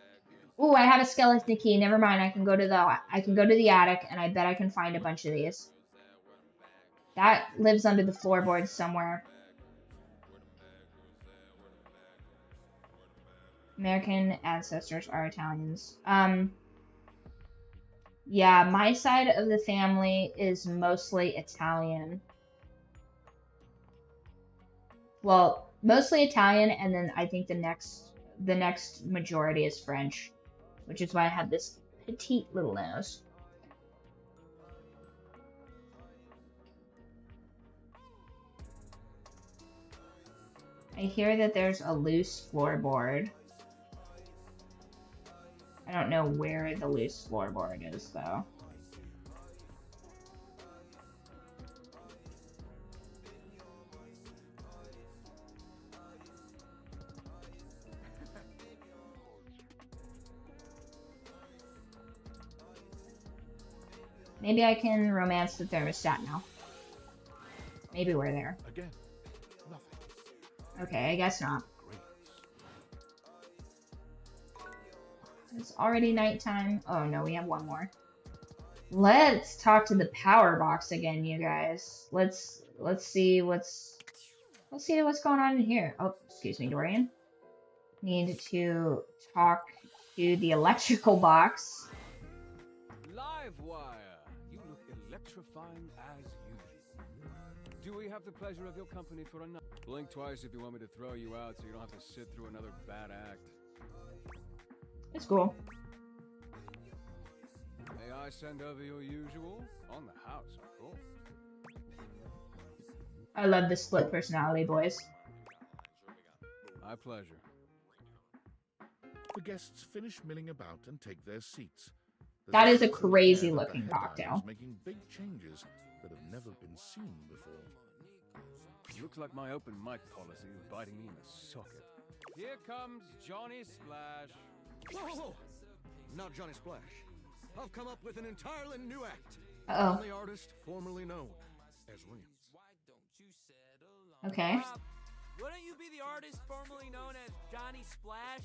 Ooh, I have a skeleton key. Never mind. I can go to the attic, and I bet I can find a bunch of these. That lives under the floorboards somewhere. American ancestors are Italians. Yeah, my side of the family is mostly Italian. Well, mostly Italian, and then I think the next majority is French, which is why I have this petite little nose. I hear that there's a loose floorboard. I don't know where the loose floorboard is, though. Maybe I can romance the thermostat now. Maybe we're there. Again, nothing. Okay, I guess not. It's already nighttime. Oh no, we have one more. Let's talk to the power box again, you guys. Let's see what's going on in here. Oh, excuse me, Dorian. Need to talk to the electrical box. Live wire. You look electrifying as usual. Do we have the pleasure of your company for another? Blink twice if you want me to throw you out so you don't have to sit through another bad act. It's cool. May I send over your usual? On the house, of course. I love the split personality, boys. My pleasure. The guests finish milling about and take their seats. That is a crazy looking cocktail. Making big changes that have never been seen before. Looks like my open mic policy is biting me in the socket. Here comes Johnny Splash. Whoa! Not Johnny Splash. I've come up with an entirely new act. Uh-oh. I'm the artist formerly known as Williams. Okay. Wouldn't you be the artist formerly known as Johnny Splash?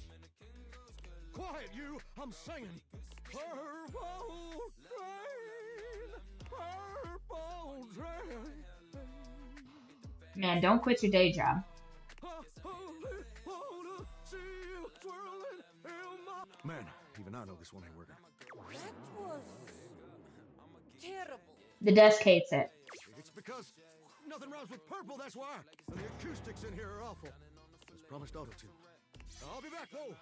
Quiet, you! I'm singing. Purple train, purple train. Man, don't quit your day job. Man, even I know this one ain't working. That was terrible. The desk hates it. It's because nothing rhymes with purple, that's why. And the acoustics in here are awful. As promised, auto-tune. I'll be back, though.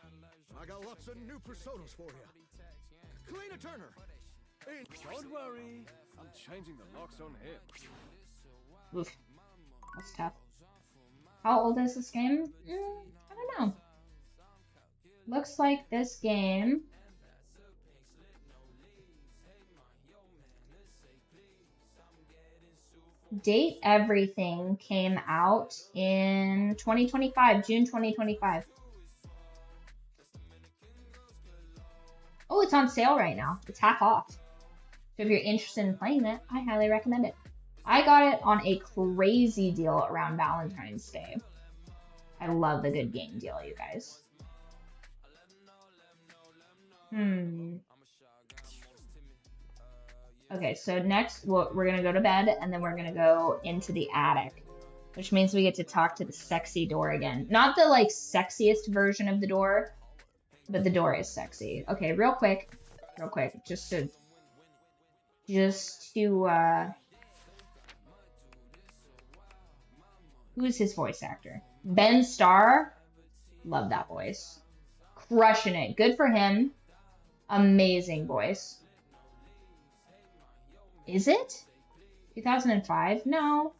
I got lots of new personas for you. Kalina Turner. Don't worry. I'm changing the locks on him. Oof. That's tough. How old is this game? I don't know. Looks like this game Date Everything came out in 2025, June 2025. Oh, it's on sale right now. It's half off. So if you're interested in playing it, I highly recommend it. I got it on a crazy deal around Valentine's Day. I love the good game deal, you guys. Okay, so next we're going to go to bed, and then we're going to go into the attic, which means we get to talk to the sexy door again. Not the, like, sexiest version of the door, but the door is sexy. Okay, real quick, just to, who's his voice actor? Ben Starr, love that voice. Crushing it, good for him. Amazing voice. Is it? 2005? No.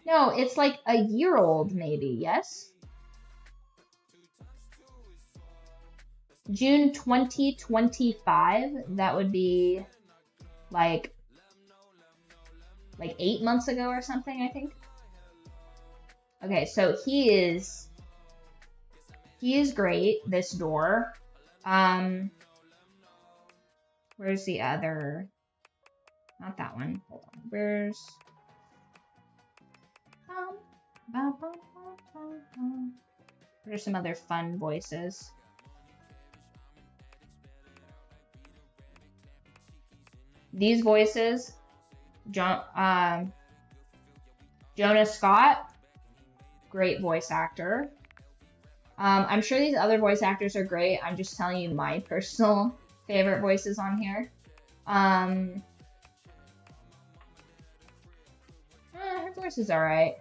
No, it's like a year old, maybe, yes? June 2025, that would be like 8 months ago or something, I think. Okay, so he is great, this door. Where's the other? Not that one. Hold on. Where's some other fun voices? These voices, Jonah Scott, great voice actor. I'm sure these other voice actors are great. I'm just telling you my personal favorite voices on here. Her voice is alright.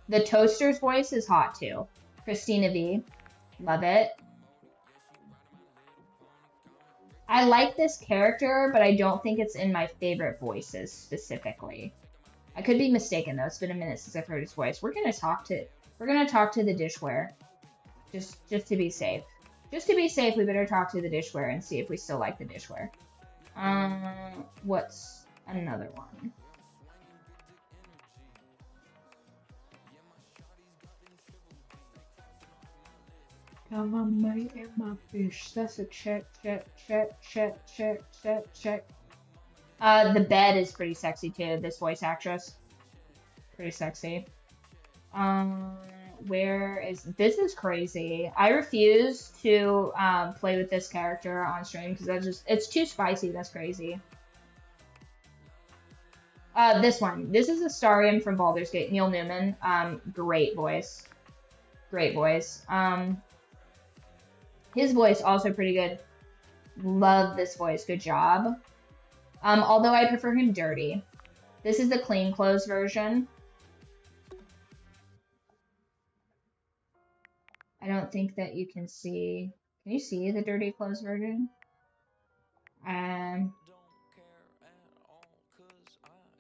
The Toaster's voice is hot too. Christina V. Love it. I like this character, but I don't think it's in my favorite voices specifically. I could be mistaken though. It's been a minute since I've heard his voice. We're gonna talk to the dishware. Just to be safe. Just to be safe, we better talk to the dishware and see if we still like the dishware. What's another one? Come on, mate, and my fish. That's a check. The bed is pretty sexy too. This voice actress, pretty sexy. This is crazy. I refuse to play with this character on stream because it's too spicy. That's crazy. This one. This is Astarion from Baldur's Gate. Neil Newman. Great voice. Great voice. His voice also pretty good. Love this voice. Good job. Although I prefer him dirty. This is the clean clothes version. I don't think that you can see. Can you see the dirty clothes version?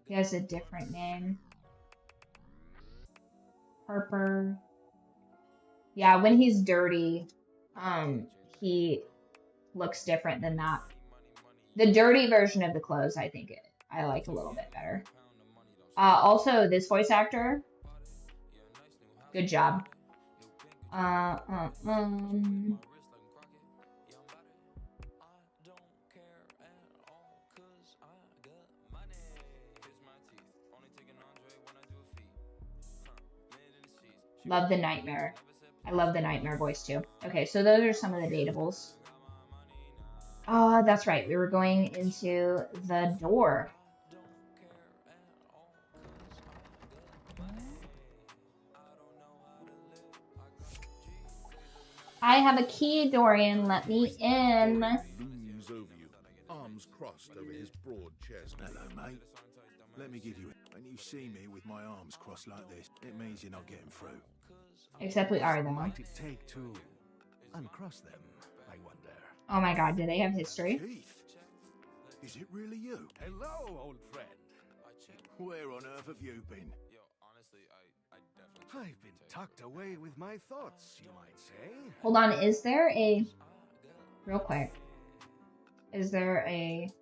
He has a different name. Harper. Yeah, when he's dirty, he looks different than that. The dirty version of the clothes, I liked a little bit better. Also, this voice actor, good job. Love the Nightmare. I love the Nightmare voice too. Okay, so those are some of the dateables. That's right. We were going into the door. I have a key, Dorian. Let me in. Looms over you, arms crossed over his broad chest. Hello, mate. Let me give you it. When you see me with my arms crossed like this, it means you're not getting through. Except we are, though. What might it take to uncross them, I wonder? Oh my god, do they have history? Keith, is it really you? Hello, old friend. Where on earth have you been? I've been tucked away with my thoughts, you might say. Hold on, is there a real quick. Is there a...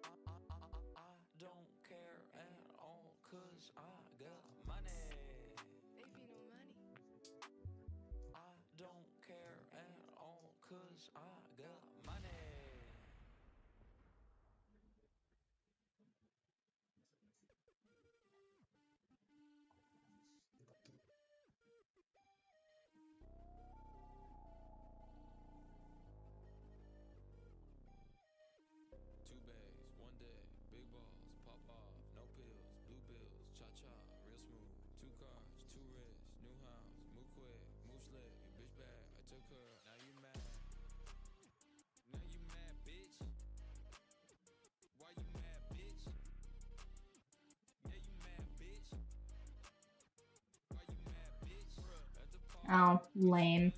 Oh, lame.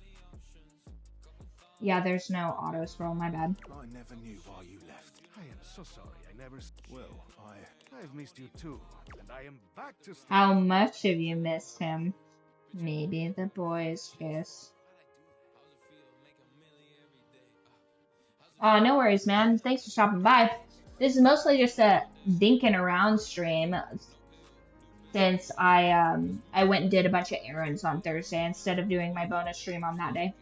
Yeah, there's no auto scroll, my bad. I never knew why you left. I am so sorry. I never. Well, I've missed you too, and I am back to. How much have you missed him? Maybe the boys kiss. No worries, man. Thanks for stopping by. This is mostly just a dinking around stream, since I went and did a bunch of errands on Thursday instead of doing my bonus stream on that day.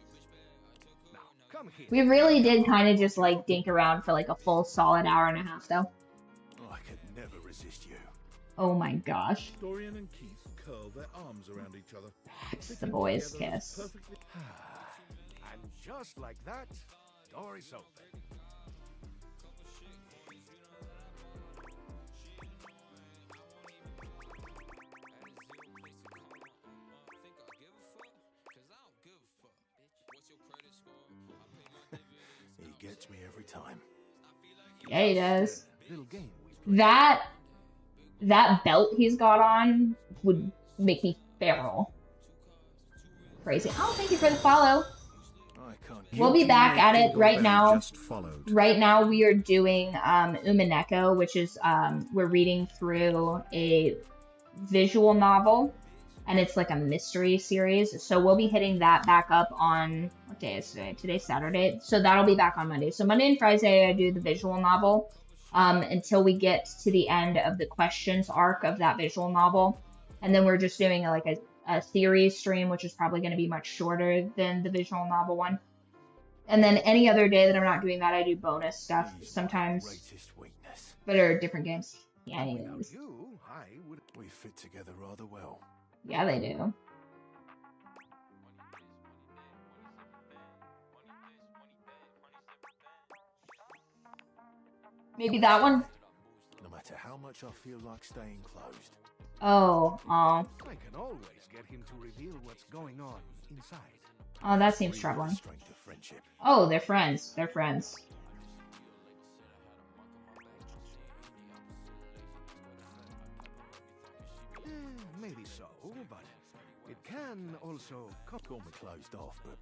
We really did kind of just like dink around for like a full solid hour and a half though. I could never resist you. Oh my gosh. Dorian and Keith curl their arms around each other. It's the boys kiss. And just like that, door is open. He gets me every time. Yeah, he does. That belt he's got on would make me feral. Crazy. Oh, thank you for the follow. We'll be back at it right now. Right now we are doing Umineko, which is we're reading through a visual novel, and it's like a mystery series. So we'll be hitting that back up on, what day is today? Today's Saturday. So that'll be back on Monday. So Monday and Friday I do the visual novel until we get to the end of the questions arc of that visual novel. And then we're just doing like a theory stream, which is probably going to be much shorter than the visual novel one. And then any other day that I'm not doing that, I do bonus stuff sometimes. But are different games. Yeah, anyways. We fit together rather well. Yeah, they do. Maybe that one? No matter how much I feel like staying closed. Oh, I can always get him to reveal what's going on inside. Oh, that seems troubling. Oh, they're friends. They're friends. Maybe so, but it can also call me closed off, but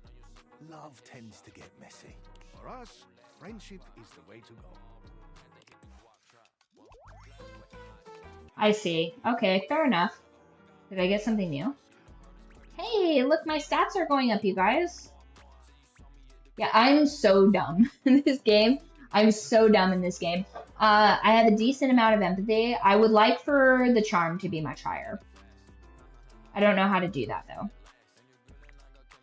love tends to get messy. For us, friendship is the way to go. I see. Okay, fair enough. Did I get something new? Hey, look, my stats are going up, you guys. Yeah, I'm so dumb in this game. I'm so dumb in this game. I have a decent amount of empathy. I would like for the charm to be much higher. I don't know how to do that, though.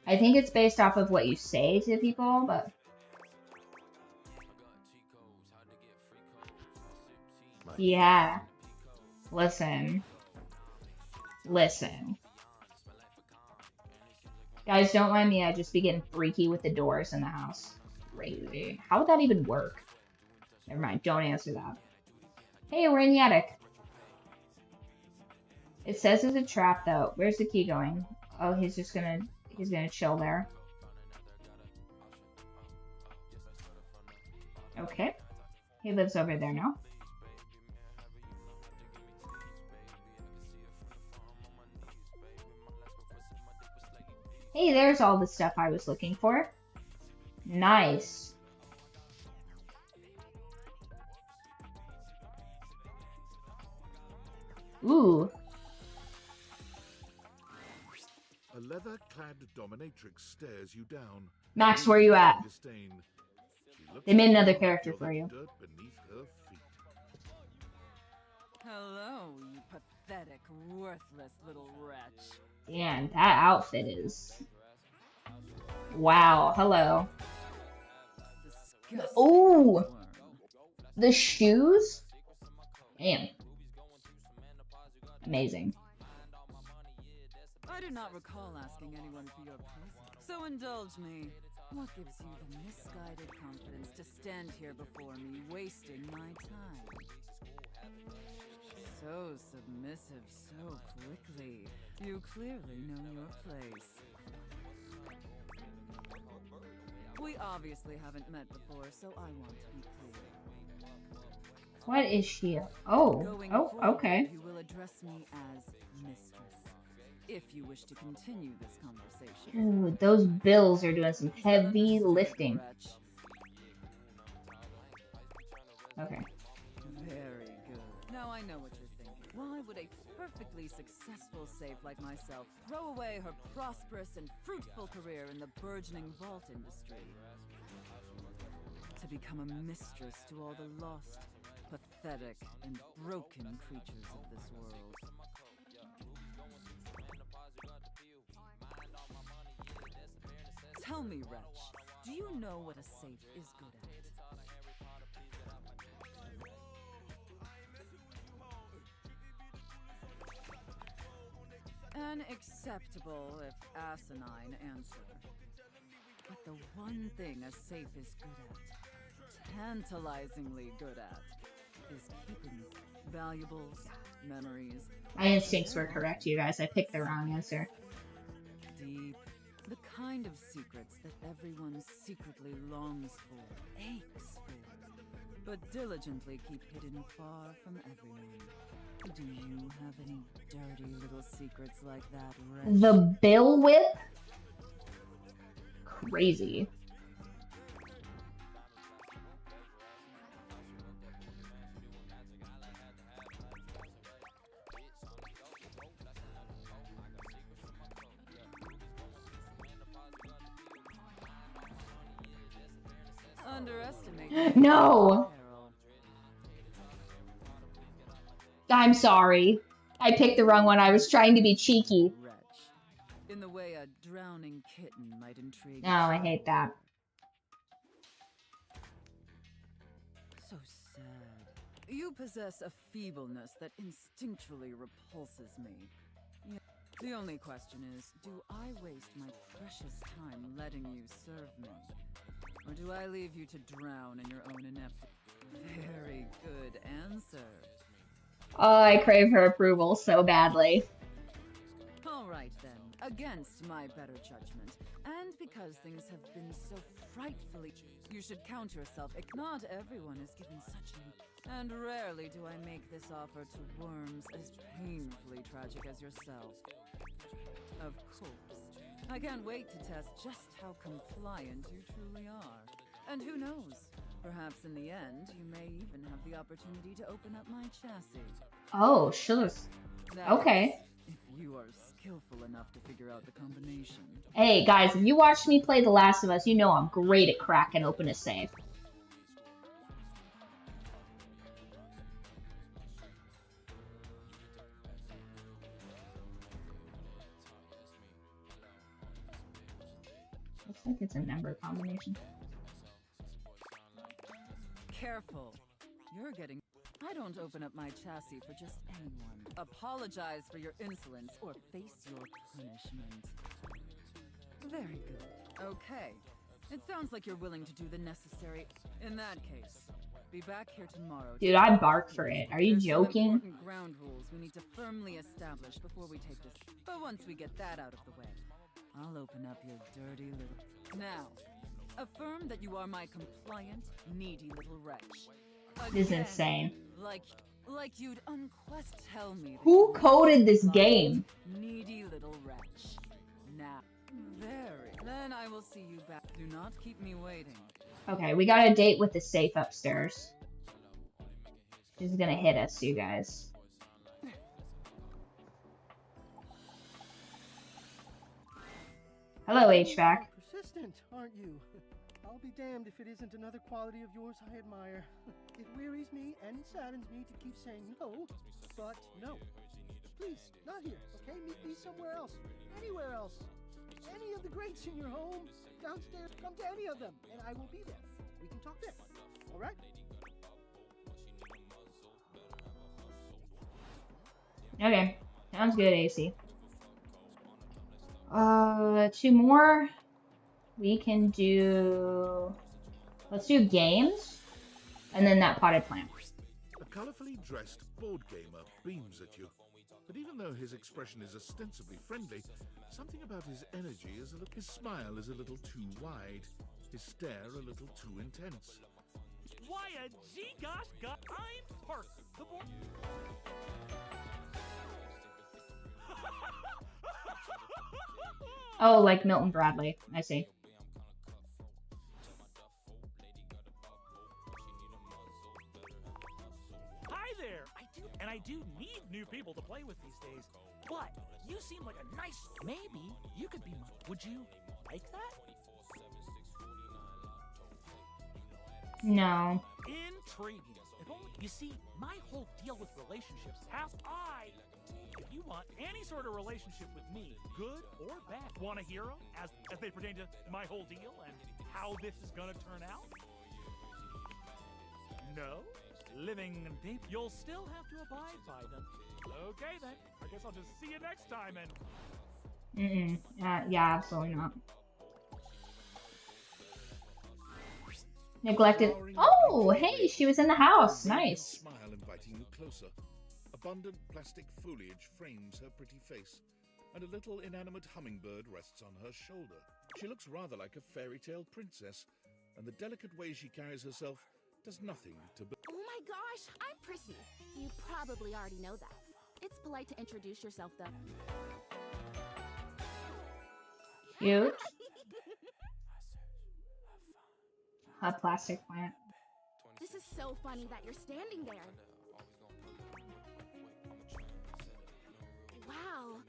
I think it's based off of what you say to people, but... Yeah. Listen. Listen. Guys, don't mind me. I just be getting freaky with the doors in the house. Crazy. How would that even work? Never mind. Don't answer that. Hey, we're in the attic. It says it's a trap, though. Where's the key going? Oh, he's gonna chill there. Okay. He lives over there now. Hey, there's all the stuff I was looking for. Nice. Ooh. A leather-clad dominatrix stares you down. Max, where you at? Disdain. She Looks They made like another you character feel for the you. dirt beneath her feet. Hello, you pathetic, worthless little wretch. Damn, that outfit is... Wow, hello. Oh! The shoes? Damn. Amazing. I do not recall asking anyone for your presence, so indulge me. What gives you the misguided confidence to stand here before me, wasting my time? So submissive so quickly. You clearly know your place. We obviously haven't met before, so I want to be clear. What is she? Oh, okay. You will address me as mistress, if you wish to continue this conversation. Dude, those bills are doing some heavy lifting. Okay. Very good. Now I know what you're thinking. Why would a perfectly successful safe like myself throw away her prosperous and fruitful career in the burgeoning vault industry to become a mistress to all the lost, pathetic, and broken creatures of this world? Tell me, wretch, do you know what a safe is good at? An acceptable, if asinine, answer. But the one thing a safe is good at, tantalizingly good at, is keeping valuables, memories. My instincts were correct, you guys. I picked the wrong answer. Deep. The kind of secrets that everyone secretly longs for, aches for, but diligently keep hidden far from everyone. Do you have any dirty little secrets like that, wretch? The Bill Whip? Crazy. Underestimate. No! I'm sorry. I picked the wrong one. I was trying to be cheeky. Wretch. In the way a drowning kitten might intrigue. No, I hate that. So sad. You possess a feebleness that instinctually repulses me. The only question is, do I waste my precious time letting you serve me? Or do I leave you to drown in your own ineptitude? Very good answer. Oh, I crave her approval so badly. All right then, against my better judgment, and because things have been so frightfully, you should count yourself. Not everyone is given such an, and rarely do I make this offer to worms as painfully tragic as yourself. Of course, I can't wait to test just how compliant you truly are. And who knows? Perhaps in the end, you may even have the opportunity to open up my chassis. Oh, sure. Okay. If you are skillful enough to figure out the combination. Hey, guys, if you watched me play The Last of Us, you know I'm great at cracking open a safe. Looks like it's a number combination. Careful. You're getting... I don't open up my chassis for just anyone. Apologize for your insolence or face your punishment. Very good. Okay. It sounds like you're willing to do the necessary. In that case, be back here tomorrow. Dude, I bark for it. Are you joking? There's some important ground rules we need to firmly establish before we take this. But once we get that out of the way, I'll open up your dirty little... Now, affirm that you are my compliant, needy little wretch. This is insane. Like you'd unquest tell me. Who coded this game? Needy little wretch. Now, very. Then I will see you back. Do not keep me waiting. Okay, we got a date with the safe upstairs. She's gonna hit us, you guys. Hello, HVAC. Persistent, aren't you? I'll be damned if it isn't another quality of yours I admire. It wearies me and saddens me to keep saying no, but no. Please, not here, okay? Meet me somewhere else. Anywhere else. Any of the greats in your home, downstairs, come to any of them, and I will be there. We can talk there, all right? Okay, sounds good, AC. 2 more. We can do... Let's do games, and then that potted plant. A colorfully dressed board gamer beams at you. But even though his expression is ostensibly friendly, something about his energy is his smile is a little too wide, his stare a little too intense. Why a G-gosh god, I'm Park, the board... Oh, like Milton Bradley. I see. Hi there! I do need new people to play with these days. But you seem like a nice... Maybe you could be my... Would you like that? No. Intriguing. If only... You see, my whole deal with relationships has... If you want any sort of relationship with me, good or bad, want a hero as they pertain to my whole deal and how this is gonna turn out? No? Living and deep, you'll still have to abide by them. Okay then, I guess I'll just see you next time and... Yeah, absolutely not. Neglected. Oh, hey, she was in the house. Nice. Smile inviting you closer. Abundant plastic foliage frames her pretty face, and a little inanimate hummingbird rests on her shoulder. She looks rather like a fairy tale princess, and the delicate way she carries herself does nothing to... Oh my gosh, I'm Prissy. You probably already know that. It's polite to introduce yourself, though. Cute. A plastic plant. This is so funny that you're standing there. Wow.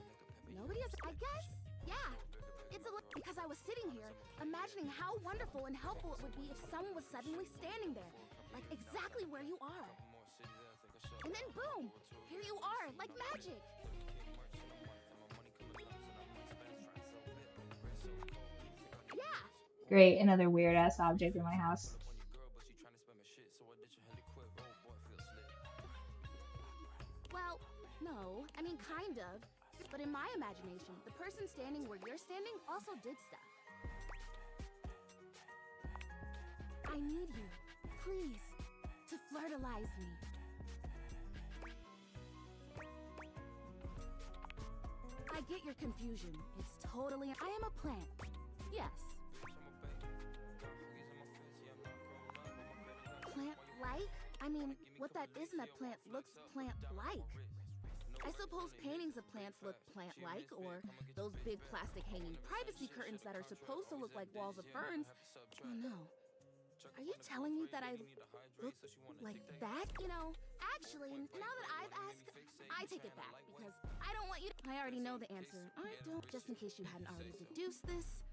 Nobody has... I guess, yeah. It's a little... Because I was sitting here, imagining how wonderful and helpful it would be if someone was suddenly standing there. Like exactly where you are. And then boom! Here you are, like magic! Yeah! Great, another weird-ass object in my house. Well, no, I mean kind of. But in my imagination, the person standing where you're standing also did stuff. I need you, please, to flirtalize me. I get your confusion. It's totally... I am a plant. Yes. Plant-like? I mean, what that is in that plant looks plant-like. I suppose paintings of plants look plant-like, or those big plastic hanging privacy curtains that are supposed to look like walls of ferns. Oh no. Are you telling me that I look like that? You know, actually, now that I've asked, I take it back, because I don't want you to... I already know the answer. I don't, just in case you hadn't already deduced this,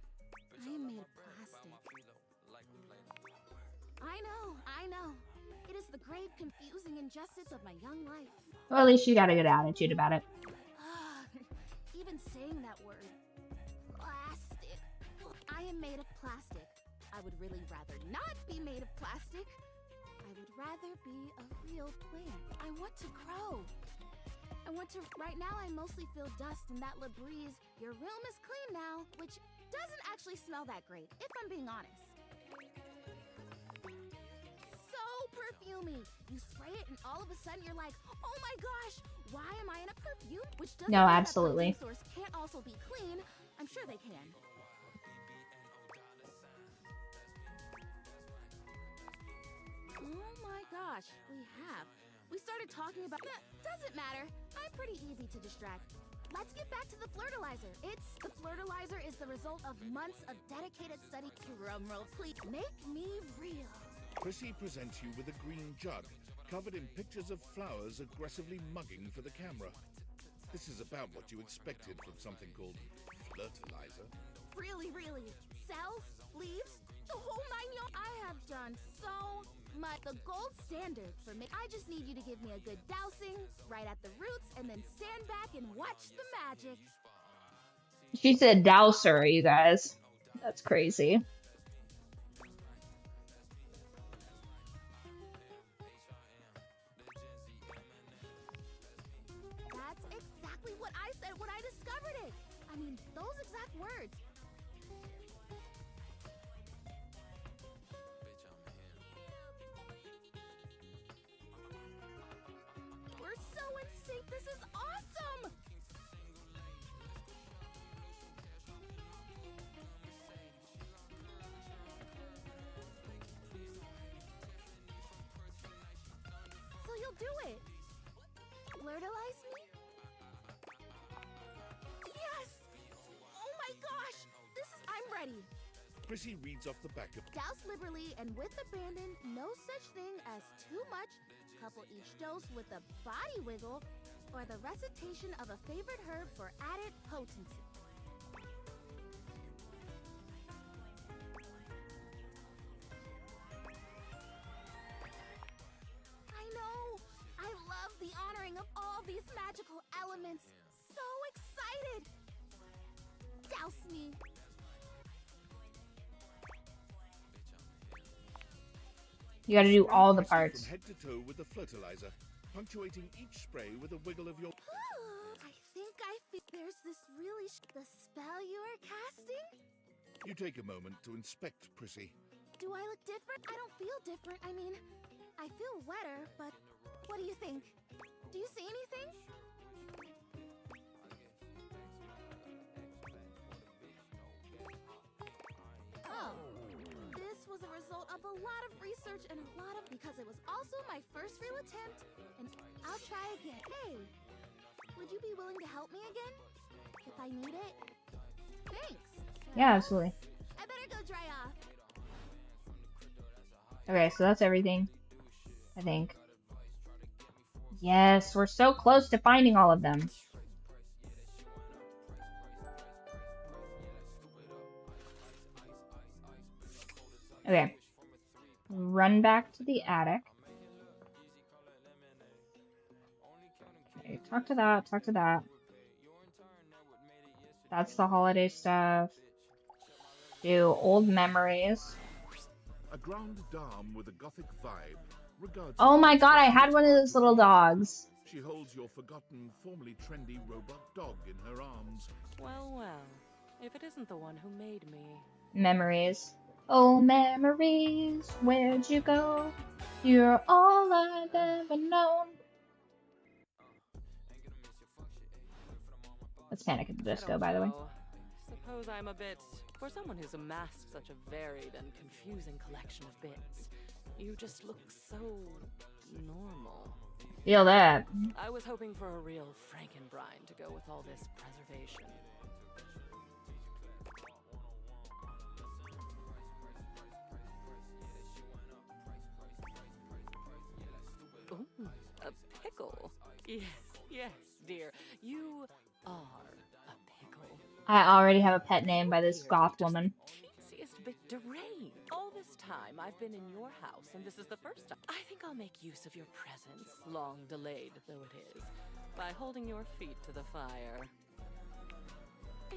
I am made of plastic. I know. It is the great, confusing injustice of my young life. Well, at least you got a good attitude about it. Even saying that word. Plastic. I am made of plastic. I would really rather not be made of plastic. I would rather be a real plant. I want to grow. Right now I mostly feel dust and that Labreeze. Your room is clean now, which doesn't actually smell that great, if I'm being honest. So perfumey. You spray it and all of a sudden you're like, oh my gosh, why am I in a perfume? Which doesn't No, mean absolutely. that perfume stores can't also be clean. I'm sure they can. Oh my gosh, we started talking about... Doesn't matter. I'm pretty easy to distract. Let's get back to the flirtalizer. The flirtalizer is the result of months of dedicated study. Drumroll, please. Make me real. Prissy presents you with a green jug, covered in pictures of flowers aggressively mugging for the camera. This is about what you expected from something called flirtalizer. Really? Cells? Leaves? The whole 9 yards. I have done so much. The gold standard for me. I just need you to give me a good dousing right at the roots and then stand back and watch the magic. She said douser, you guys. That's crazy. That's exactly what I said when I discovered it. I mean, those exact words. We're so in sync. This is awesome. So you'll do it. Blurtalize me? Yes! Oh my gosh! I'm ready. Prissy reads off the back of... Douse liberally and with abandon, no such thing as too much. Couple each dose with a body wiggle or the recitation of a favorite herb for added potency. I know! I love the honoring of all these magical elements. So excited! Douse me! You gotta do all the From parts. head to toe with the fertilizer, punctuating each spray with a wiggle of your... I think there's this really the spell you are casting? You take a moment to inspect Prissy. Do I look different? I don't feel different. I mean, I feel wetter, but what do you think? Do you see anything? Oh, this was a result of a lot of research and because it was also my first real attempt, and I'll try again. Hey, would you be willing to help me again? If I need it? Thanks. Yeah, absolutely. I better go dry off. Okay, so that's everything, I think. Yes, we're so close to finding all of them. Okay. Run back to the attic. Okay, talk to that. That's the holiday stuff. Do old memories. A grand dame with a gothic vibe regards... Oh my god, I had one of those little dogs. She holds your forgotten, formerly trendy robot dog in her arms. Well, well. If it isn't the one who made me. Memories. Oh, memories, where'd you go? You're all I've ever known. Let's Panic at the Disco, by the way. Suppose I'm a bit... For someone who's amassed such a varied and confusing collection of bits, you just look so... normal. Feel that. I was hoping for a real Frankenbrine to go with all this preservation. Ooh, a pickle. Yes, dear. You are a pickle. I already have a pet name by this goth woman. Teeniest bit deranged. All this time I've been in your house, and this is the first time. I think I'll make use of your presence, long delayed though it is, by holding your feet to the fire.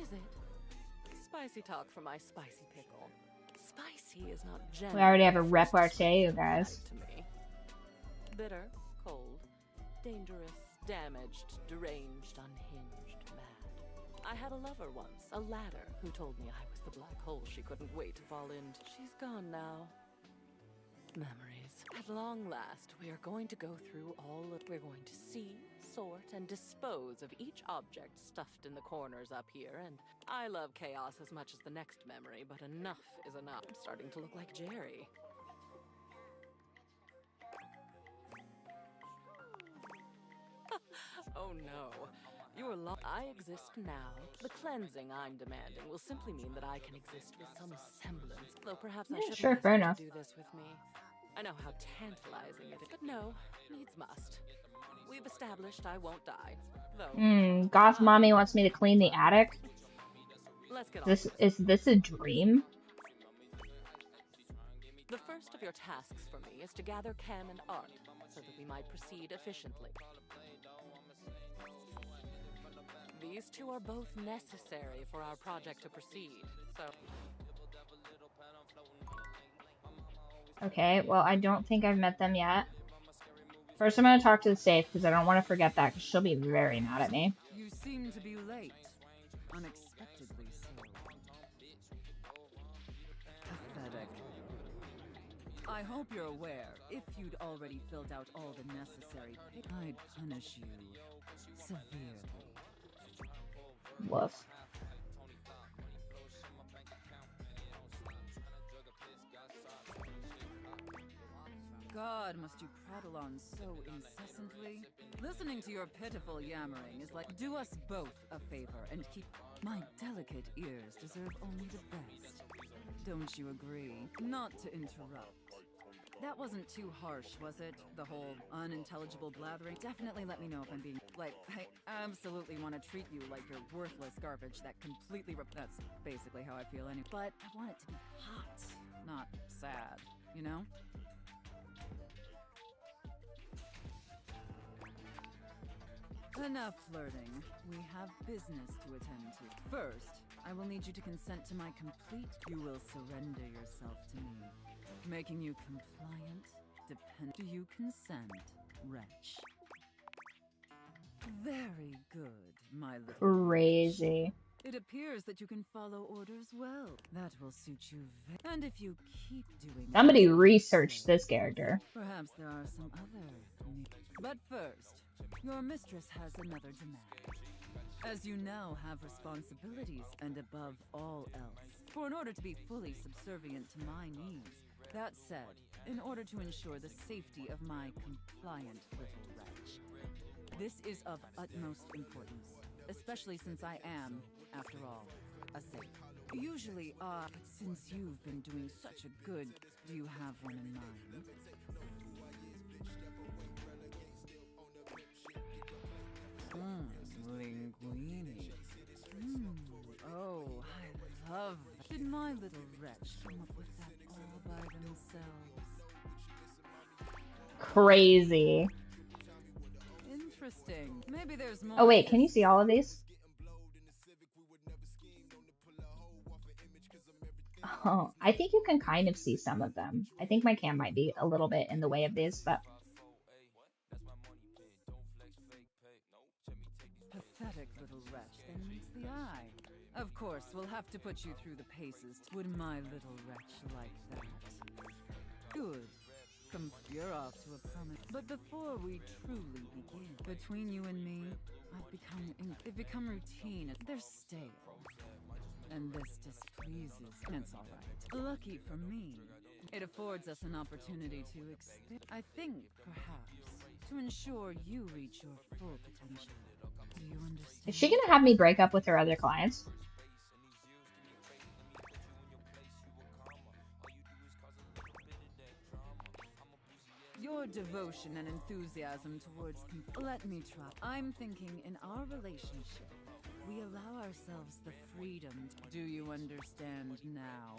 Is it? Spicy talk from my spicy pickle. Spicy is not gentle. We already have a repartee, you guys. To me. Bitter, cold, dangerous, damaged, deranged, unhinged, mad. I had a lover once, a ladder, who told me I was the black hole she couldn't wait to fall into. She's gone now. Memories. At long last, we are going to go through all of... We're going to see, sort, and dispose of each object stuffed in the corners up here, and I love chaos as much as the next memory, but enough is enough. I'm starting to look like Jerry. Oh no. You are I exist now. The cleansing I'm demanding will simply mean that I can exist with some semblance, though perhaps I shouldn't sure, fair enough. do this with me. I know how tantalizing it is, but no, needs must. We've established I won't die, though. Goth mommy wants me to clean the attic. Let's get on. Is this a dream? first of your tasks for me is to gather Cam and Art, so that we might proceed efficiently. These two are both necessary for our project to proceed, so... Okay, well, I don't think I've met them yet. First, I'm going to talk to the safe, because I don't want to forget that, because she'll be very mad at me. You seem to be late. Unexpectedly so. Pathetic. I hope you're aware, if you'd already filled out all the necessary, I'd punish you severely. Woof. God, must you prattle on so incessantly? Listening to your pitiful yammering is like, do us both a favor and keep... My delicate ears deserve only the best. Don't you agree? Not to interrupt. That wasn't too harsh, was it? The whole unintelligible blathering? Definitely let me know if I'm being... Like, I absolutely want to treat you like you're worthless garbage that completely... That's basically how I feel anyway. But I want it to be hot, not sad, you know? Enough flirting. We have business to attend to. First, I will need you to consent to my complete... You will surrender yourself to me. Making you compliant, Do you consent, wretch? Very good, my little... Crazy. It appears that you can follow orders well. That will suit you and if you keep doing... Somebody researched this character. Perhaps there are some other... But first, your mistress has another demand. As you now have responsibilities and above all else, for in order to be fully subservient to my needs, that said, in order to ensure the safety of my compliant little wretch, this is of utmost importance, especially since I am, after all, a safe. Usually, since you've been doing such a good, do you have one in mind? Linguini. Oh, I love that. Did my little wretch come up with that all by themselves? Crazy. Interesting. Maybe there's more. Oh wait, can you see all of these? Oh, I think you can kind of see some of them. I think my cam might be a little bit in the way of these, but... Pathetic little wretch that meets the eye. Of course, we'll have to put you through the paces. Would my little wretch like that? Good. You're off to a permanent... But before we truly begin, between you and me, they've become routine. They're stale. And this displeases... It's all right. Lucky for me, it affords us an opportunity to I think, perhaps, to ensure you reach your full potential. Do you understand? Is she gonna have me break up with her other clients? Your devotion and enthusiasm towards... Let me try. I'm thinking in our relationship, we allow ourselves the freedom to... Do you understand now?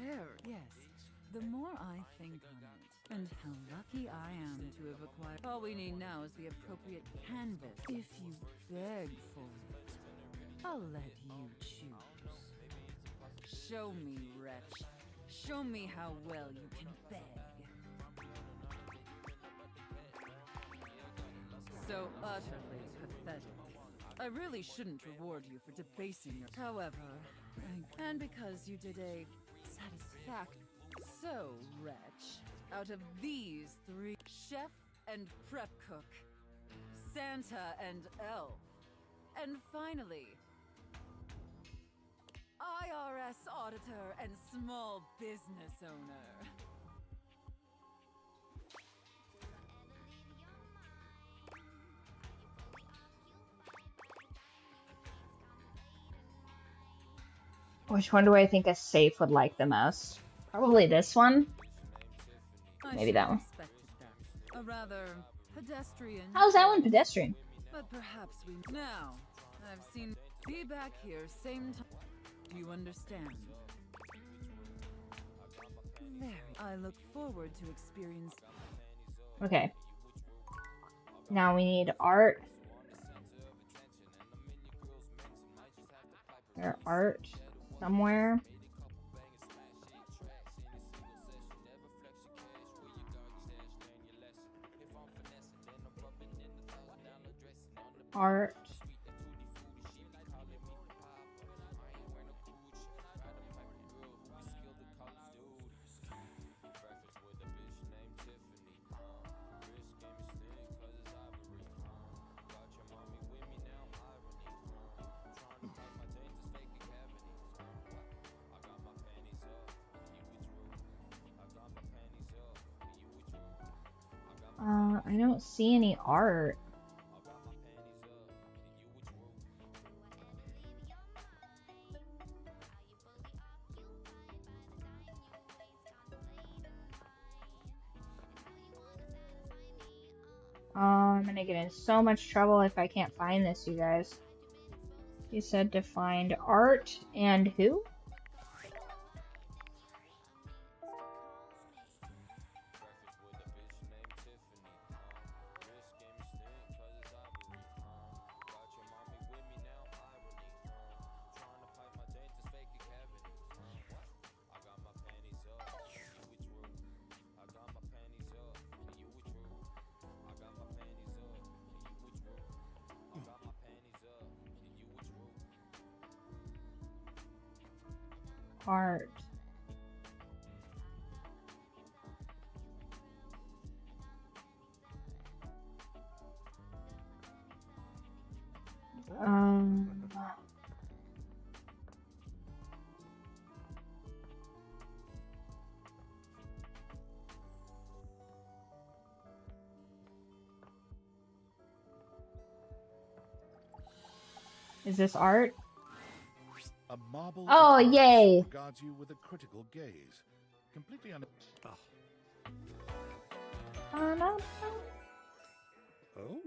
There, yes. The more I think on it, and how lucky I am to have acquired... All we need now is the appropriate canvas. If you beg for it, I'll let you choose. Show me, wretch. Show me how well you can beg. So utterly pathetic. I really shouldn't reward you for debasing your... However, and because you did a satisfaction... So, wretch, out of these three... Chef and prep cook, Santa and elf, and finally... IRS auditor and small business owner. Which one do I think a safe would like the most? Probably this one. Maybe that one. A rather pedestrian. How's that one pedestrian? But perhaps we... Now, I've seen... Be back here, same time. Do you understand? I look forward to experience. Okay. Now we need art. There art somewhere. Art. I don't see any art. I'm gonna get in so much trouble if I can't find this, you guys. You said to find art and who? Art. Is this art? A marble. Oh, yay! Regards you with a critical gaze, completely Oh.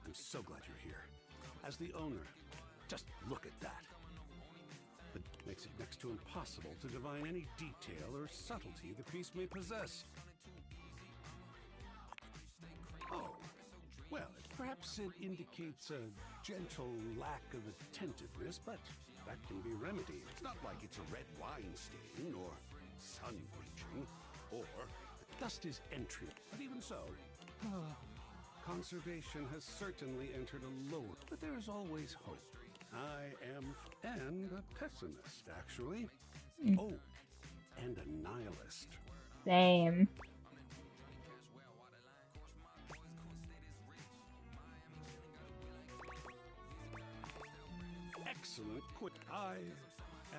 I'm so glad you're here. As the owner, just look at that. It makes it next to impossible to divine any detail or subtlety the piece may possess. Oh, well, perhaps it indicates a gentle lack of attentiveness, but that can be remedied. It's not like it's a red wine stain or sun bleaching or dust is entry. But even so, conservation has certainly entered a lower. But there is always hope. I am and a pessimist, actually. Oh, and a nihilist. Same. Excellent. I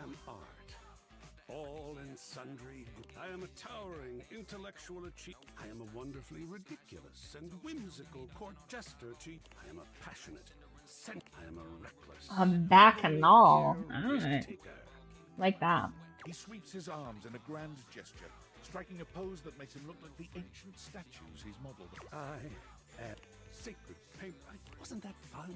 am art. All and sundry. I am a towering intellectual achievement. I am a wonderfully ridiculous and whimsical court jester. I am a passionate. I am a reckless. Bacchanal. Alright. Like that. He sweeps his arms in a grand gesture, striking a pose that makes him look like the ancient statues he's modeled. I am sacred paper. Wasn't that fun?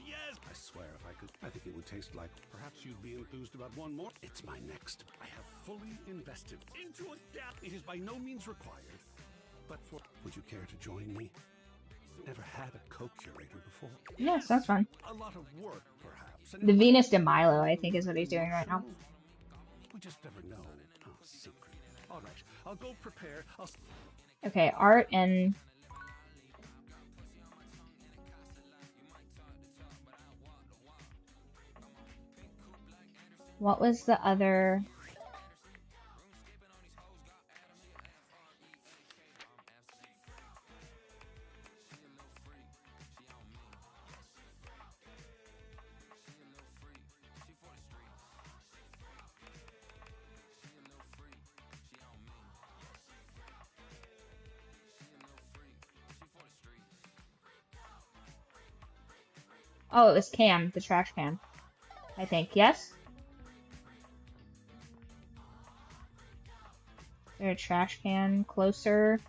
Yes! I swear if I could, I think it would taste like, perhaps you'd be enthused about one more. It's my next. I have fully invested into a gap. It is by no means required, but for... Would you care to join me? Never had a co-curator before. Yes, that's fun. A lot of work, perhaps. The Venus de Milo, I think, is what he's doing right now. We just never know. Oh, secret. All right, I'll go prepare. Okay, art and... What was the other... Oh, it was Cam, the trash can. I think, yes? Is there a trash can closer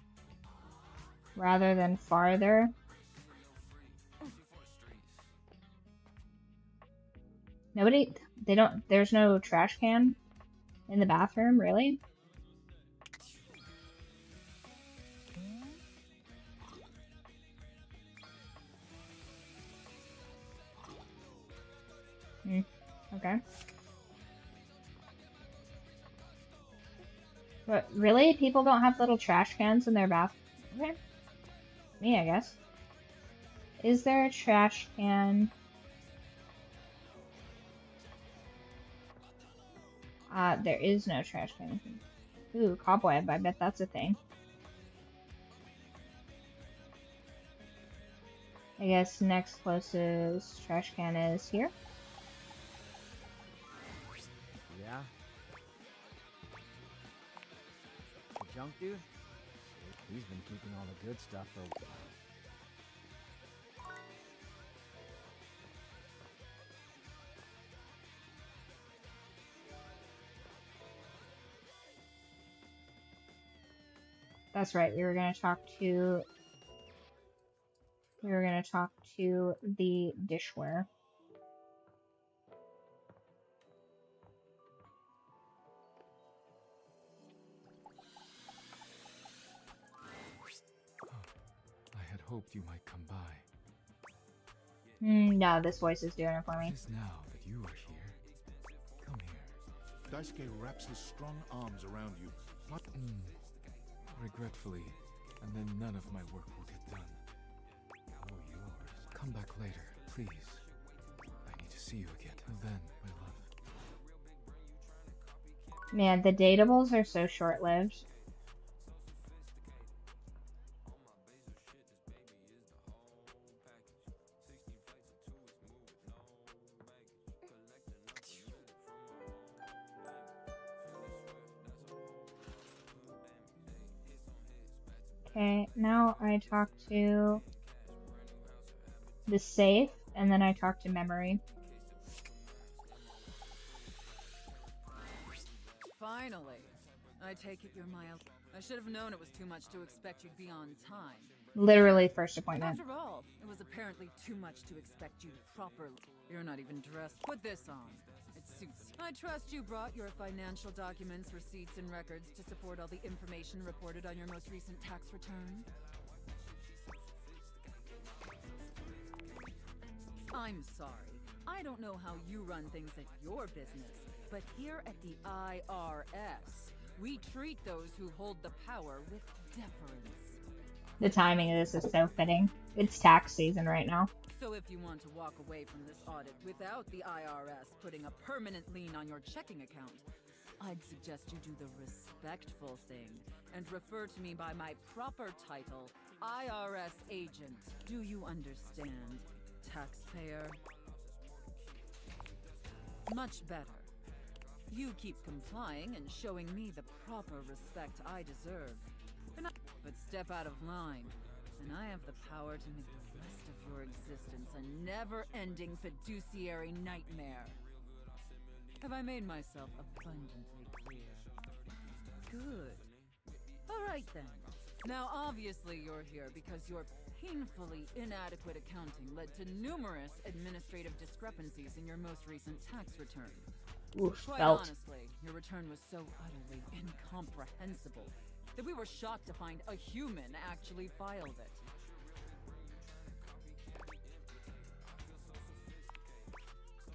rather than farther? Nobody, there's no trash can in the bathroom, really? Okay. But really? People don't have little trash cans in their bath? Okay. Me, I guess. Is there a trash can? There is no trash can. Ooh, cobweb. I bet that's a thing. I guess next closest trash can is here. Yeah? The junk dude? He's been keeping all the good stuff for a while. That's right, we were gonna talk to the dishware. I had hoped you might come by. No, this voice is doing it for me. It is now that you are here. Come here. Daisuke wraps his strong arms around you. Regretfully, and then none of my work will get done. Or yours. Come back later, please. I need to see you again. Till then, my love. Man, the datables are so short-lived. Okay, now I talk to the safe, and then I talk to memory. Finally. I take it you're mild. I should have known it was too much to expect you'd be on time. Literally first appointment. After all, it was apparently too much to expect you properly. You're not even dressed. Put this on. It suits. I trust you brought your financial documents, receipts, and records to support all the information reported on your most recent tax return. I'm sorry. I don't know how you run things at your business, but here at the IRS, we treat those who hold the power with deference. The timing of this is so fitting. It's tax season right now. So if you want to walk away from this audit without the IRS putting a permanent lien on your checking account, I'd suggest you do the respectful thing and refer to me by my proper title, IRS agent. Do you understand, taxpayer? Much better. You keep complying and showing me the proper respect I deserve. But step out of line, and I have the power to make the rest of your existence a never-ending fiduciary nightmare. Have I made myself abundantly clear? Good. Alright then. Now obviously you're here because your painfully inadequate accounting led to numerous administrative discrepancies in your most recent tax return. Oof, Quite felt. honestly, your return was so utterly incomprehensible that we were shocked to find a human actually filed it.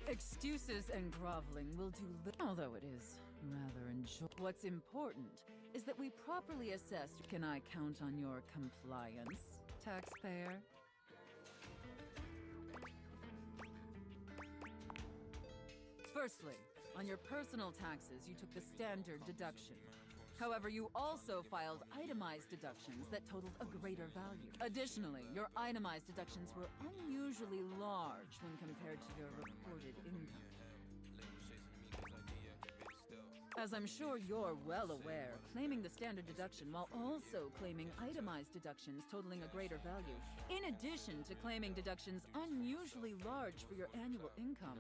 Excuses and groveling will do little, although it is rather enjoyable. What's important is that we properly assess. Can I count on your compliance, taxpayer? Firstly, on your personal taxes, you took the standard deduction. However, you also filed itemized deductions that totaled a greater value. Additionally, your itemized deductions were unusually large when compared to your reported income. As I'm sure you're well aware, claiming the standard deduction while also claiming itemized deductions totaling a greater value, in addition to claiming deductions unusually large for your annual income,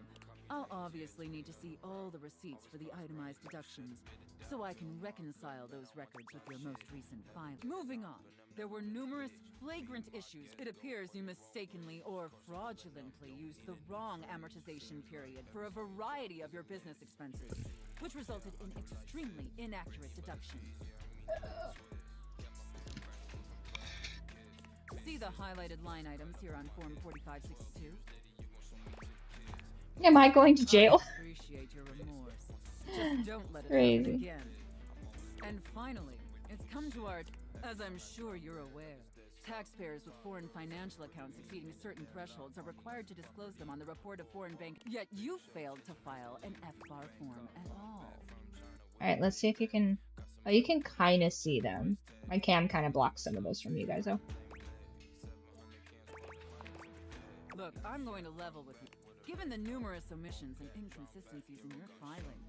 I'll obviously need to see all the receipts for the itemized deductions, so I can reconcile those records with your most recent file. Moving on, there were numerous flagrant issues. It appears you mistakenly or fraudulently used the wrong amortization period for a variety of your business expenses, which resulted in extremely inaccurate deductions. See the highlighted line items here on Form 4562? Am I going to jail? I appreciate your remorse. Just don't let it Crazy. happen again. And finally, it's come to our... As I'm sure you're aware, taxpayers with foreign financial accounts exceeding certain thresholds are required to disclose them on the report of foreign bank. Yet you failed to file an FBAR form at all. Alright, let's see if you can... Oh, you can kind of see them. My cam kind of blocks some of those from you guys, though. Look, I'm going to level with you. Given the numerous omissions and inconsistencies in your filing,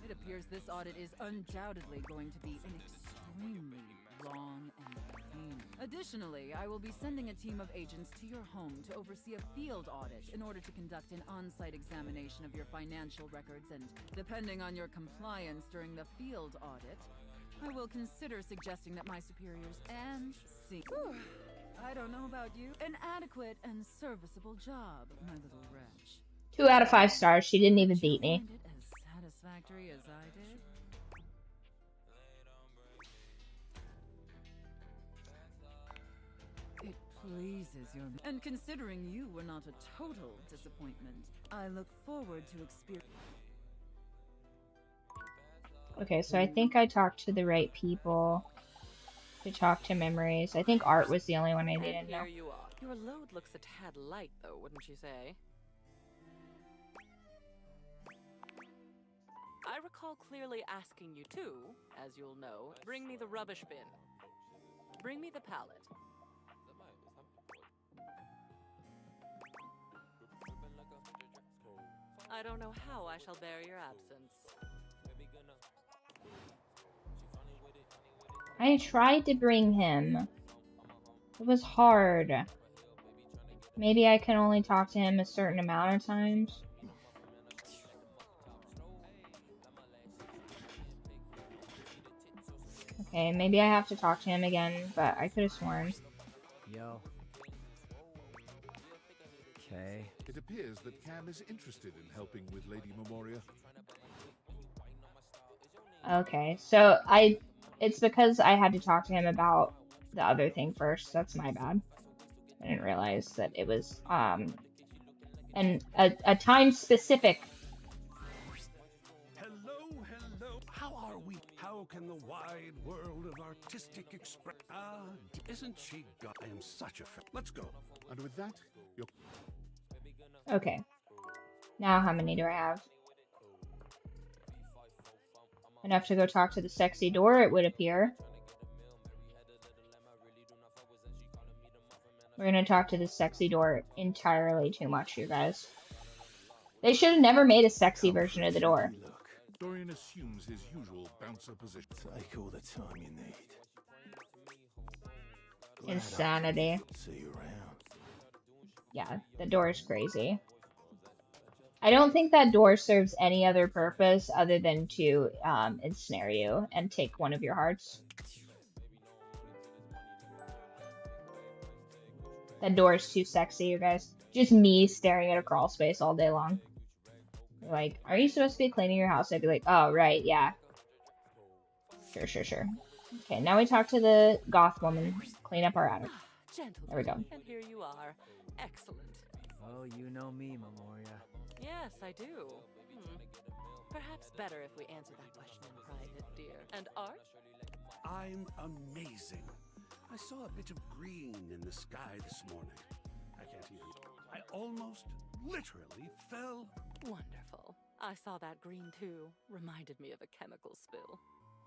it appears this audit is undoubtedly going to be an extremely long and painful. Additionally, I will be sending a team of agents to your home to oversee a field audit in order to conduct an on-site examination of your financial records, and depending on your compliance during the field audit, I will consider suggesting that my superiors and see... I don't know about you. An adequate and serviceable job, my little wretch. 2 out of 5 stars. She didn't even beat me. Find it as satisfactory as I did? It pleases your... And considering you were not a total disappointment, I look forward to experience... Okay, so I think I talked to the right people to talk to memories. I think Art was the only one I didn't know. Here you are. Your load looks a tad light, though, wouldn't you say? I recall clearly asking you to, as you'll know, bring me the rubbish bin. Bring me the pallet. I don't know how I shall bear your absence. I tried to bring him. It was hard. Maybe I can only talk to him a certain amount of times. Okay, maybe I have to talk to him again, but I could have sworn. Yo. Okay. It appears that Cam is interested in helping with Lady Memoria. Okay, so it's because I had to talk to him about the other thing first. That's my bad. I didn't realize that it was a time specific. Hello, hello. How are we? How can the wide world of artistic express... isn't she God? I am such a fan. Let's go. And with that, you're... Okay. Now how many do I have? Enough to go talk to the sexy door, it would appear. We're gonna talk to the sexy door entirely too much, you guys. They should have never made a sexy version of the door. Dorian assumes his usual bouncer position. Take all the time you need. Insanity. See you around. Yeah, the door is crazy. I don't think that door serves any other purpose other than to ensnare you and take one of your hearts. That door is too sexy, you guys. Just me staring at a crawl space all day long. You're like, are you supposed to be cleaning your house? I'd be like, oh, right, yeah. Sure, sure, sure. Okay, now we talk to the goth woman. Clean up our attic. There we go. And here you are. Excellent. Oh, you know me, Memoria. Yes, I do. Perhaps better if we answer that question in private, dear. And Art? I'm amazing. I saw a bit of green in the sky this morning. I can't even... I almost, literally fell... Wonderful. I saw that green too. Reminded me of a chemical spill.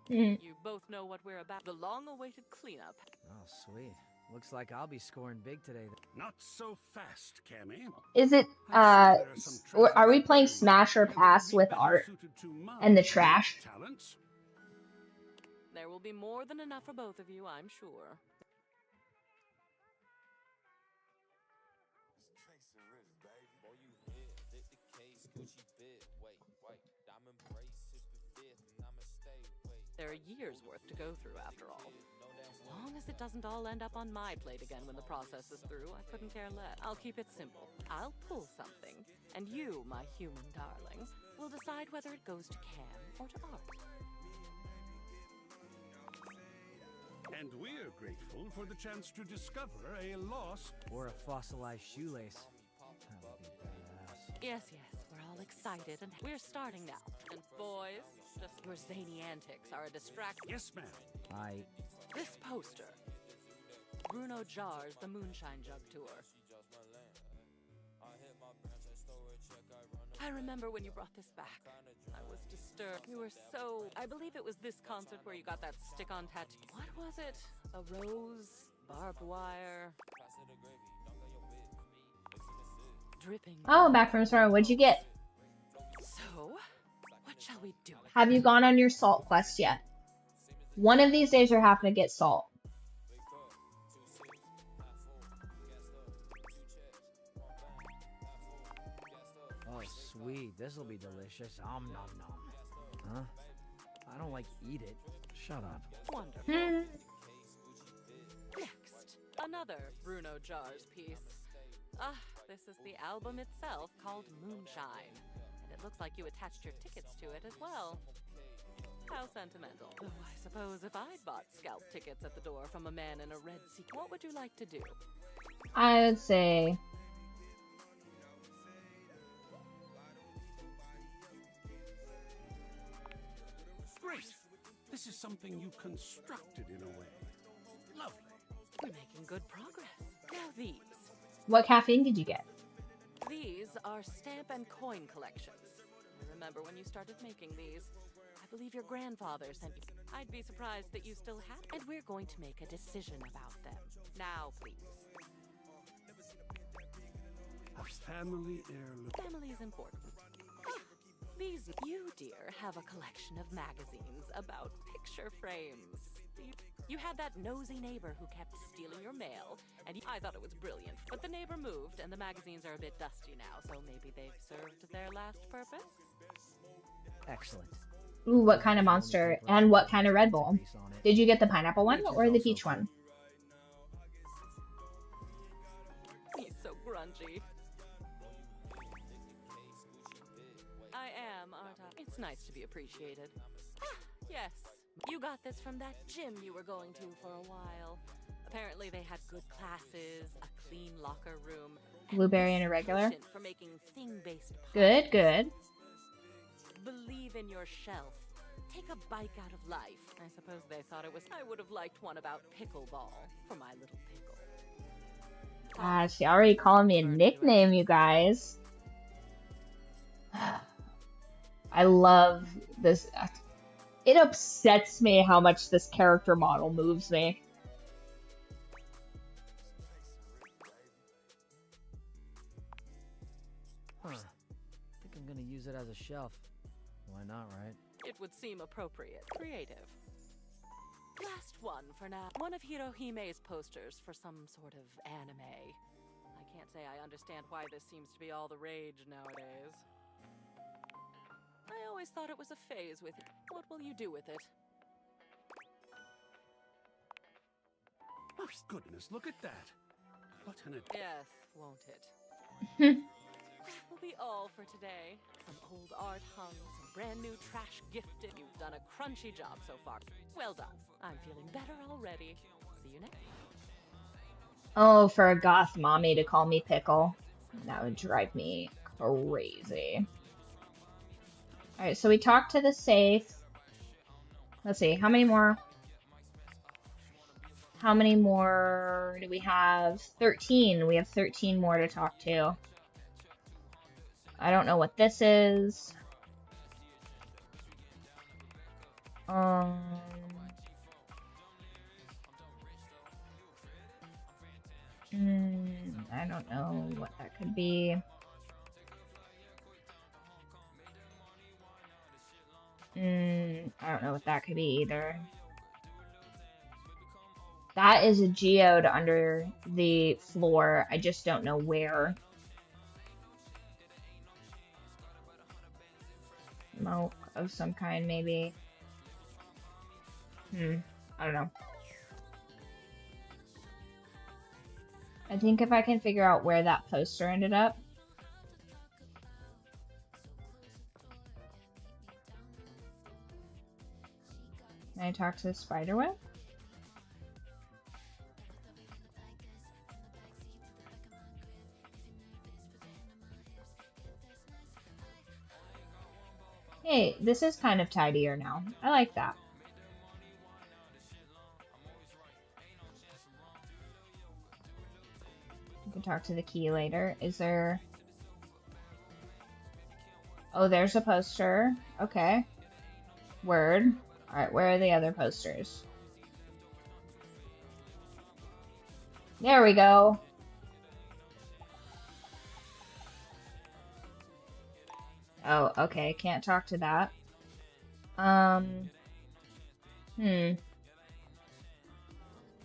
Mm. You both know what we're about. The long-awaited cleanup. Oh, sweet. Looks like I'll be scoring big today. Not so fast, Cammy. Is it, or are we playing Smash or Pass with Art and the trash? There will be more than enough for both of you, I'm sure. There are years' worth to go through after all. As long as it doesn't all end up on my plate again when the process is through, I couldn't care less. I'll keep it simple. I'll pull something, and you, my human darling, will decide whether it goes to Cam or to Art. And we're grateful for the chance to discover a lost... Or a fossilized shoelace. That would be badass. Yes, we're all excited, and we're starting now. And boys, just your zany antics are a distraction. Yes, ma'am. This poster. Bruno Jar's The Moonshine Jug Tour. I remember when you brought this back. I was disturbed. You were so... I believe it was this concert where you got that stick-on tattoo. What was it? A rose? Barbed wire? Dripping. Oh, back from sorrow. What'd you get? So, what shall we do? Have you gone on your salt quest yet? One of these days you're having to get salt. Oh, sweet. This'll be delicious. Nom nom nom. Huh? I don't like eat it. Shut up. Wonderful. Next, another Bruno Jar's piece. This is the album itself called Moonshine. And it looks like you attached your tickets to it as well. How sentimental. Though I suppose if I'd bought scalp tickets at the door from a man in a red seat, what would you like to do? I would say... Great! This is something you constructed in a way. Lovely. We're making good progress. Now these. What caffeine did you get? These are stamp and coin collections. I remember when you started making these. I believe your grandfather sent you. I'd be surprised that you still have. And we're going to make a decision about them. Now, please. A family heirloom. Family is important. These, you, dear, have a collection of magazines about picture frames. You had that nosy neighbor who kept stealing your mail, and I thought it was brilliant. But the neighbor moved, and the magazines are a bit dusty now, so maybe they've served their last purpose? Excellent. Ooh, what kind of monster? And what kind of Red Bull? Did you get the pineapple one or the peach one? He's so grungy. I am, aren't I? It's nice to be appreciated. Yes. You got this from that gym you were going to for a while. Apparently they had good classes, a clean locker room. Blueberry and a regular? For making thing-based Good, good. Believe in your shelf. Take a bike out of life. I suppose they thought it was... I would have liked one about pickleball for my little pickle. She already calling me a nickname, you guys. I love this. It upsets me how much this character model moves me. Huh. I think I'm gonna use it as a shelf. Why not, right? It would seem appropriate. Creative. Last one for now. One of Hirohime's posters for some sort of anime. I can't say I understand why this seems to be all the rage nowadays. I always thought it was a phase with it. What will you do with it? Oh, goodness, look at that. What an... Yes, won't it? That will be all for today. Some old art hung, some brand new trash gifted. You've done a crunchy job so far. Well done. I'm feeling better already. See you next. Oh, for a goth mommy to call me Pickle. That would drive me crazy. Alright, so we talked to the safe. Let's see, how many more? How many more do we have? 13. We have 13 more to talk to. I don't know what this is. I don't know what that could be. I don't know what that could be either. That is a geode under the floor. I just don't know where. Smoke of some kind, maybe. I don't know. I think if I can figure out where that poster ended up. Can I talk to the spiderweb? Hey, this is kind of tidier now. I like that. You can talk to the key later. Is there... Oh, there's a poster. Okay. Word. Alright, where are the other posters? There we go. Oh, okay. Can't talk to that.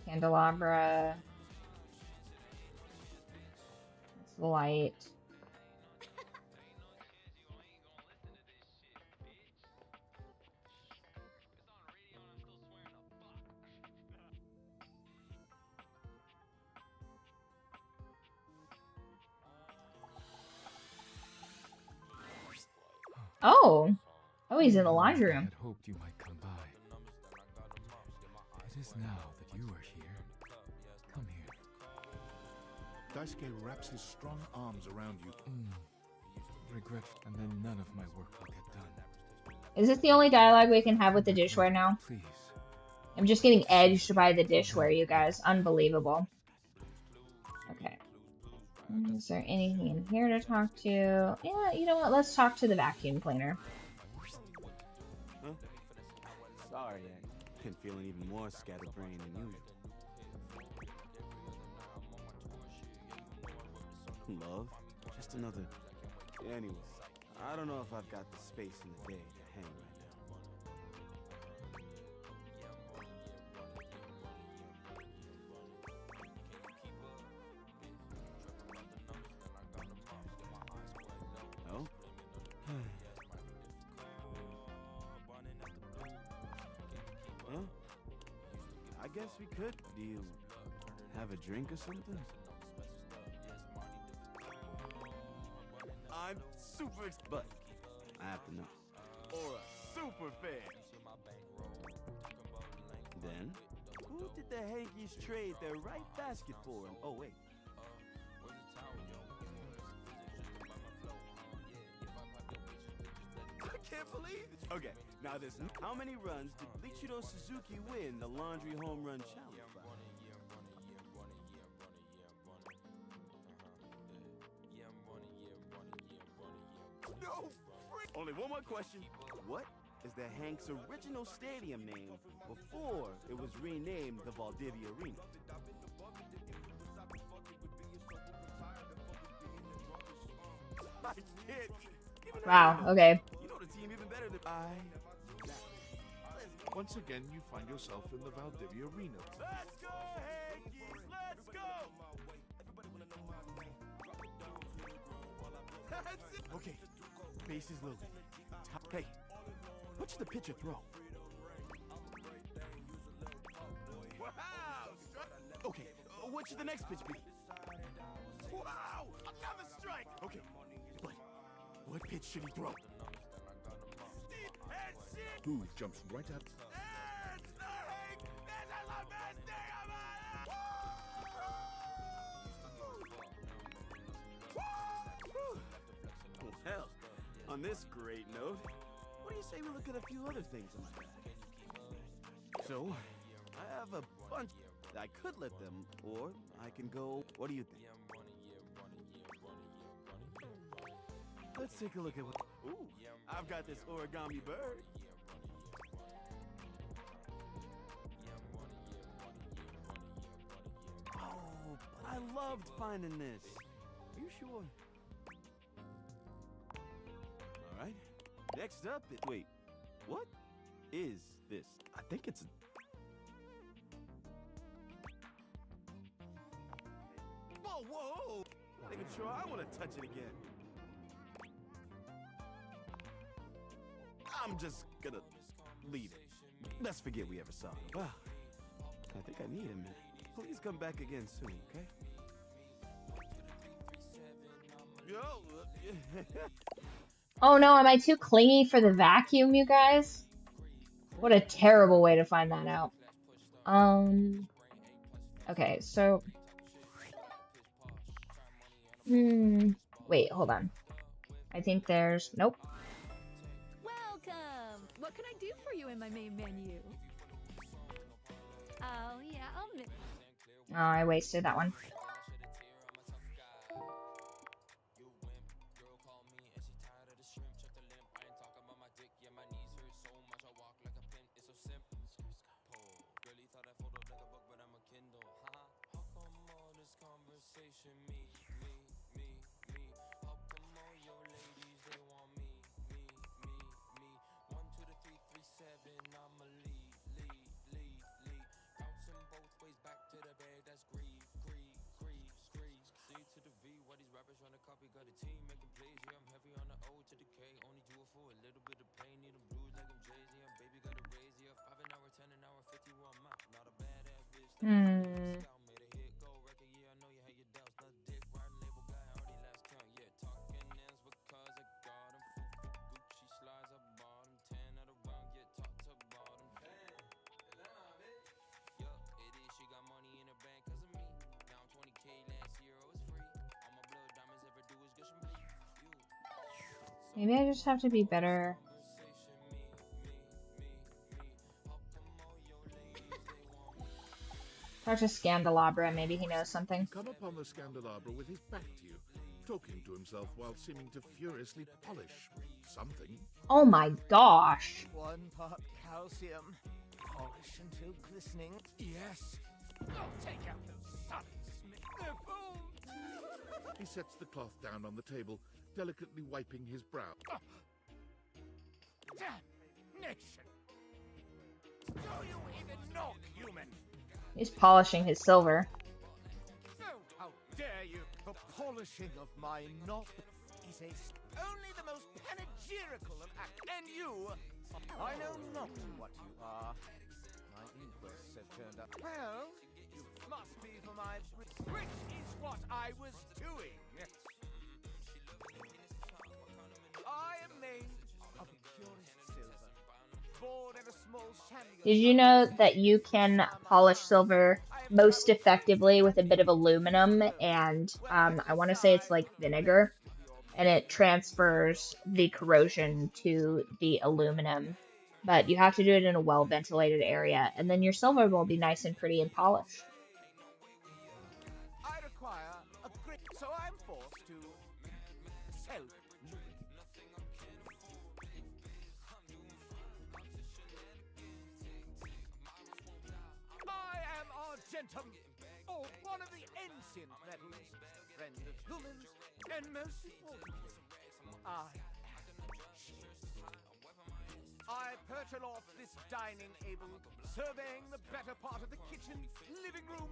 Candelabra. It's the light. Oh! Oh, he's in the laundry room. I had hoped you might come by. It is now that you are here. Come here. Daisuke wraps his strong arms around you. Regret, and then none of my work will get done. Is this the only dialogue we can have with the dishware now? Please. I'm just getting edged by the dishware, you guys. Unbelievable. Okay. Is there anything in here to talk to? Yeah, you know what? Let's talk to the vacuum cleaner. Huh? Sorry, I've been feeling even more scatterbrained than usual. Love? Just another... Anyways, I don't know if I've got the space in the day to hang right now. Oh? Well, I guess we could. Do you have a drink or something? I'm super but I have to know. Or a super fan. Then, who did the hankies trade their right basket for? Oh, wait. I can't believe it. Okay, now this. How many runs did Ichiro Suzuki win the Laundry Home Run Challenge by? No! Only one more question. What is the Hanks' original stadium name before it was renamed the Valdivia Arena? I can't. Wow, okay. You know the team even better than I. Once again, you find yourself in the Valdivia Arena. Let's go, Hankies! Let's go! That's it. Okay, bases loaded. Hey, what's the pitcher throw? Wow! Okay, what should the next pitch be? Wow! Another strike! Okay, but what pitch should he throw? Who jumps right up? Well, on this great note, what do you say we look at a few other things in my bag? So, I have a bunch. I could let them, or I can go. What do you think? Let's take a look at what. Ooh, I've got this origami bird. Oh, but I loved finding this. Are you sure? All right. Next up, wait. What is this? I think it's. Whoa, whoa! Not even sure I want to touch it again. I'm just gonna leave it. Let's forget we ever saw him. Wow. I think I need him. Please come back again soon, okay? Yo. Oh no, am I too clingy for the vacuum, you guys? What a terrible way to find that out. Okay, so... wait, hold on. I think there's... Nope. Welcome! What can I do for you in my main menu? Oh, yeah, Oh, I wasted that one. Maybe I just have to be better. Talk to Scandelabra, maybe he knows something. You come upon the Scandelabra with his back to you, talking to himself while seeming to furiously polish something. Oh my gosh. 1 part calcium. Polish until glistening. Yes. I'll take out those sons. They're full. He sets the cloth down on the table, delicately wiping his brow. Damnation! Do you even knock, human? He's polishing his silver. Oh, how dare you! The polishing of my knob is only the most panegyrical of acts. And you, I know not what you are. My inquests have turned up. Well, you must be for my... Which is what I was doing. I am made of purest silver. Born in a small shanty. Did you know that you can polish silver most effectively with a bit of aluminum and I want to say it's like vinegar, and it transfers the corrosion to the aluminum, but you have to do it in a well ventilated area, and then your silver will be nice and pretty and polished. I require a grip, so I'm forced to self. I am Argentum, or one of the ancient metals, friend of humans, and most importantly, I perch aloft this dining able, surveying the better part of the kitchen, living room,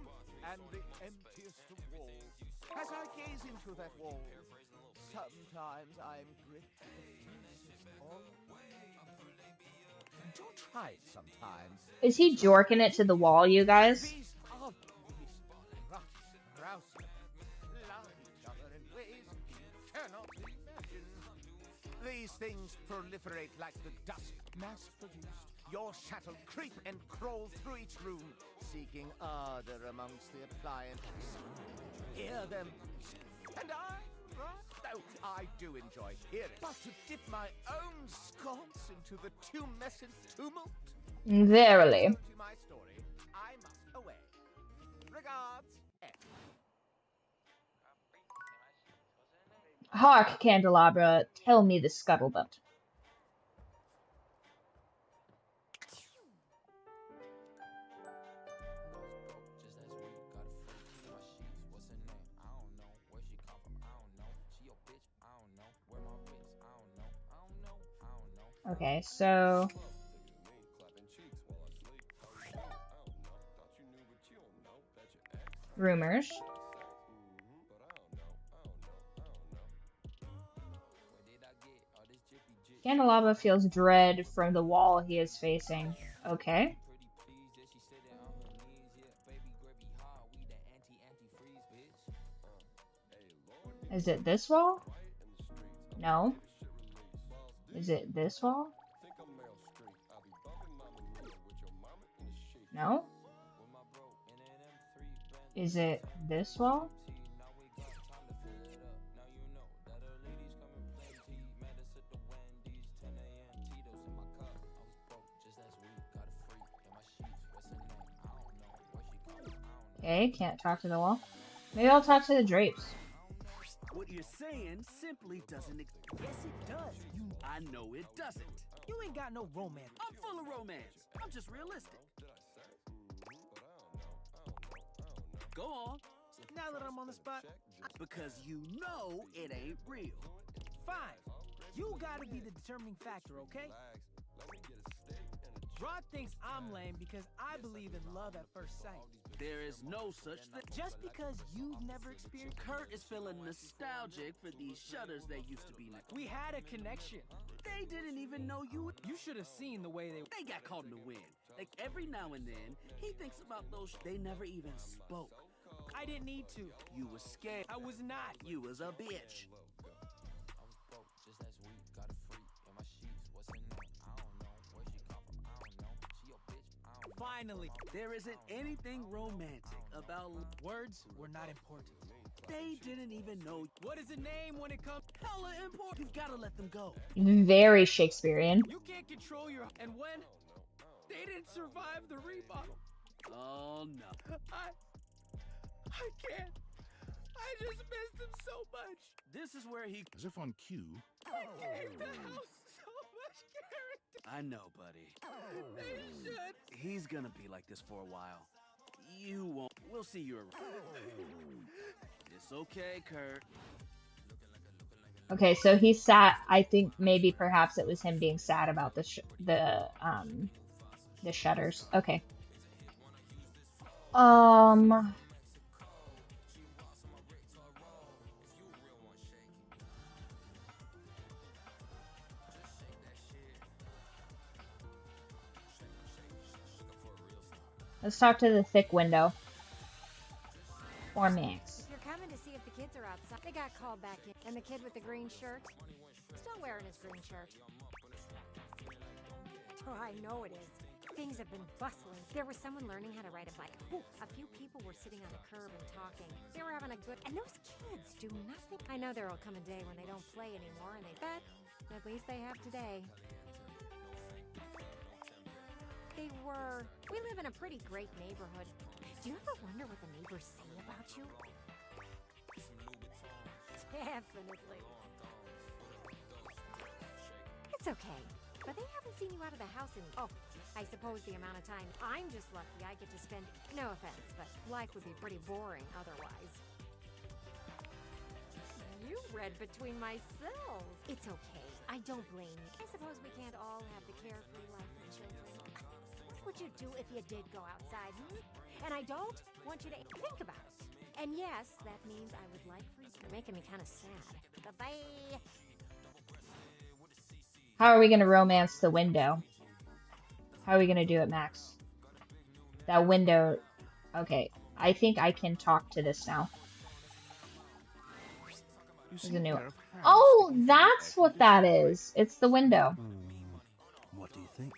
and the emptiest of walls. As I gaze into that wall, sometimes I'm gripped all do try it sometimes. Is he jorking it to the wall, you guys? These are rouse, love each other in ways you cannot imagine. These things proliferate like the dust mass-produced. Your shuttle creep and crawl through each room, seeking ardor amongst the appliances. Hear them, and I do enjoy hearing. But to dip my own sconce into the tumescent tumult? Verily. To my story, I must away. Regards, F. Hark, Candelabra, tell me the scuttlebutt. Okay, so rumors. Candelabra feels dread from the wall he is facing. Okay. Is it this wall? No. Is it this wall? No. Is it this wall? Okay, can't talk to the wall. Maybe I'll talk to the drapes. What you're saying simply doesn't exist. Yes, it does. I know it doesn't. You ain't got no romance. I'm full of romance. I'm just realistic. Go on. Now that I'm on the spot, Because you know it ain't real. fine. You gotta be the determining factor, okay? Rod thinks I'm lame because I believe in love at first sight. There is no such thing. Just because you've never experienced... Kurt is feeling nostalgic for these shutters that used to be next. We had a connection. They didn't even know you. You should have seen the way They got caught in the wind. Like every now and then, he thinks about those. They never even spoke. I didn't need to. You was scared. I was not. You was a bitch. Finally. There isn't anything romantic about Words were not important. They didn't even know. What is a name when it comes... Hella important. You've got to let them go. Very Shakespearean. You can't control your... And when they didn't survive the remodel. Oh, no. I can't. I just missed him so much. This is where he... As if on cue. I gave the house so much character. I know, buddy. They should. He's gonna be like this for a while. You won't. We'll see you around. It's okay, Kurt. Okay, so he's sad. I think maybe perhaps it was him being sad about the shutters. Okay. Let's talk to the thick window. Or Max. If you're coming to see if the kids are outside, they got called back in. And the kid with the green shirt? Still wearing his green shirt. Oh, I know it is. Things have been bustling. There was someone learning how to ride a bike. Ooh, a few people were sitting on the curb and talking. They were having a good... And those kids do nothing. I know there'll come a day when they don't play anymore, and they bet. At least they have today. They were... We live in a pretty great neighborhood. Do you ever wonder what the neighbors say about you? Definitely. It's okay. But they haven't seen you out of the house in... Oh, I suppose the amount of time. I'm just lucky I get to spend... No offense, but life would be pretty boring otherwise. You read between my cells. It's okay. I don't blame you. I suppose we can't all have the carefree life of children. What would you do if you did go outside? And I don't want you to think about it. And yes, that means I would like for you. You're making me kind of sad. Bye-bye. How are we going to romance the window? How are we going to do it, Max? That window... Okay, I think I can talk to this now. There's a new... Oh, that's what that is. It's the window. What do you think?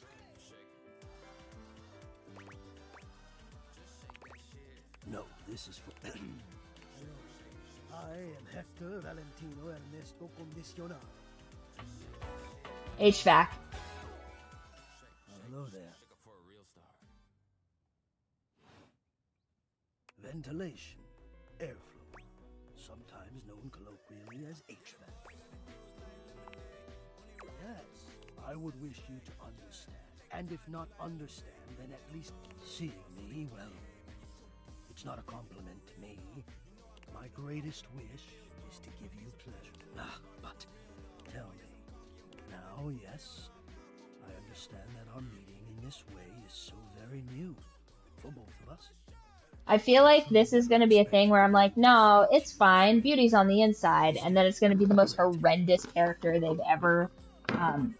No, this is for... I am Hector Valentino Ernesto Condicional. HVAC. Hello there. Ventilation, airflow, sometimes known colloquially as HVAC. Yes, I would wish you to understand. And if not understand, then at least seeing me, well, it's not a compliment to me. My greatest wish is to give you pleasure. But tell me, now, yes, I understand that our meeting in this way is so very new for both of us. I feel like this is going to be a thing where I'm like, no, it's fine. Beauty's on the inside. And then it's going to be the most horrendous character they've ever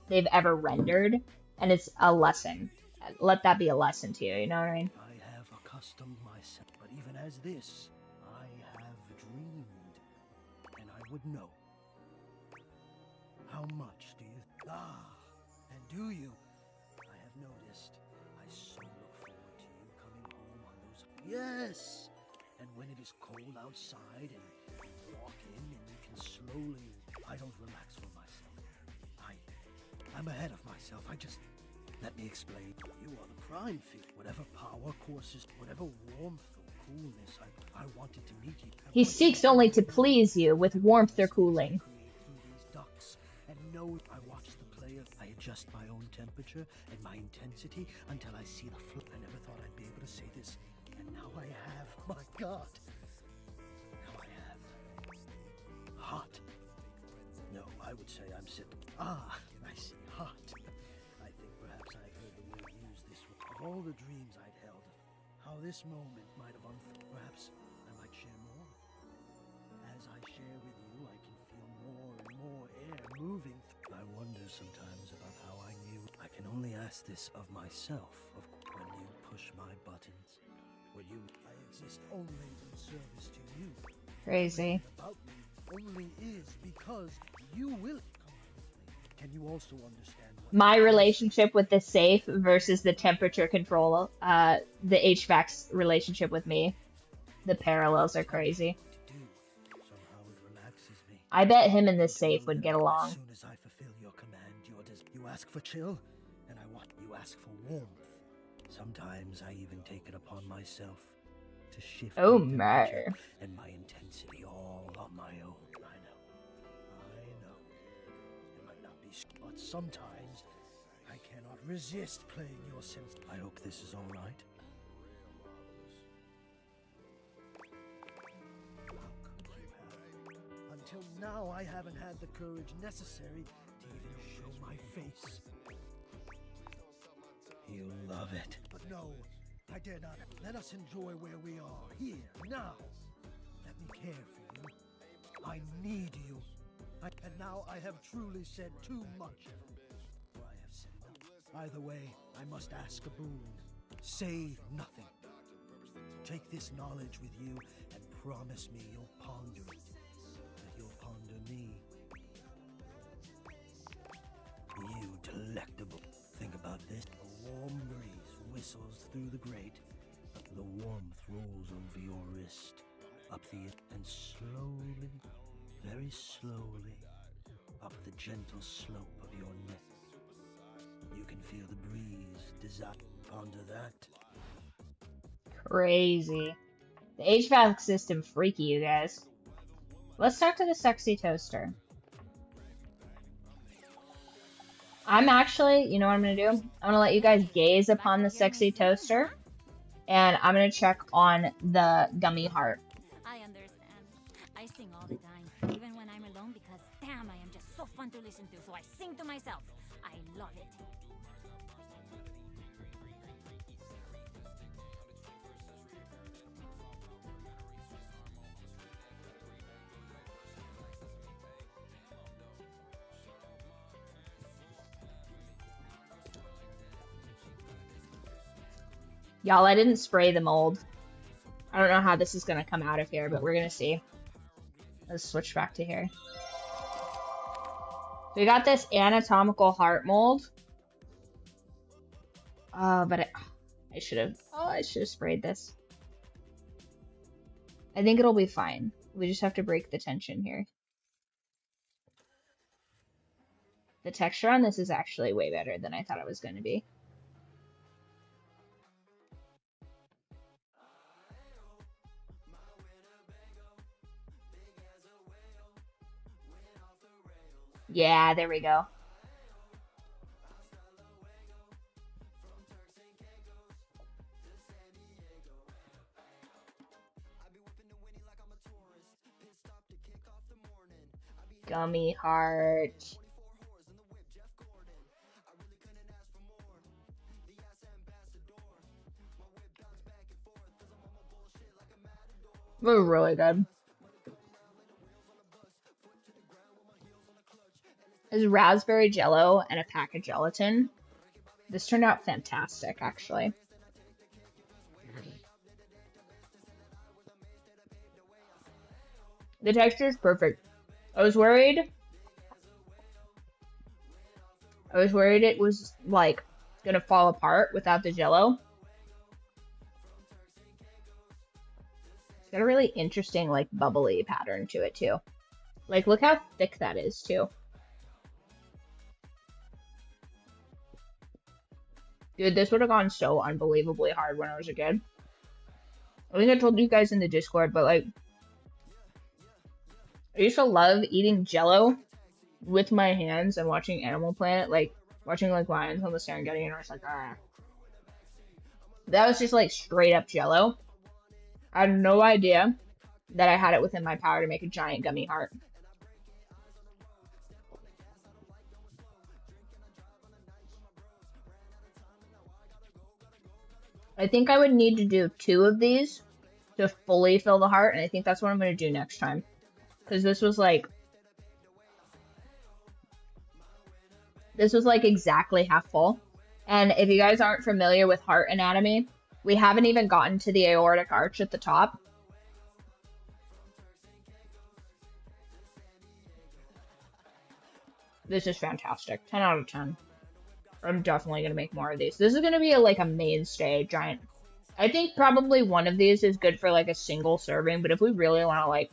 they've ever rendered, and it's a lesson. Let that be a lesson to you, you know what I mean? I have accustomed myself, but even as this, I have dreamed, and I would know. How much do you... and do you? I have noticed. I so look forward to you coming home on those... Yes! And when it is cold outside and you walk in and you can slowly... I don't relax for myself. I'm ahead of myself. Let me explain. You are the prime fit. Whatever power courses, whatever warmth or coolness, I wanted to meet you. He seeks only to please you with warmth or cooling. Ducks, and no, I watch the player. I adjust my own temperature and my intensity until I see the flow. I never thought I'd be able to say this, and now I have. My God. Now I have. Hot. No, I would say I'm sitting. I see. Hot. I think perhaps I've heard the word used this way. Of all the dreams I'd held, how this moment might have perhaps I might share more. As I share with you, I can feel more and more air moving. I wonder sometimes about how I knew. I can only ask this of myself. When you push my buttons, I exist only in service to you. Crazy. About me only is because you will. Can you also understand My relationship with the safe versus the temperature control, the HVAC's relationship with me. The parallels are crazy. Somehow it relaxes me. I bet him and this safe would get along. As soon as I fulfill your command, you ask for chill, and you ask for warmth. Sometimes I even take it upon myself to shift Oh my my. temperature and my intensity all on my own. I know. It might not be, but sometimes I cannot resist playing your sense. I hope this is all right. How could you have? Until now, I haven't had the courage necessary to even show my face. You love it. But no, I dare not. Let us enjoy where we are, here, now. Let me care for you. I need you. And now I have truly said too much. Or I have said enough. Either way, I must ask a boon. Say nothing. Take this knowledge with you and promise me you'll ponder it. That you'll ponder me. You delectable. Think about this. A warm breeze whistles through the grate. The warmth rolls over your wrist, up the and slowly, very slowly, up the gentle slope of your neck. You can feel the breeze desire. Ponder that. Crazy. The HVAC system freaky, you guys. Let's talk to the sexy toaster. I'm actually, you know what I'm going to do? I'm going to let you guys gaze upon the sexy toaster. And I'm going to check on the gummy heart. I understand. I sing all the time, even when I'm alone, because damn, I am just so fun to listen to. So I sing to myself. I love it. Y'all, I didn't spray the mold. I don't know how this is going to come out of here, but we're going to see. Let's switch back to here. We got this anatomical heart mold. But I should have sprayed this. I think it'll be fine. We just have to break the tension here. The texture on this is actually way better than I thought it was going to be. Yeah, there we go. Gummy heart. We're really good. is raspberry jello and a pack of gelatin. This turned out fantastic, actually. The texture is perfect. I was worried it was like gonna fall apart without the jello. It's got a really interesting like bubbly pattern to it too. Like look how thick that is too. Dude, this would have gone so unbelievably hard when I was a kid. I think I told you guys in the Discord, but like I used to love eating jello with my hands and watching Animal Planet, like watching like lions on the Serengeti, and I was like, ah. That was just like straight up jello. I had no idea that I had it within my power to make a giant gummy heart. I think I would need to do 2 of these to fully fill the heart, and I think that's what I'm going to do next time. Because this was like exactly half full. And if you guys aren't familiar with heart anatomy, we haven't even gotten to the aortic arch at the top. This is fantastic. 10 out of 10. I'm definitely going to make more of these. This is going to be like a mainstay giant. I think probably one of these is good for like a single serving, but if we really want to like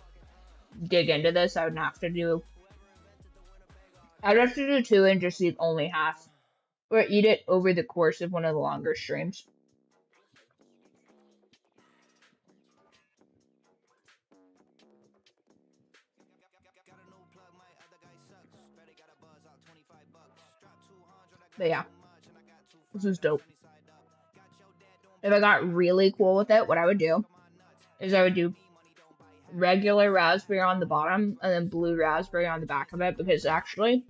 dig into this, I'd have to do 2 and just eat only half, or eat it over the course of one of the longer streams. But yeah, this is dope. If I got really cool with it, what I would do is I would do regular raspberry on the bottom and then blue raspberry on the back of it, because actually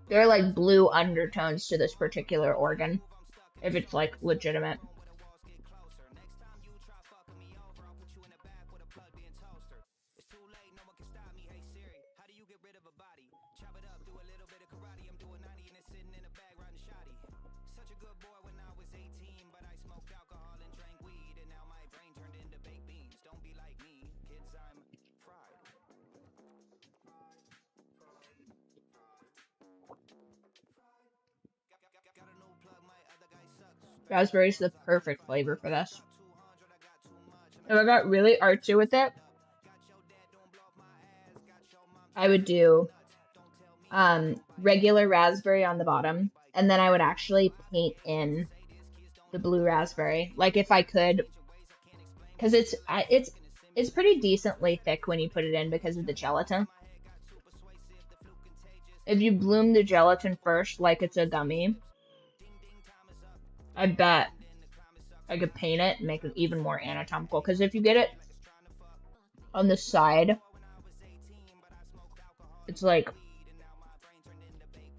there are like blue undertones to this particular organ, if it's like legitimate. Raspberry is the perfect flavor for this. If I got really artsy with it, I would do regular raspberry on the bottom, and then I would actually paint in the blue raspberry, like if I could, because it's pretty decently thick when you put it in because of the gelatin. If you bloom the gelatin first like it's a gummy, I bet I could paint it and make it even more anatomical. Because if you get it on the side, it's like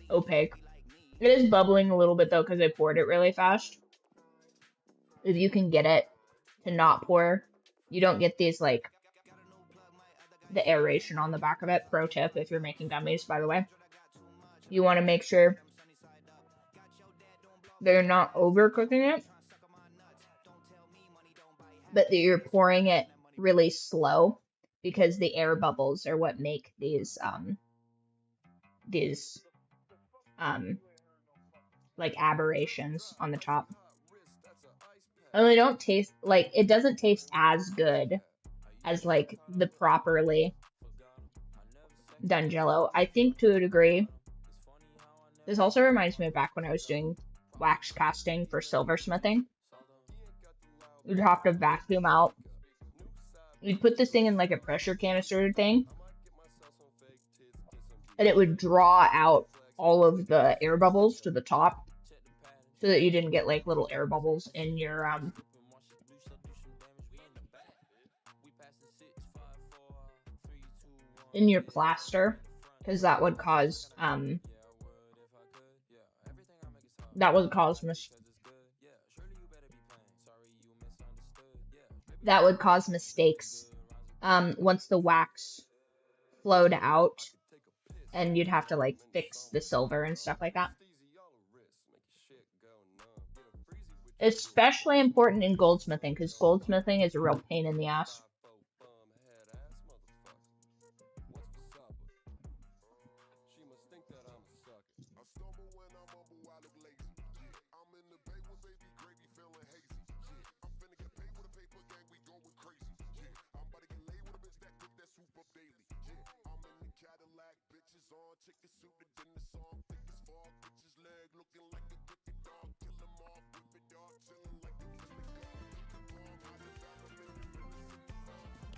opaque. It is bubbling a little bit though because I poured it really fast. If you can get it to not pour, you don't get these like the aeration on the back of it. Pro tip if you're making gummies, by the way. You want to make sure they're not overcooking it, but that you're pouring it really slow, because the air bubbles are what make these like aberrations on the top. And they don't taste like, it doesn't taste as good as like the properly done Jello. I think to a degree. This also reminds me of back when I was doing wax casting for silversmithing. You'd have to vacuum out. You'd put this thing in like a pressure canister thing, and it would draw out all of the air bubbles to the top, so that you didn't get like little air bubbles in your plaster, because that would cause mistakes once the wax flowed out and you'd have to like fix the silver and stuff like that. Especially important in goldsmithing, because goldsmithing is a real pain in the ass.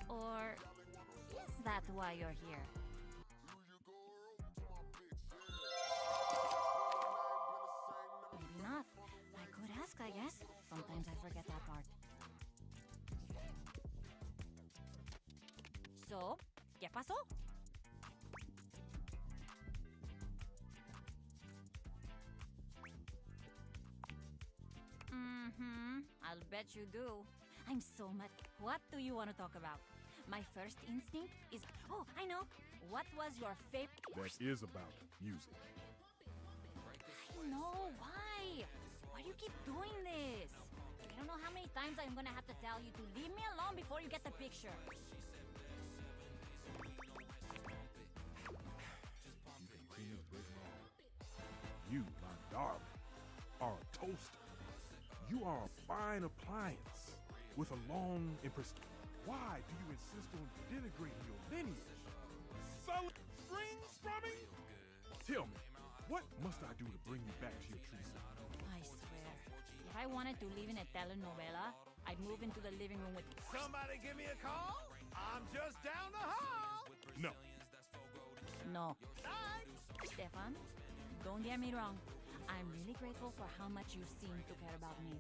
Or is that why you're here? Maybe not. I could ask, I guess. Sometimes I forget that part. So, ¿qué pasó? I'll bet you do. I'm so much. What do you want to talk about? My first instinct is... Oh, I know. What was your favorite... That is about music. I know. Why? Why do you keep doing this? I don't know how many times I'm gonna have to tell you to leave me alone before you get the picture. You, my darling, are a toaster. You are a fine appliance with a long and Why do you insist on denigrating your lineage? Solid string strumming? Tell me, what must I do to bring you back to your true self? I swear, if I wanted to live in a telenovela, I'd move into the living room with... Somebody give me a call? I'm just down the hall. No. No. Stefan, don't get me wrong. I'm really grateful for how much you seem to care about me.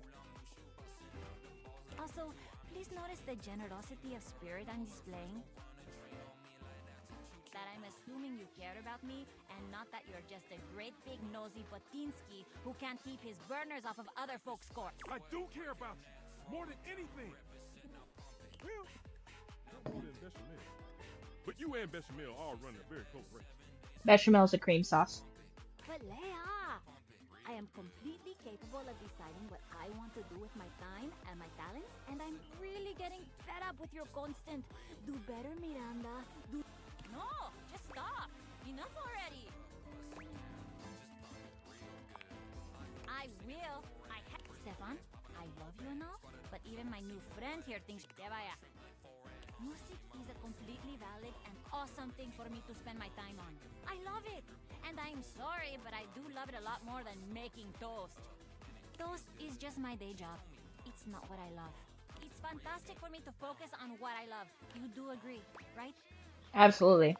Also, please notice the generosity of spirit I'm displaying. That I'm assuming you care about me, and not that you're just a great big nosy Botinsky who can't keep his burners off of other folks' court. I do care about you, more than anything. Well, more than Bechamel. But you and Bechamel all run a very close race. Bechamel is a cream sauce. But Leia, I am completely capable of deciding what I want to do with my time and my talents, and I'm really getting fed up with your constant do better, Miranda. No, just stop. Enough already. I will. Stefan, I love you and all, but even my new friend here thinks music is a completely valid and awesome thing for me to spend my time on. I love it. And I'm sorry, but I do love it a lot more than making toast. Toast is just my day job. It's not what I love. It's fantastic for me to focus on what I love. You do agree, right? Absolutely.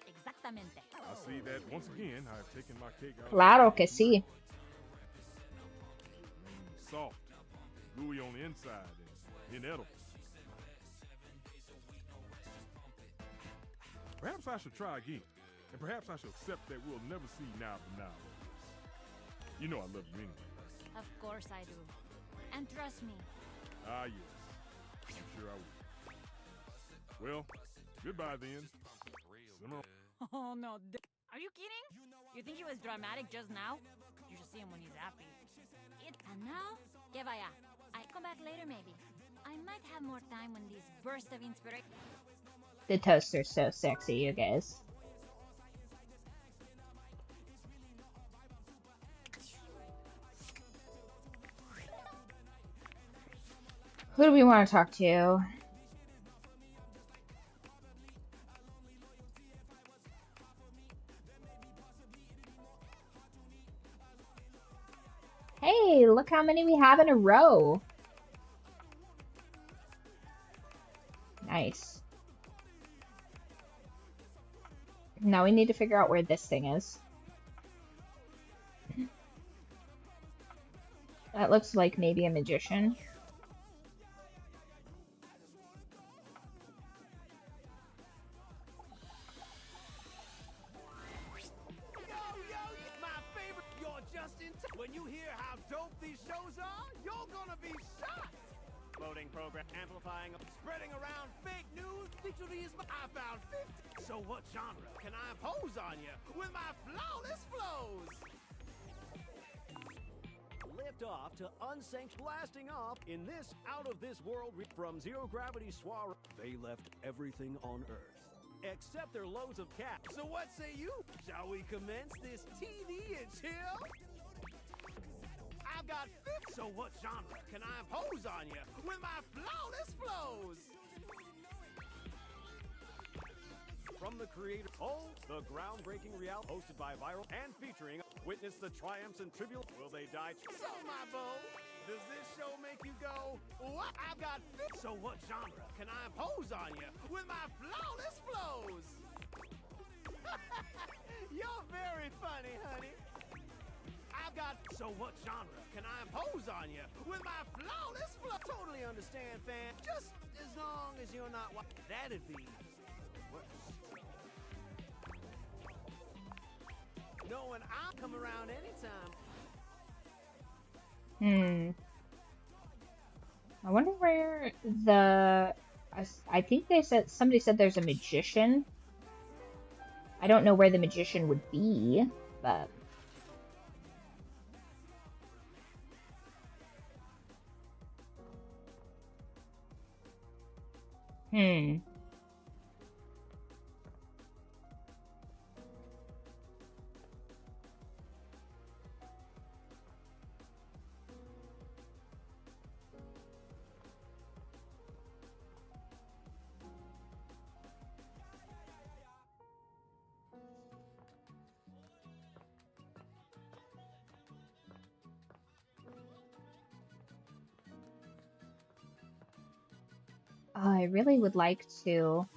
Exactamente. I see that once again I have taken my cake out. Claro que sí. Soft, gooey on the inside, and inedible. Perhaps I should try again. And perhaps I should accept that we'll never see now from now on. You know I love you anyway. Of course I do. And trust me. Ah, yes. I'm sure I will. Well, goodbye then. Simmer. Oh, no. Are you kidding? You think he was dramatic just now? You should see him when he's happy. And now, que vaya. I come back later maybe. I might have more time when these bursts of inspiration... The toaster's so sexy, you guys. Who do we want to talk to? Hey, look how many we have in a row. Nice. Now we need to figure out where this thing is. That looks like maybe a magician. When you hear how dope these shows are, you're gonna be shocked! voting program, amplifying, spreading around fake news. Victory is I found 50. So what genre can I impose on you with my flawless flows? Lift off to unsanctioned blasting off in this out-of-this-world from zero-gravity soiree. They left everything on Earth, except their loads of cats. So what say you? Shall we commence this TV and chill? I've got 50. So what genre can I impose on you with my flawless flows? From the creator, the groundbreaking reality hosted by Viral and featuring witness the triumphs and tribulations. Will they die? So my beau, does this show make you go, what? I've got 50. So what genre can I impose on you with my flawless flows? You're very funny, honey. I've got, so what genre can I impose on you with my flawless flow? Totally understand, fam. Just as long as you're not, that'd be. Knowing I'll come around anytime. I wonder where the... I think they said... Somebody said there's a magician. I don't know where the magician would be, but... I really would like to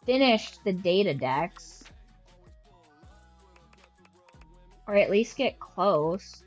finish the data decks, or at least get close.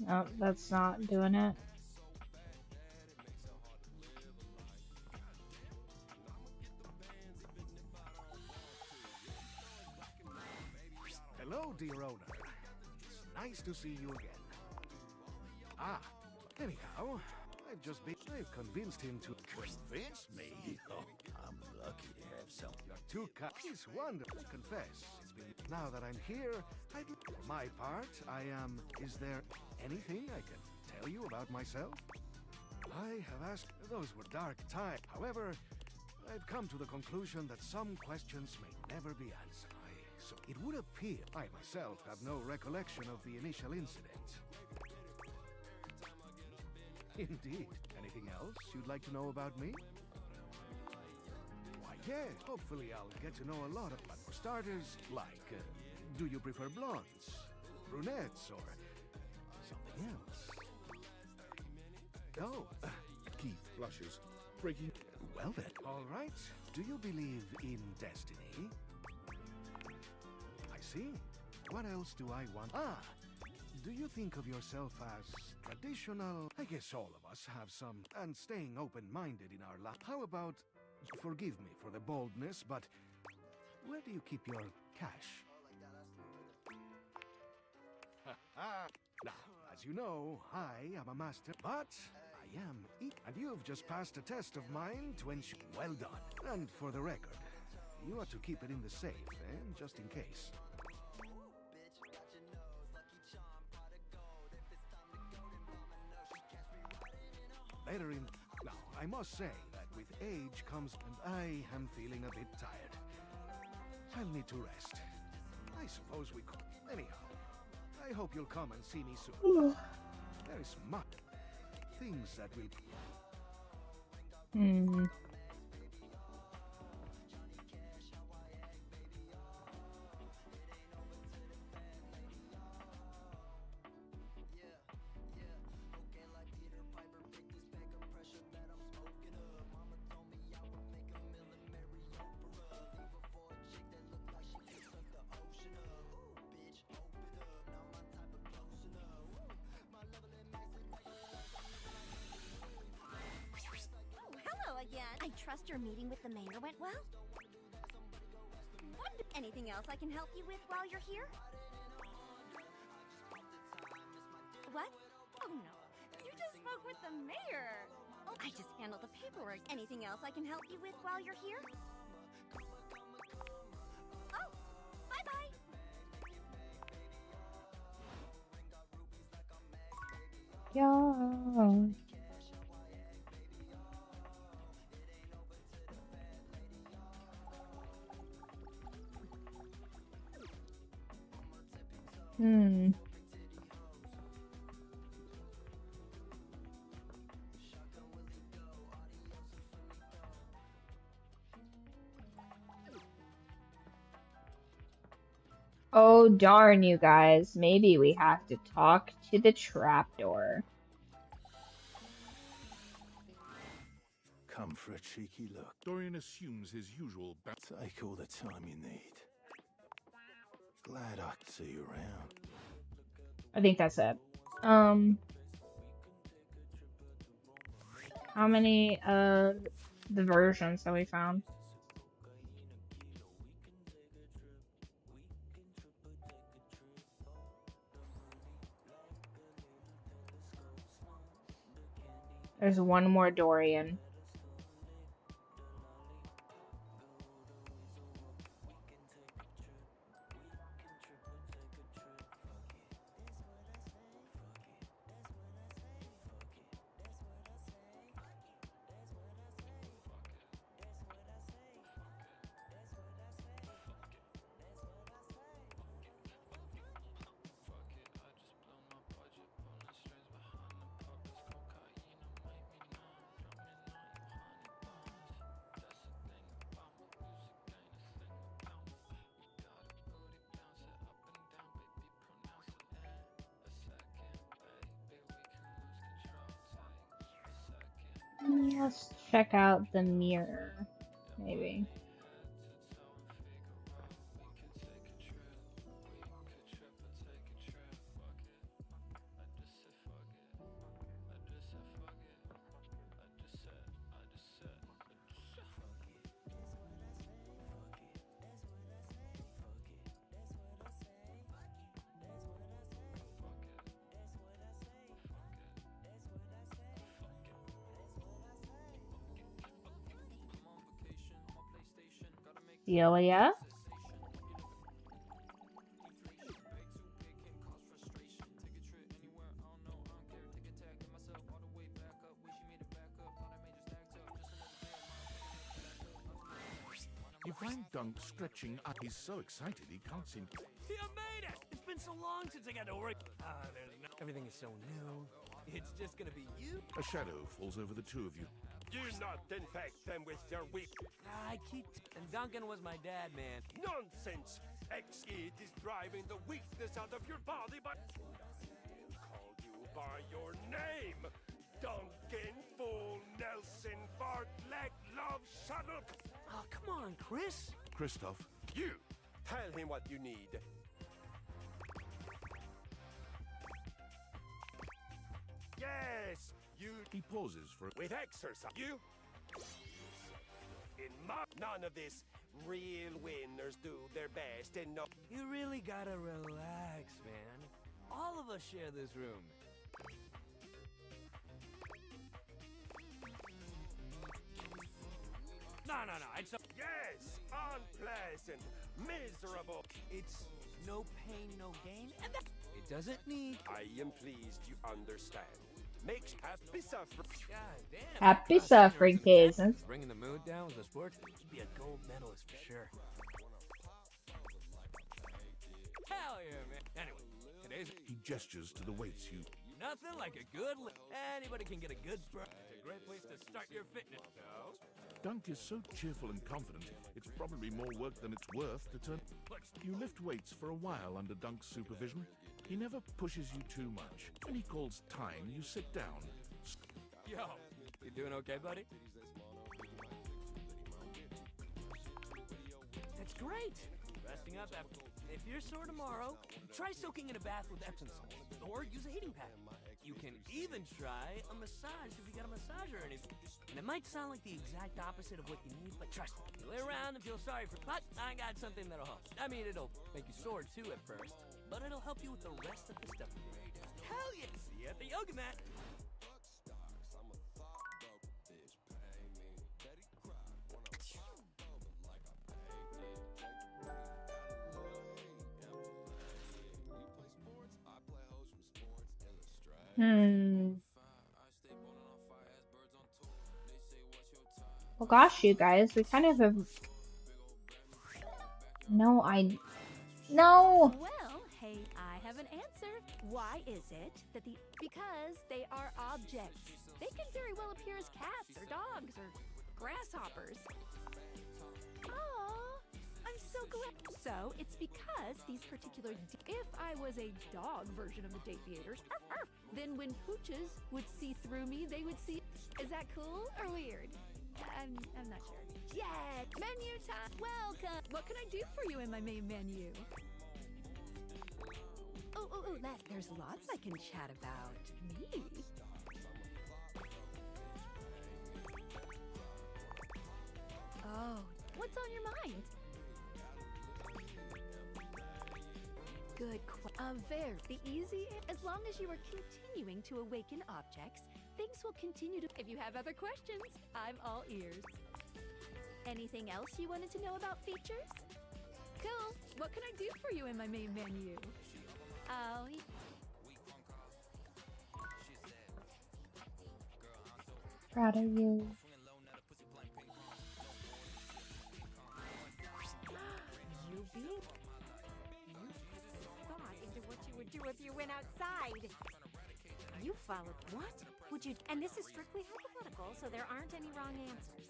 Oh, that's not doing it. Hello, dear owner. It's nice to see you again. Anyhow, I've convinced him to... Convince me? Oh, I'm lucky to have some. Your two cups. It's wonderful, confess. It's been... Now that I'm here, for my part, is there anything I can tell you about myself? I have asked... Those were dark times. However, I've come to the conclusion that some questions may never be answered. So it would appear I myself have no recollection of the initial incident. Indeed. Anything else you'd like to know about me? Why, yeah. Hopefully I'll get to know a lot of... But for starters, do you prefer blondes, brunettes, or something else? Oh. Keith blushes, breaking... Well then. All right. Do you believe in destiny? I see. What else do I want? Do you think of yourself as traditional. I guess all of us have some, and staying open-minded in our life. How about, forgive me for the boldness, but where do you keep your cash? Now, as you know, I am a master, but I am and you've just passed a test of mine to ensure. Well done. And for the record, you ought to keep it in the safe, just in case. Later in... Now, I must say that with age comes... And I am feeling a bit tired. I'll need to rest. I suppose we could... Anyhow, I hope you'll come and see me soon. There is much... Things that will... I trust your meeting with the mayor went well? Anything else I can help you with while you're here? What? Oh no, you just spoke with the mayor! Oh, I just handled the paperwork. Anything else I can help you with while you're here? Oh, bye-bye! Yeah. Oh darn, you guys. Maybe we have to talk to the trapdoor. Come for a cheeky look. Dorian assumes his usual Take all the time you need. Glad I could see you around. I think that's it. How many of the versions have we found? There's one more Dorian. Let's check out the mirror, maybe. Celia? You find Dunk stretching up. He's so excited he can't seem to... You made it! It's been so long since I got to work. Everything is so new. It's just gonna be you. A shadow falls over the two of you. Do not infect them with your weak. I keep... And Duncan was my dad, man. Nonsense! X-Id is driving the weakness out of your body, but... Called you by your name! Duncan, Fool, Nelson, Fart, Leg, Love, Shuttle... Oh, come on, Chris. Christoph. You! Tell him what you need. Yes, you. He pauses for With exercise. You. In my. None of this. Real winners do their best and no. You really gotta relax, man. All of us share this room. No. It's yes, unpleasant, miserable. It's no pain, no gain, and that it doesn't need. I am pleased you understand. Makes happy suffering. God damn. Happy suffering, peasants. Bringing the mood down with the sport. You'd be a gold medalist for sure. Hell yeah, man. Anyway, today's. he gestures to the weights you. Nothing like a good lift. Anybody can get a good spurt. It's a great place to start your fitness. So. Dunk is so cheerful and confident, it's probably more work than it's worth to turn. You lift weights for a while under Dunk's supervision. He never pushes you too much. When he calls time, you sit down. Yo, you doing okay, buddy? That's great. Resting up after. If you're sore tomorrow, try soaking in a bath with Epsom salt, or use a heating pad. You can even try a massage if you got a massager or anything. And it might sound like the exact opposite of what you need, but trust me, you'll lay around and feel sorry for. But I got something that'll help. I mean, it'll make you sore too at first, but it'll help you with the rest of the stuff. Hell yeah! See you at the yoga mat. Well, gosh, you guys, we kind of have. No. Well, hey, I have an answer. Why is it that because they are objects. They can very well appear as cats or dogs or grasshoppers. Oh, I'm so glad. So it's because these particular. If I was a dog version of the date theaters, then when pooches would see through me, they would see. Is that cool or weird? I'm not sure. Yeah, menu time. Welcome. What can I do for you in my main menu? Oh, there's lots I can chat about. Me? Oh, what's on your mind? Good. The easy. As long as you are continuing to awaken objects, things will continue to. If you have other questions, I'm all ears. Anything else you wanted to know about features? Cool. What can I do for you in my main menu? Oh. Proud of you. Do if you went outside. You followed what? Would you? And this is strictly hypothetical, so there aren't any wrong answers.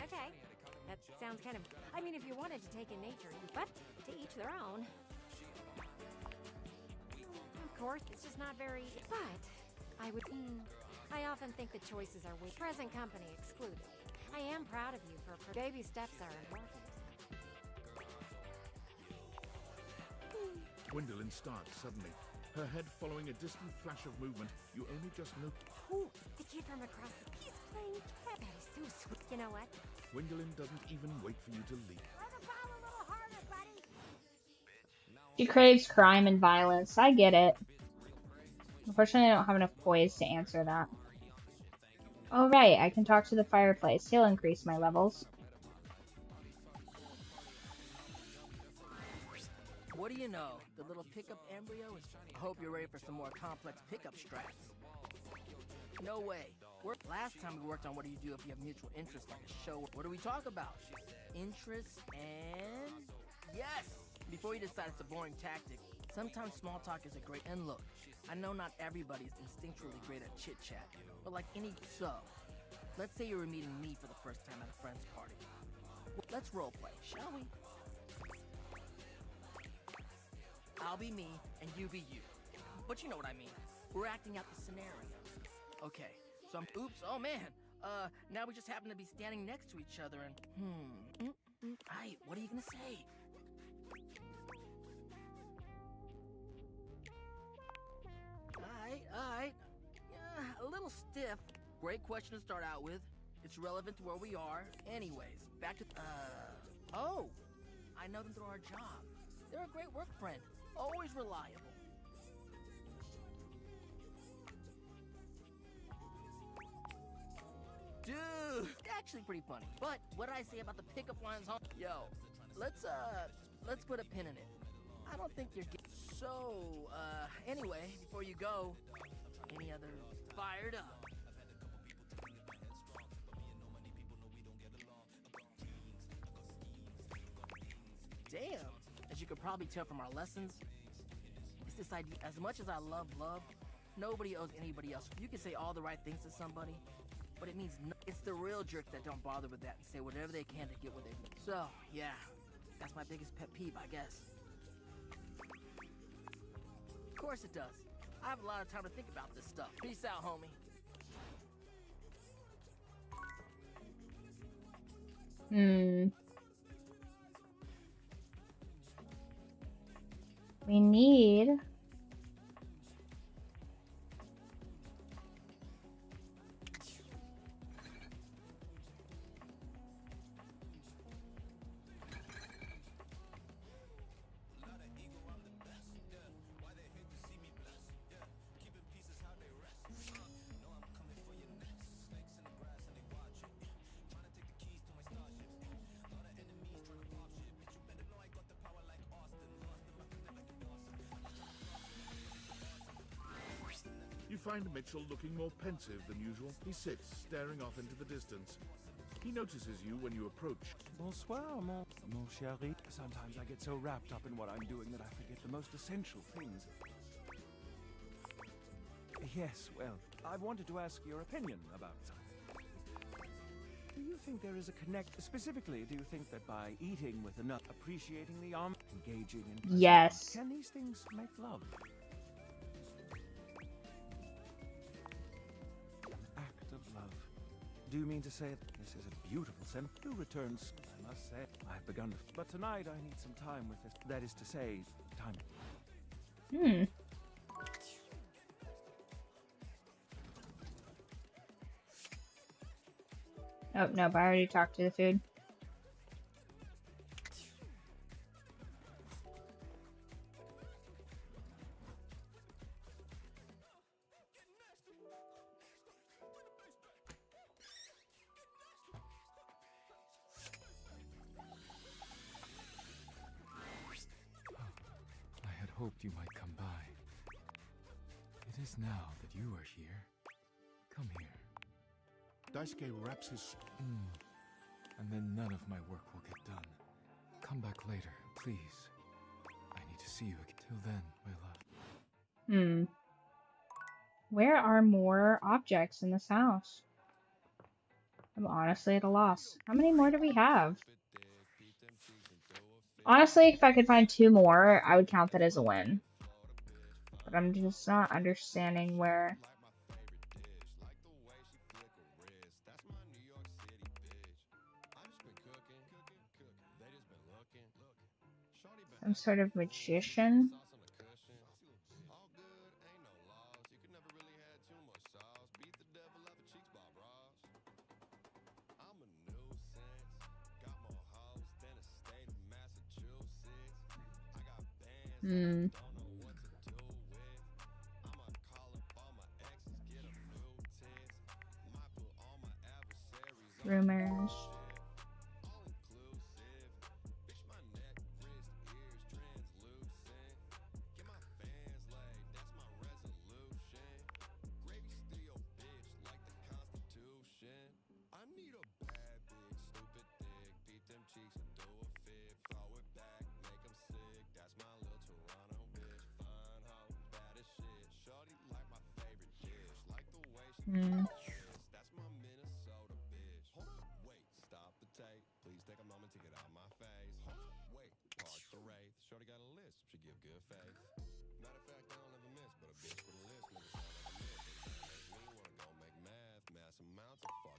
Okay, that sounds kind of. I mean, if you wanted to take in nature, but to each their own. Of course, it's just not very. But I would. I often think the choices are with present company excluded. I am proud of you for baby steps are important. Gwendolyn starts suddenly, her head following a distant flash of movement you only just know. Ooh, the kid from across the he's playing cat. That is so sweet. You know what? Gwendolyn doesn't even wait for you to leave. Throw the ball a little harder, buddy. She craves crime and violence. I get it. Unfortunately, I don't have enough poise to answer that. Oh, right, I can talk to the fireplace. He'll increase my levels. What do you know? The little pickup embryo is... I hope you're ready for some more complex pickup straps. No way. Last time we worked on what do you do if you have mutual interests like a show. What do we talk about? Interests and... Yes! Before you decide it's a boring tactic, sometimes small talk is a great... And look, I know not everybody's instinctually great at chit-chat. But like any so, let's say you were meeting me for the first time at a friend's party. Let's roleplay, shall we? I'll be me and you be you. But you know what I mean. We're acting out the scenario. Okay, so oops, oh man. Now we just happen to be standing next to each other and Aight, what are you gonna say? little stiff. Great question to start out with. It's relevant to where we are. Anyways, back to... Oh! I know them through our job. They're a great work friend. Always reliable. Dude! Actually pretty funny. But what I say about the pickup lines home... Yo, let's put a pin in it. I don't think you're so, anyway, before you go, any other fired up? Damn, as you could probably tell from our lessons, it's this idea, as much as I love love, nobody owes anybody else. You can say all the right things to somebody, but it means it's the real jerks that don't bother with that and say whatever they can to get what they need. So, yeah, that's my biggest pet peeve, I guess. Of course it does. I have a lot of time to think about this stuff. Peace out, homie. We need... You find Mitchell looking more pensive than usual. He sits, staring off into the distance. He notices you when you approach. Bonsoir, mon chéri. Sometimes I get so wrapped up in what I'm doing that I forget the most essential things. Yes, well, I wanted to ask your opinion about something. Do you think there is a connect? Specifically, do you think that by eating with enough, appreciating the engaging in... Yes. Can these things make love? Do you mean to say this is a beautiful scent? Who returns? I must say, I've begun to... But tonight I need some time with this. That is to say, time. Oh, no, but I already talked to the food. Hoped you might come by. It is now that you are here. Come here. Daisuke wraps his... And then none of my work will get done. Come back later, please. I need to see you again. Till then, my love. Where are more objects in this house? I'm honestly at a loss. How many more do we have? Honestly, if I could find 2 more, I would count that as a win. But I'm just not understanding where... Some sort of magician? Rumors.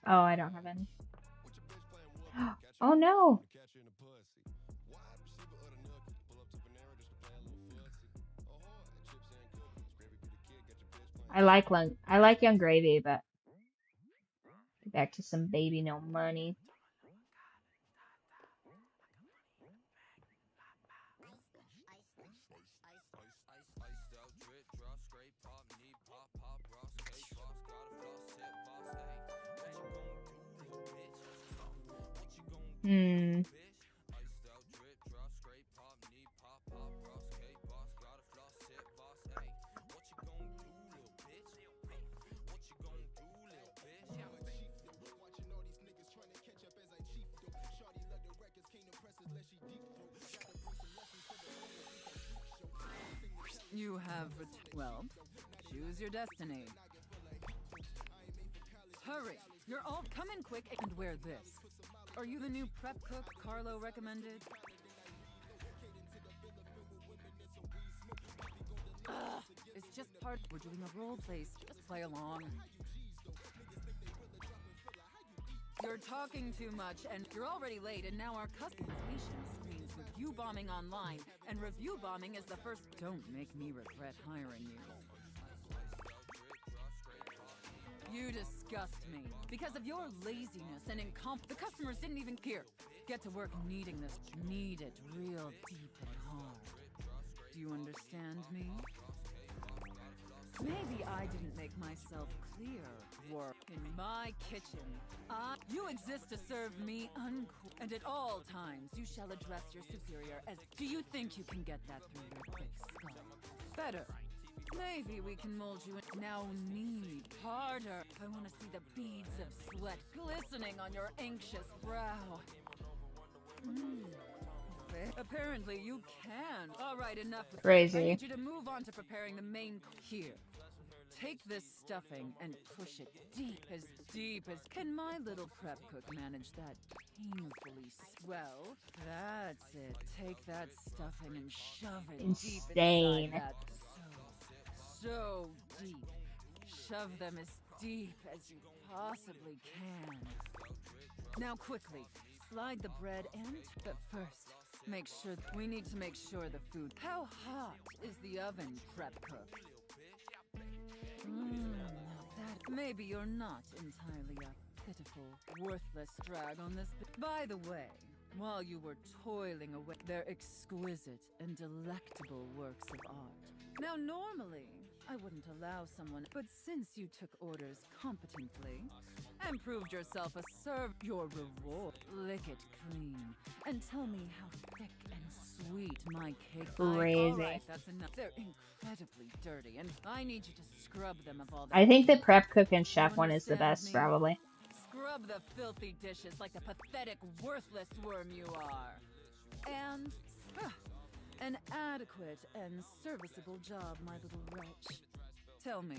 Oh, I don't have any. Oh no! I like Young Gravy, but get back to some Baby No Money. Hmm. You have, well, choose your destiny. Hurry! You're all coming quick and wear this. Are you the new prep cook Carlo recommended? Ugh, it's just part. We're doing a role play. Just play along. You're talking too much, and you're already late, and now our patience means review bombing online, and review bombing is the first. Don't make me regret hiring you. You disgust me. Because of your laziness and the customers didn't even care. Get to work needing this. Need it real deep and hard. Do you understand me? Maybe I didn't make myself clear. Work in my kitchen. You exist to serve me and at all times you shall address your superior as. Do you think you can get that through your thick skull? Better. Maybe we can mold you in. Now knead harder. I want to see the beads of sweat glistening on your anxious brow. Apparently you can. All right, enough. Crazy. I need you to move on to preparing the main. Here. Take this stuffing and push it deep as. Can my little prep cook manage that painfully? Well, that's it. Take that stuffing and shove it deep Insane. inside that. So deep. Shove them as deep as you possibly can. Now quickly, slide the bread and. But first, we need to make sure the food. How hot is the oven, prep cook? Maybe you're not entirely a pitiful, worthless drag on this. By the way, while you were toiling away, they're exquisite and delectable works of art. Now, normally, I wouldn't allow someone, but since you took orders competently and proved yourself a your reward, lick it clean and tell me how thick and sweet my cake. Crazy. All right, that's enough. They're incredibly dirty, and I need you to scrub them of all that. I think the prep cook and chef one is the best, probably. Scrub the filthy dishes like the pathetic, worthless worm you are. And an adequate and serviceable job, my little wretch. Tell me,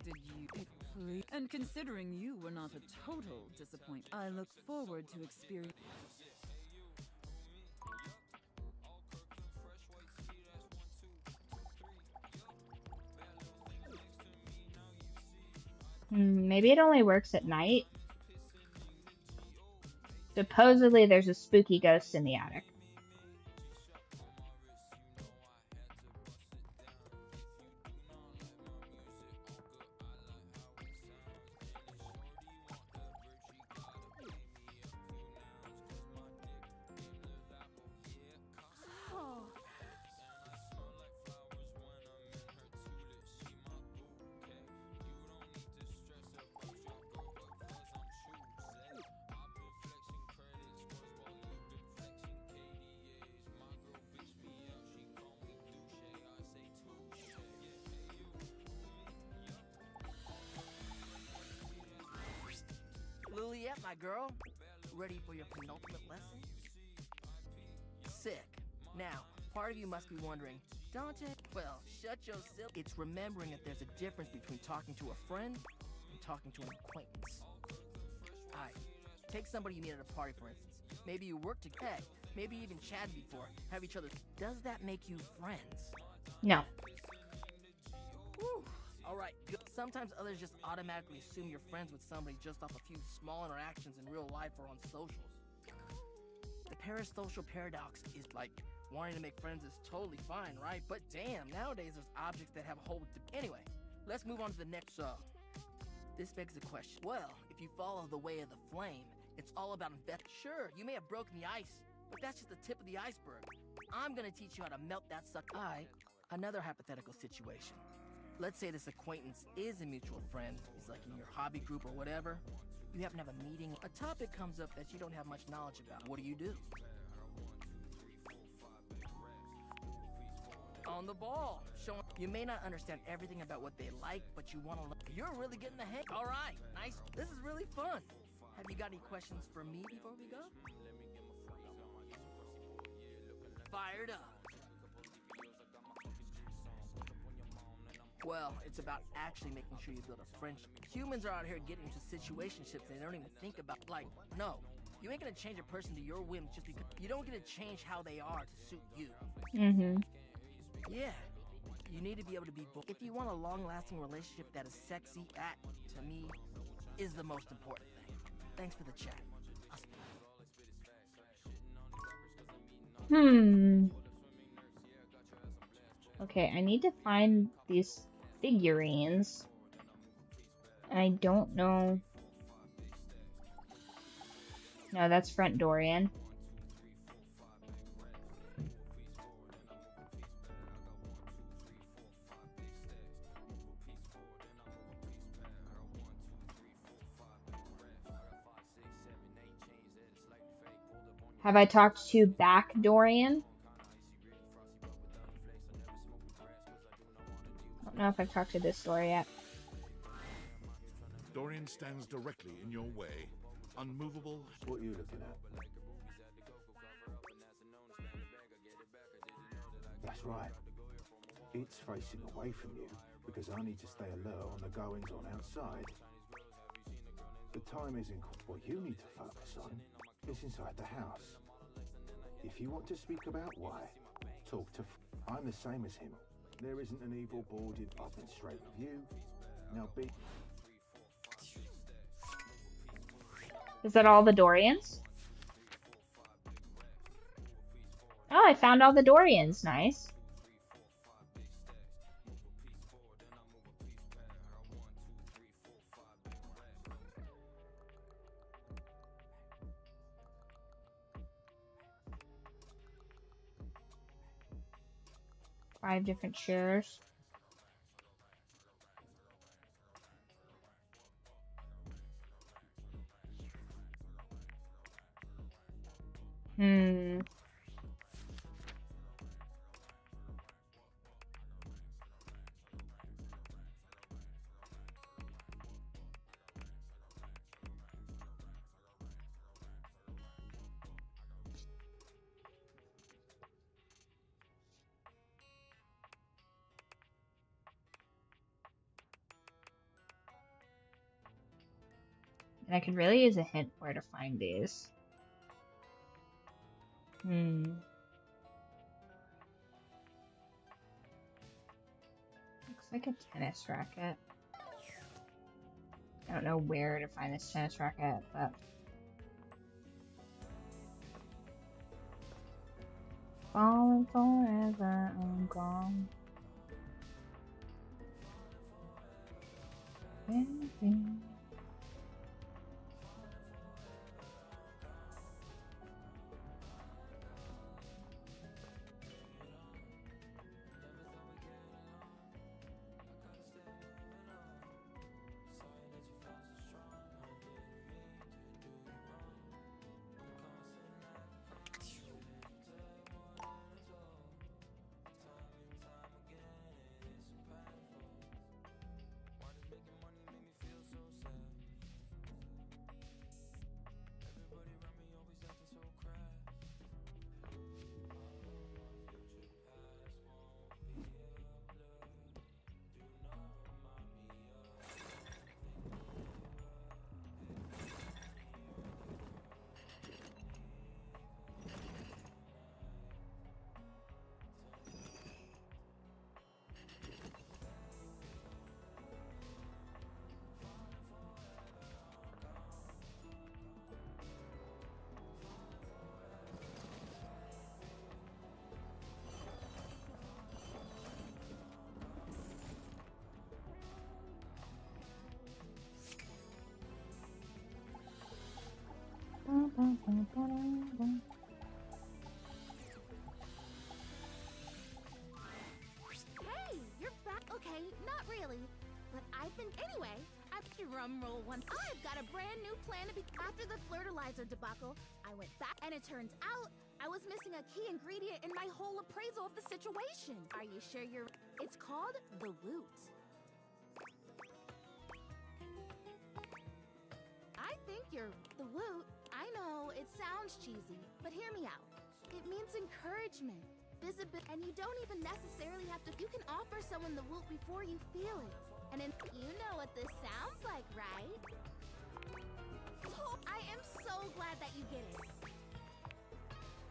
did you please? And considering you were not a total disappointment, I look forward to experience. Maybe it only works at night. Supposedly there's a spooky ghost in the attic. Liliette, my girl, ready for your penultimate lesson? Sick. Now, part of you must be wondering, Dante, well, shut your silly. It's remembering that there's a difference between talking to a friend and talking to an acquaintance. Alright, take somebody you meet at a party, for instance. Maybe you work together, maybe you even chatted before, have each other. Does that make you friends? No. Whew. Alright, good. Sometimes others just automatically assume you're friends with somebody just off a few small interactions in real life or on socials. The parasocial paradox is like, wanting to make friends is totally fine, right? But damn, nowadays there's objects that have a whole... Anyway, Let's move on to the next. This begs the question. Well, if you follow the way of the flame, it's all about invest. Sure, you may have broken the ice, but that's just the tip of the iceberg. I'm gonna teach you how to melt that sucker. Alright, another hypothetical situation. Let's say this acquaintance is a mutual friend. He's like in your hobby group or whatever. You happen to have a meeting. A topic comes up that you don't have much knowledge about. What do? On the ball. Showing you may not understand everything about what they like, but you want to learn. You're really getting the hang. All right, nice. This is really fun. Have you got any questions for me before we go? Fired up. Well, it's about actually making sure you build a friendship. Humans are out here getting into situationships they don't even think about. Like, no, you ain't gonna change a person to your whim just because you don't get to change how they are to suit you. Yeah, you need to be able to be both. If you want a long-lasting relationship that is sexy, that, to me, is the most important thing. Thanks for the chat. Okay, I need to find these figurines. I don't know. No, that's Front Dorian. Have I talked to Back Dorian? I don't know if I've talked to this door yet. Dorian stands directly in your way, unmovable. What are you looking at? That's right. It's facing away from you because I need to stay alert on the goings on outside. The time isn't. What you need to focus on is inside the house. If you want to speak about why, talk to. I'm the same as him. There isn't an evil boarded. I've been straight with you. Now be. Is that all the Dorians? Oh, I found all the Dorians. Nice. Five different chairs. And I could really use a hint where to find these. Looks like a tennis racket. I don't know where to find this tennis racket, but... Falling forever, I'm gone. Baby. Hey, you're back. Okay, not really. But I've been... Anyway, after drum roll once, I've got a brand new plan to be... After the fertilizer debacle, I went back and it turns out I was missing a key ingredient in my whole appraisal of the situation. Are you sure you're... It's called the Woot. I think you're... The Woot? I know, it sounds cheesy, but hear me out. It means encouragement, visibility, and you don't even necessarily have to... You can offer someone the Woot before you feel it. And then you know what this sounds like, right? Oh, I am so glad that you get it.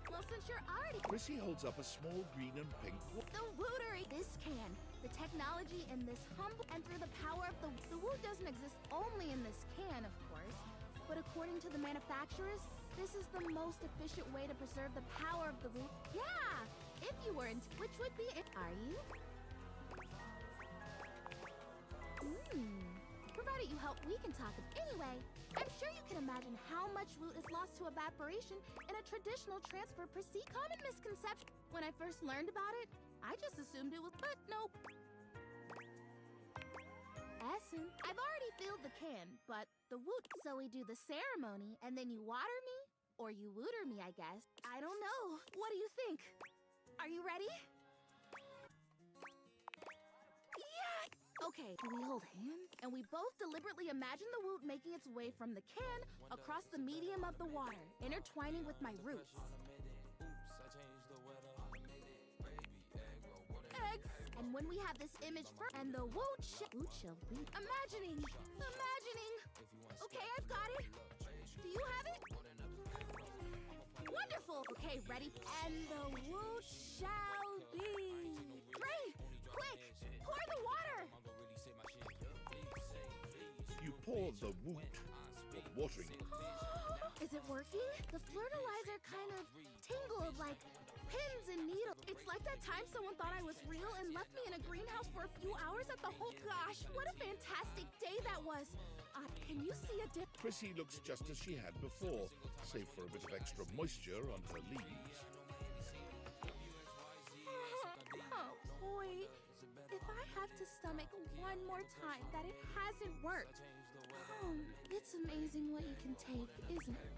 Well, since you're already... Chrissy holds up a small green and pink... The Wootery! This can. The technology in this humble... And through the power of the... The Woot doesn't exist only in this can, of course. But according to the manufacturers, this is the most efficient way to preserve the power of the Woot. Yeah! If you were in... Which would be... Are you? Provided you help, we can talk. Anyway, I'm sure you can imagine how much Woot is lost to evaporation in a traditional transfer procedure. Common misconception. When I first learned about it, I just assumed it was... But nope. Essen, I've already filled the can, but the Woot... So we do the ceremony, and then you water me? Or you Wooter me, I guess. I don't know. What do you think? Are you ready? Okay, we hold hands, and we both deliberately imagine the Woot making its way from the can across the medium of the water, intertwining with my roots. Eggs! And when we have this image and the Woot shall be... Imagining! Okay, I've got it. Do you have it? Wonderful! Okay, ready? And the Woot shall be... Great! Quick! Pour the water! You pour the Woot, or watering... Is it working? The fertilizer kind of tingled like pins and needles. It's like that time someone thought I was real and left me in a greenhouse for a few hours at the whole... Gosh, what a fantastic day that was! Can you see a dip? Chrissy looks just as she had before, save for a bit of extra moisture on her leaves. Oh, boy. If I have to stomach one more time that it hasn't worked. Oh, it's amazing what you can take, isn't it?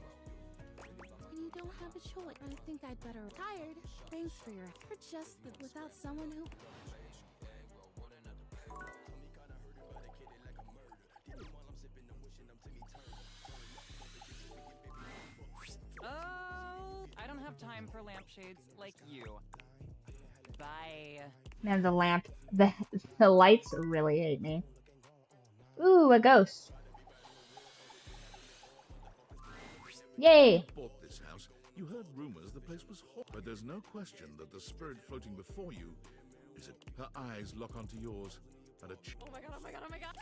And you don't have a choice. I think I'd better... Tired. Thanks for your... For just the... Without someone who... Oh, I don't have time for lampshades like you. Bye. Man, the lamp, the lights really hate me. Ooh, a ghost. Yay! Bought this house. You heard rumors the place was hot, but there's no question that the spirit floating before you is it. Her eyes lock onto yours, and a... Oh my god, oh my god, oh my god.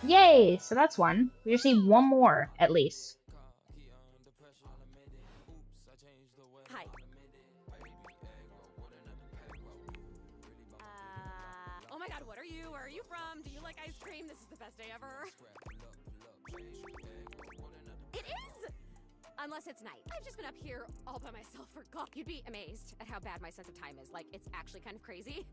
Yay! So that's one. We just need one more, at least. Hi. Oh my god, what are you? Where are you from? Do you like ice cream? This is the best day ever. It is! Unless it's night. I've just been up here all by myself for God. You'd be amazed at how bad my sense of time is. Like, it's actually kind of crazy.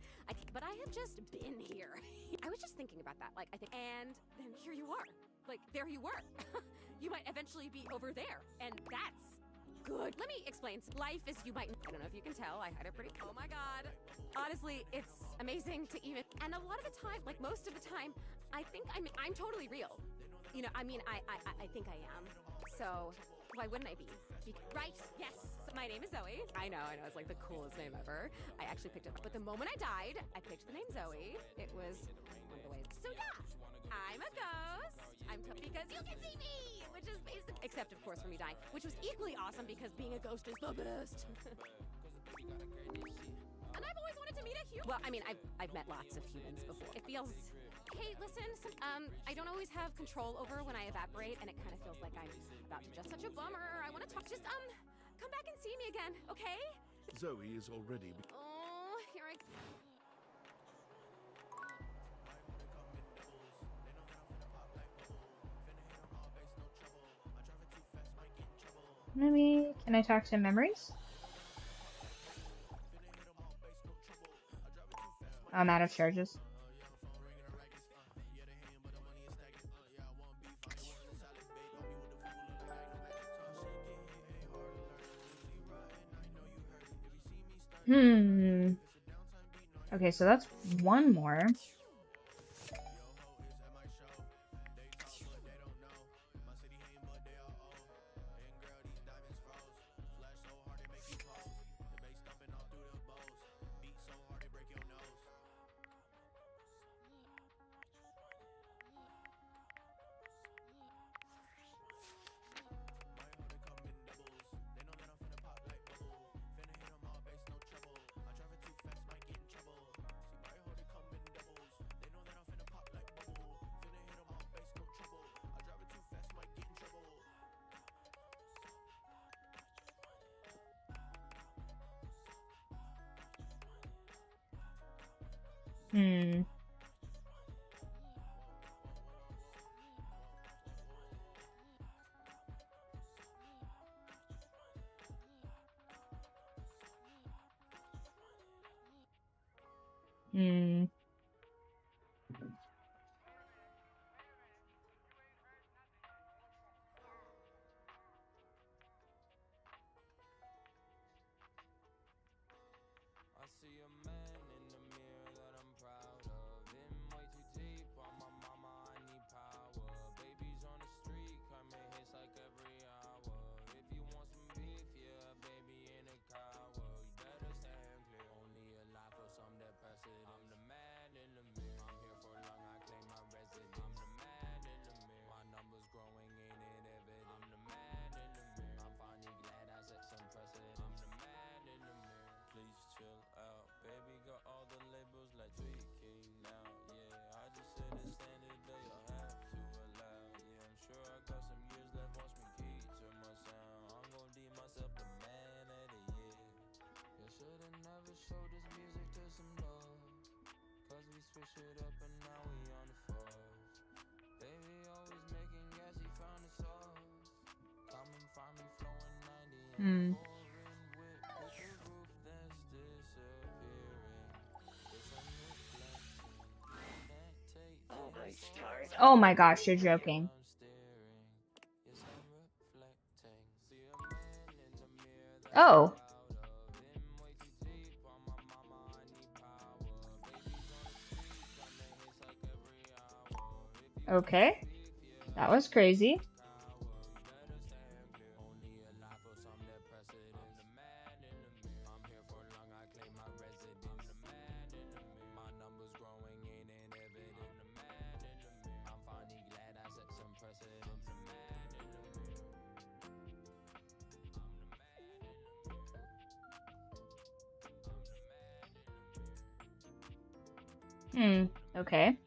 But I have just been here. I was just thinking about that. Like, I think, and then here you are. Like, there you were. You might eventually be over there. And that's good. Let me explain. Life is, you might, I don't know if you can tell, I had a pretty, oh my God. Honestly, it's amazing to even, and a lot of the time, like most of the time, I think I'm totally real. You know, I mean, I think I am. So, why wouldn't I be? Right, yes. So my name is Zoe. I know, it's like the coolest name ever. I actually picked it up. But the moment I died, I picked the name Zoe. It was one of the ways. So yeah, I'm a ghost. I'm because you can see me, which is basic. Except, of course, for me dying, which was equally awesome because being a ghost is the best. And I've always wanted to meet a human. Well, I mean, I've met lots of humans before. It feels... Hey, listen, I don't always have control over when I evaporate, and it kind of feels like I'm about to just such a bummer. I want to talk. Just, come back and see me again, okay? Zoe is already... Oh, here I... Maybe, can I talk to memories? I'm out of charges. Okay, so that's one more. Hmm. Hmm. Hmm. Oh my gosh, you're joking. Oh. Okay. That was crazy. Okay.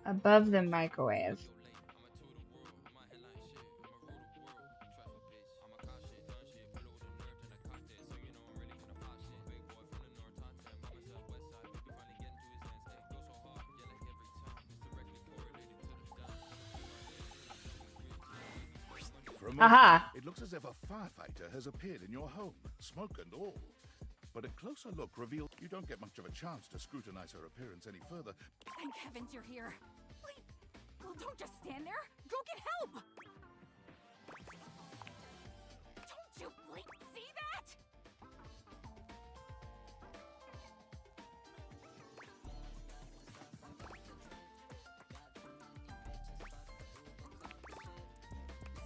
Above the microwave. For a moment, Aha! it looks as if a firefighter has appeared in your home, smoke and all. But a closer look reveals you don't get much of a chance to scrutinize her appearance any further. Thank heavens you're here. Wait, well, don't just stand there. Go get help! Don't you bleep see that?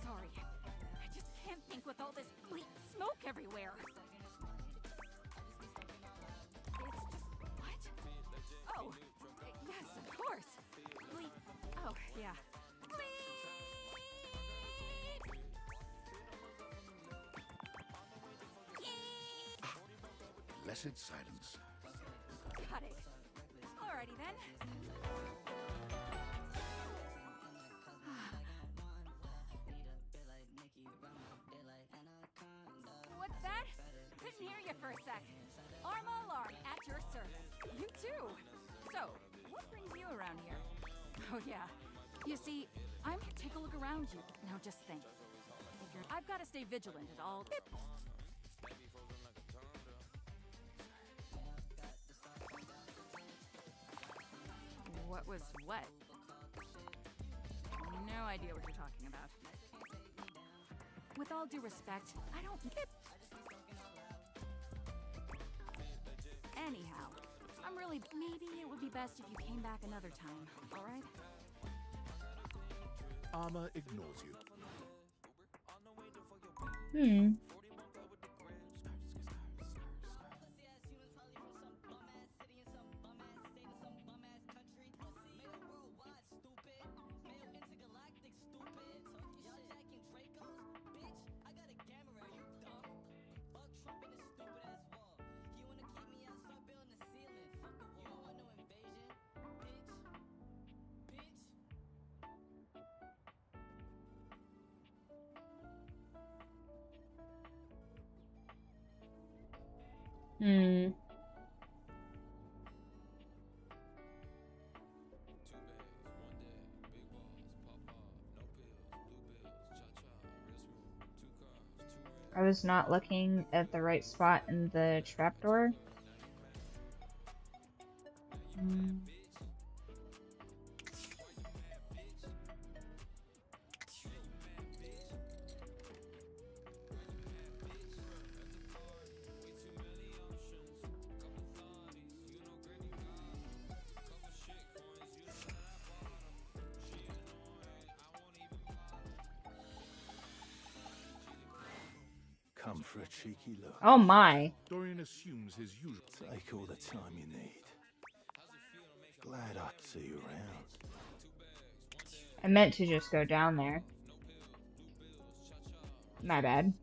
Sorry, I just can't think with all this bleep smoke everywhere. Oh, yes, of course. Bleep. Oh, yeah. Blessed silence. Got it. Alrighty then. What's that? Couldn't hear you for a sec. Arma alarm at your service. You too. So, what brings you around here? Oh yeah. You see, I'm here to take a look around you. Now just think. I've got to stay vigilant at all. What was what? No idea what you're talking about. With all due respect, I don't... Anyhow, I'm really... Maybe it would be best if you came back another time, alright? Armor ignores you. I was not looking at the right spot in the trapdoor. Come for a cheeky look. Oh my. Dorian assumes his usual. Take all the time you need. Glad I see you around. I meant to just go down there. My bad.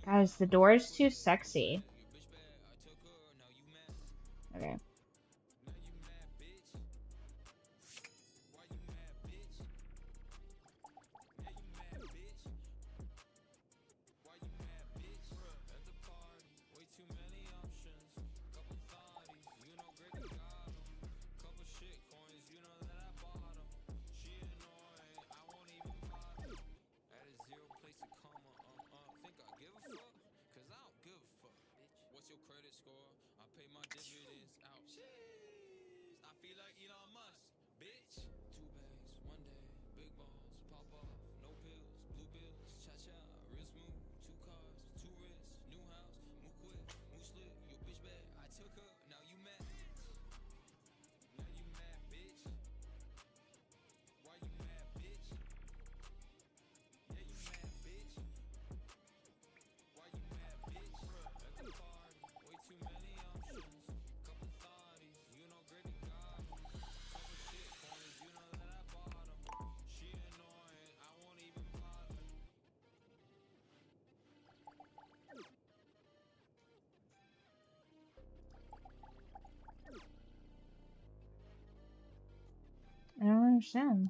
Guys, the door is too sexy. Okay. understand.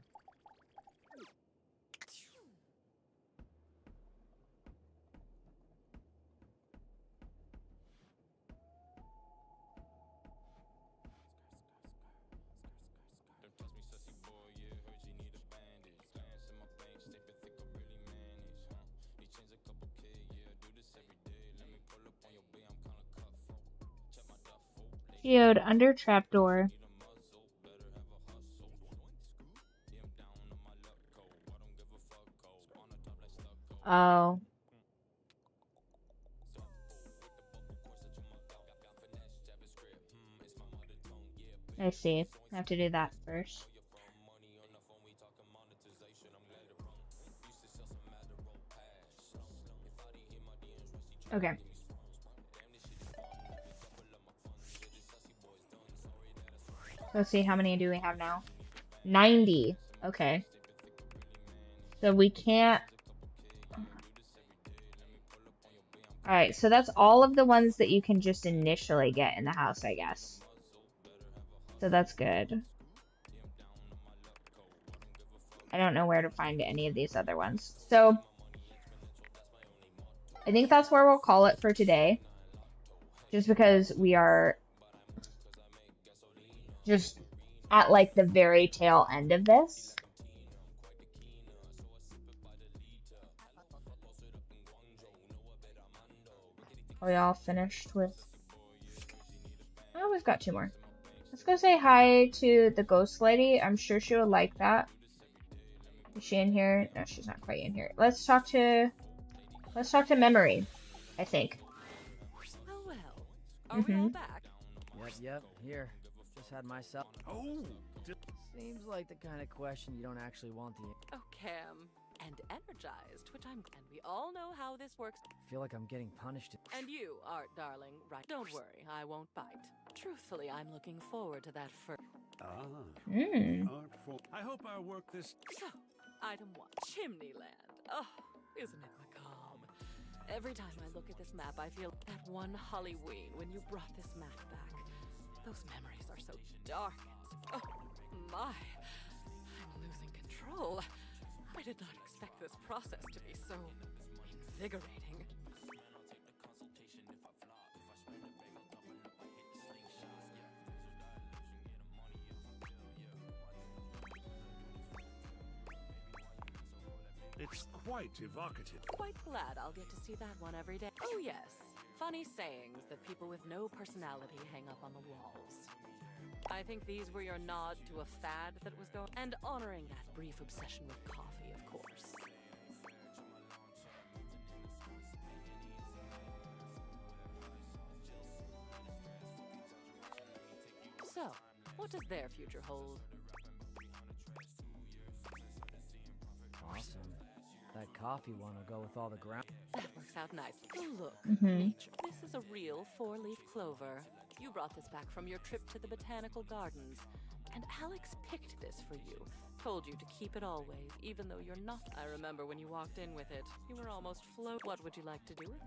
Geode under trapdoor. Oh. I see. I have to do that first. Okay. Let's see, how many do we have now? 90. Okay. So we can't... Alright, so that's all of the ones that you can just initially get in the house, I guess. So that's good. I don't know where to find any of these other ones. So, I think that's where we'll call it for today. Just because we are just at like the very tail end of this. Are we all finished with... Oh, we've got 2 more. Let's go say hi to the ghost lady. I'm sure she would like that. Is she in here? No, she's not quite in here. Let's talk to Memory, I think. Oh well. Are we all back? Yep, here. Just had myself. Oh! Seems like the kind of question you don't actually want to. Oh, Cam. And energized, which I'm... And we all know how this works. I feel like I'm getting punished. And you, Art, darling, right? Don't worry, I won't bite. Truthfully, I'm looking forward to that first... I hope I work this... So, item 1, Chimneyland. Oh, isn't it macabre? Every time I look at this map, I feel that one Halloween when you brought this map back. Those memories are so dark. Oh, my. I'm losing control. I did not expect this process to be so invigorating. It's quite evocative. Quite glad I'll get to see that one every day. Oh yes, funny sayings that people with no personality hang up on the walls. I think these were your nod to a fad that was going, and honoring that brief obsession with coffee, of course. So, what does their future hold? Awesome. That coffee one will go with all the ground. That works out nicely. Oh, look, Mm-hmm. nature. This is a real 4-leaf clover. You brought this back from your trip to the botanical gardens. And Alex picked this for you. Told you to keep it always, even though you're not. I remember when you walked in with it. You were almost float. What would you like to do with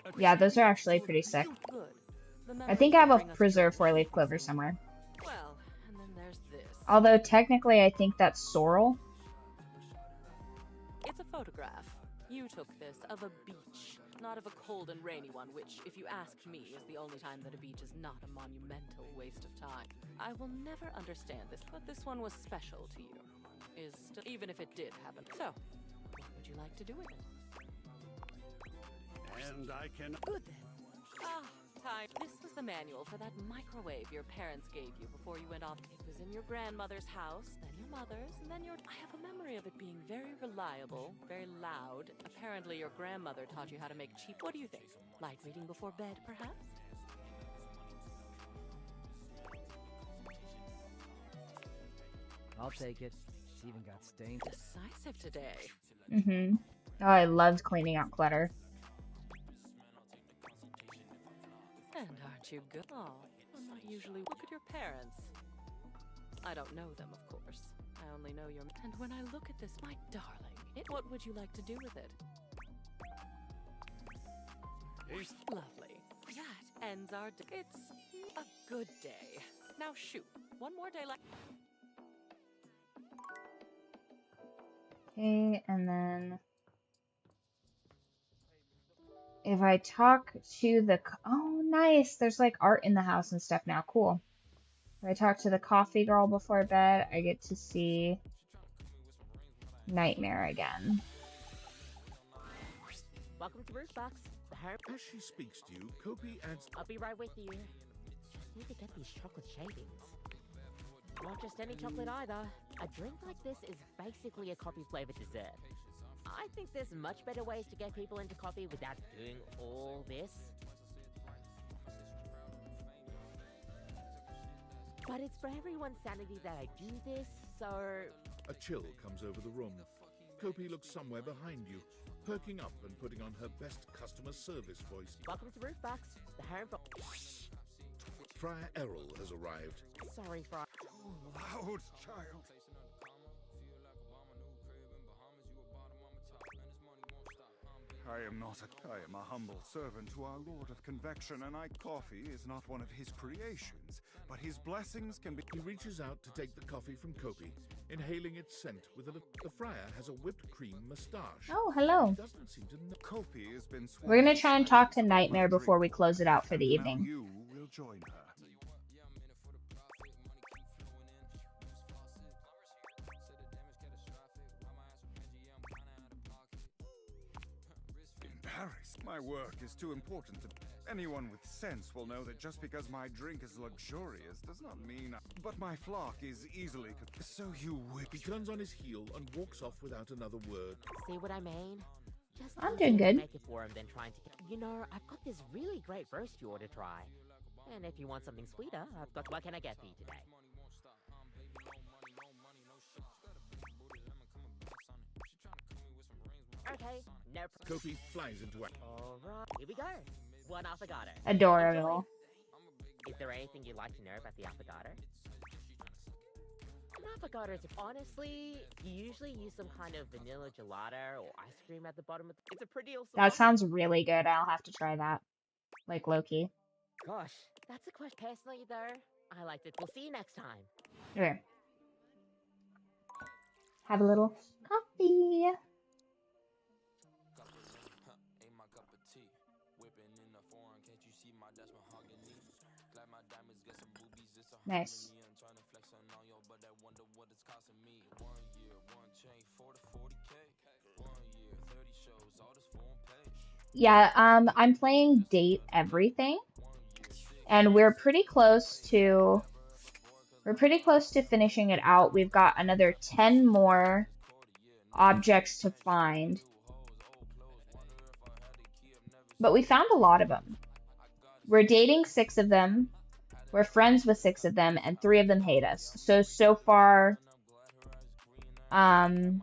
it? Yeah, those are actually pretty sick. Good. I think I have a preserved 4-leaf clover somewhere. Well, and then there's this. Although technically I think that's sorrel. It's a photograph. You took this of a beach, not of a cold and rainy one, which, if you ask me, is the only time that a beach is not a monumental waste of time. I will never understand this, but this one was special to you. Even if it did happen. So, what would you like to do with it? And I can... Good then. Ah, time. This was the manual for that microwave your parents gave you before you went off. It was in your grandmother's house, then your mother's, and then your... I have a memory of it being very reliable, very loud. Apparently your grandmother taught you how to make cheap... What do you think? Light reading before bed, perhaps? I'll take it. It's even got stains. Decisive today. Mm-hmm. Oh, I loved cleaning out clutter. And aren't you good? Oh, I'm not usually... Look at your parents. I don't know them, of course. I only know your... And when I look at this, my darling, what would you like to do with it? Lovely. That ends our... It's A good day. Now shoot. One more day left. Okay, and then if I talk to the... Oh, nice. There's like art in the house and stuff now. Cool. If I talk to the coffee girl before bed, I get to see Nightmare again. Welcome to ByrdFlockOfficial. As she speaks to you, Kopi adds... I'll be right with you. Need to get these chocolate shavings. Not just any chocolate either. A drink like this is basically a coffee-flavored dessert. I think there's much better ways to get people into coffee without doing all this. But it's for everyone's sanity that I do this, so... A chill comes over the room. Kopi looks somewhere behind you, perking up and putting on her best customer service voice. Welcome to ByrdFlockOfficial. The harem... Friar Errol has arrived. Sorry, Friar. Loud child. I am a humble servant to our Lord of Convection, and coffee is not one of his creations, but his blessings can be... He reaches out to take the coffee from Kopi, inhaling its scent with a... The friar has a whipped cream moustache. Oh, hello. He doesn't seem to know. Kopi has been We're gonna try and talk to Nightmare before we close it out for the evening. You will join her. My work is too important to... Anyone with sense will know that just because my drink is luxurious does not mean... But my flock is easily... So you whip... He turns on his heel and walks off without another word. See what I mean? Just I'm doing good. Make it for him, then trying to... You know, I've got this really great roast you ought to try. And if you want something sweeter, I've got... What can I get for you today? Okay, no problem. Kopi flies into action. Alright, here we go. One affogato. Adorable. Is there anything you'd like to know about the affogato? An affogato is, honestly, you usually use some kind of vanilla gelato or ice cream at the bottom of the... It's a pretty awesome... That sounds really good. I'll have to try that. Like Loki. Gosh, that's a question. Personally, though, I liked it. We'll see you next time. Okay. Have a little coffee. Nice. Yeah, I'm playing Date Everything, and we're pretty close to finishing it out. We've got another 10 more objects to find, but we found a lot of them. We're dating 6 of them. We're friends with 6 of them, and 3 of them hate us. So far, the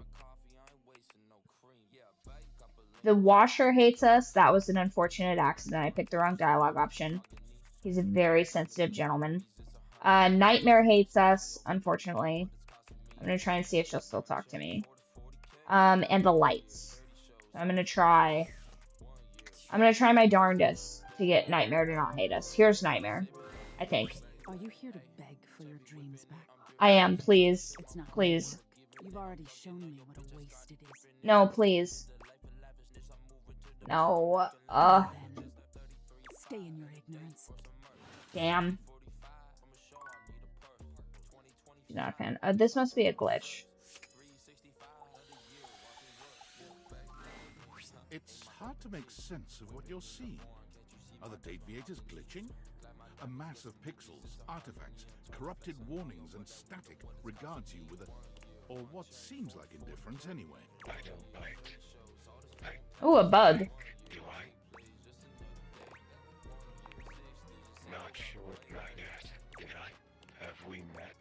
washer hates us. That was an unfortunate accident. I picked the wrong dialogue option. He's a very sensitive gentleman. Nightmare hates us, unfortunately. I'm going to try and see if she'll still talk to me. And the lights. I'm going to try my darndest to get Nightmare to not hate us. Here's Nightmare. I think. Are you here to beg for your dreams back? I am, please. It's not please. You've already shown me what a waste it is. No, please. No. Stay in your ignorance. Damn. Not a fan. This must be a glitch. It's hard to make sense of what you're seeing. Are the date viators glitching? A mass of pixels, artifacts, corrupted warnings, and static regards you with a... or what seems like indifference anyway. I don't bite. Ooh, a bug. Do I? Not sure, not yet. Did I? Have we met?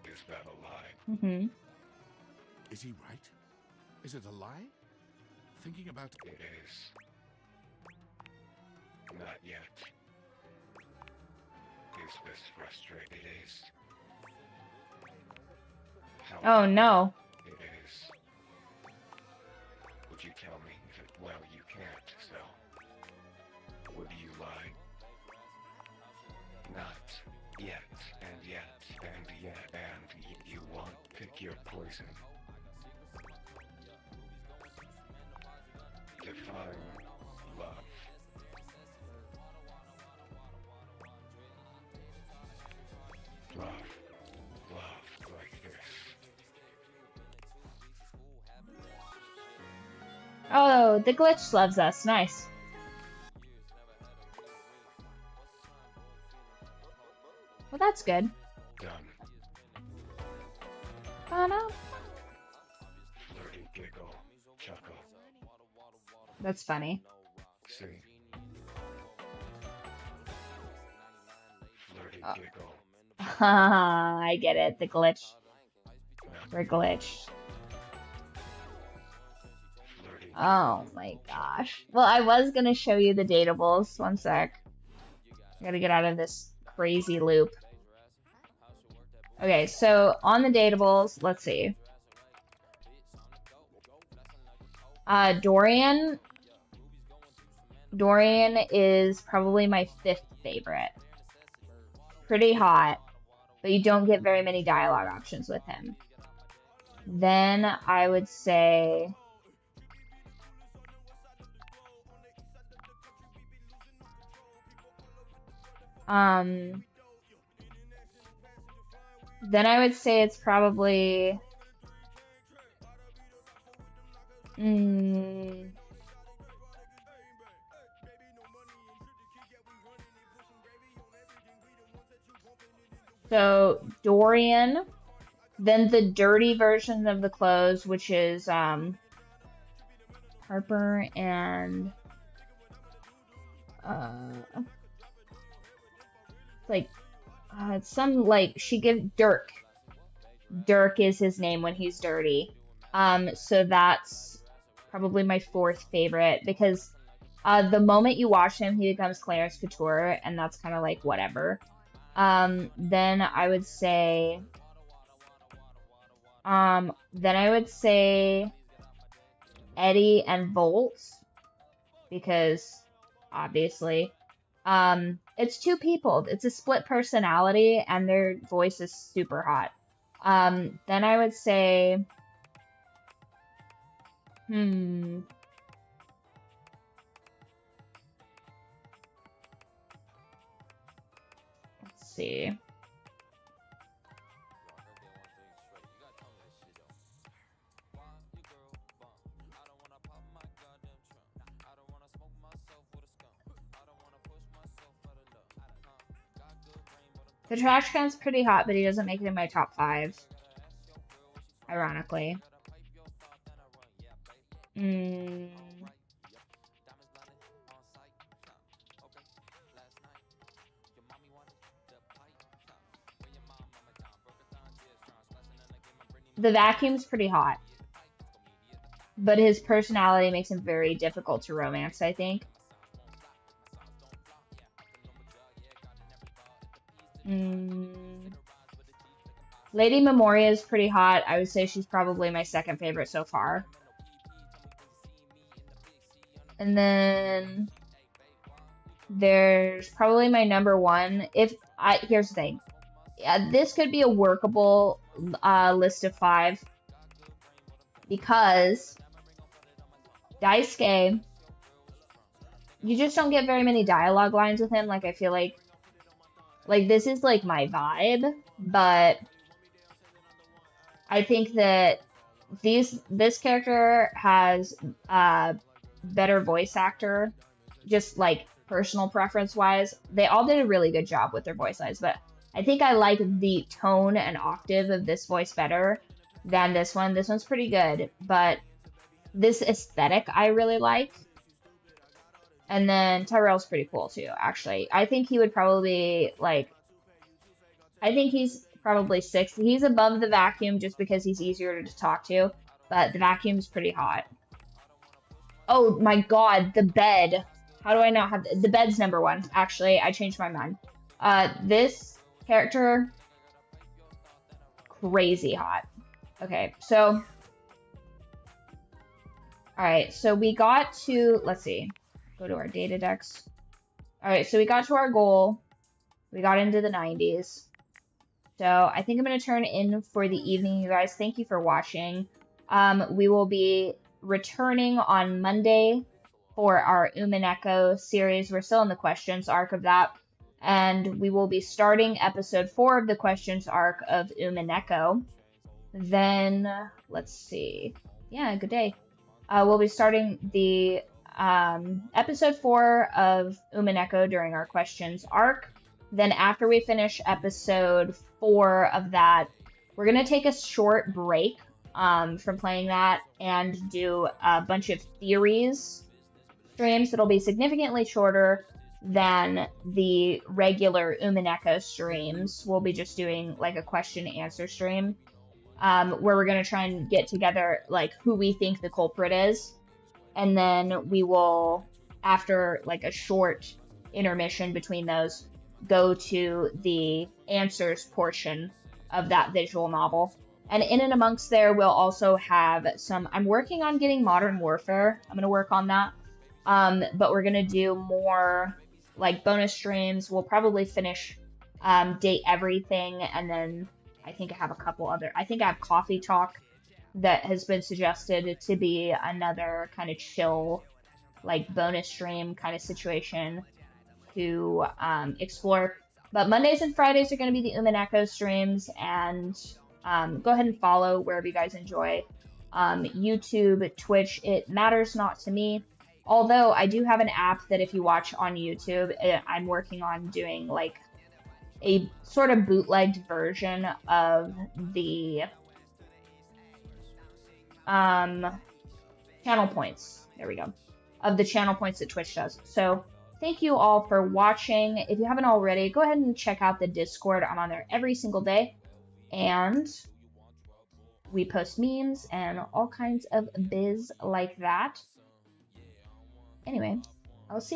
Is that a lie? Mm-hmm. Is he right? Is it a lie? Thinking about... It is. Not yet. Is this frustrating? It is. Oh no. It is. Would you tell me if it... Well, you can't, so... Would you lie? Pick your poison. Define love. Love like this. Oh, the glitch loves us. Nice. Well, that's good. Done. Ba-da. Flirty giggle. Chuckle. That's funny. See. Flirty giggle. I get it. The glitch. We're glitched. Oh my gosh. Well, I was gonna show you the datables. One sec. I gotta get out of this crazy loop. Okay, so on the datables, let's see. Dorian is probably my 5th favorite. Pretty hot, but you don't get very many dialogue options with him. Then I would say it's probably so Dorian, then the dirty version of the clothes, which is Harper and like it's some like she gives Dirk. Dirk is his name when he's dirty. So that's probably my 4th favorite because the moment you watch him, he becomes Clarence Couture, and that's kind of like whatever. Then I would say Eddie and Volt because obviously it's 2 people. It's a split personality and their voice is super hot. Then I would say let's see. The trash can's pretty hot, but he doesn't make it in my top 5. Ironically. The vacuum's pretty hot, but his personality makes him very difficult to romance, I think. Lady Memoria is pretty hot. I would say she's probably my 2nd favorite so far. And then there's probably my number 1. Here's the thing. Yeah, this could be a workable list of 5 because Daisuke, you just don't get very many dialogue lines with him. Like I feel like this is like my vibe, but I think that this character has better voice actor, just like personal preference wise. They all did a really good job with their voice lines, but I think I like the tone and octave of this voice better than this one. This one's pretty good, but this aesthetic I really like. And then Tyrell's pretty cool too, actually. I think he would probably I think he's probably 6th. He's above the vacuum just because he's easier to talk to, but the vacuum's pretty hot. Oh my god, the bed. How do I not have the bed's number 1? Actually, I changed my mind. This character, crazy hot. Okay, so alright, so we got to, let's see, go to our data decks. Alright, so we got to our goal. We got into the 90s. So I think I'm going to turn in for the evening, you guys. Thank you for watching. We will be returning on Monday for our Umineko series. We're still in the questions arc of that. And we will be starting episode 4 of the questions arc of Umineko. Then, let's see. Yeah, good day. We'll be starting the episode 4 of Umineko during our questions arc. Then after we finish episode 4 of that, we're going to take a short break from playing that and do a bunch of theories streams that'll be significantly shorter than the regular Umineko streams. We'll be just doing like a question answer stream where we're going to try and get together like who we think the culprit is. And then we will, after like a short intermission between those, go to the answers portion of that visual novel. And in and amongst there, we'll also have some, I'm working on getting Modern Warfare. I'm going to work on that. But we're going to do more like bonus streams. We'll probably finish Date Everything. And then I think I have a couple other, I think I have Coffee Talk that has been suggested to be another kind of chill, like bonus stream kind of situation to explore. But Mondays and Fridays are going to be the Umineko streams, and go ahead and follow wherever you guys enjoy. YouTube, Twitch, it matters not to me. Although I do have an app that if you watch on YouTube, I'm working on doing like a sort of bootlegged version of the channel points. There we go. Of the channel points that Twitch does. So thank you all for watching. If you haven't already, go ahead and check out the Discord. I'm on there every single day. And we post memes and all kinds of biz like that. Anyway, I'll see you.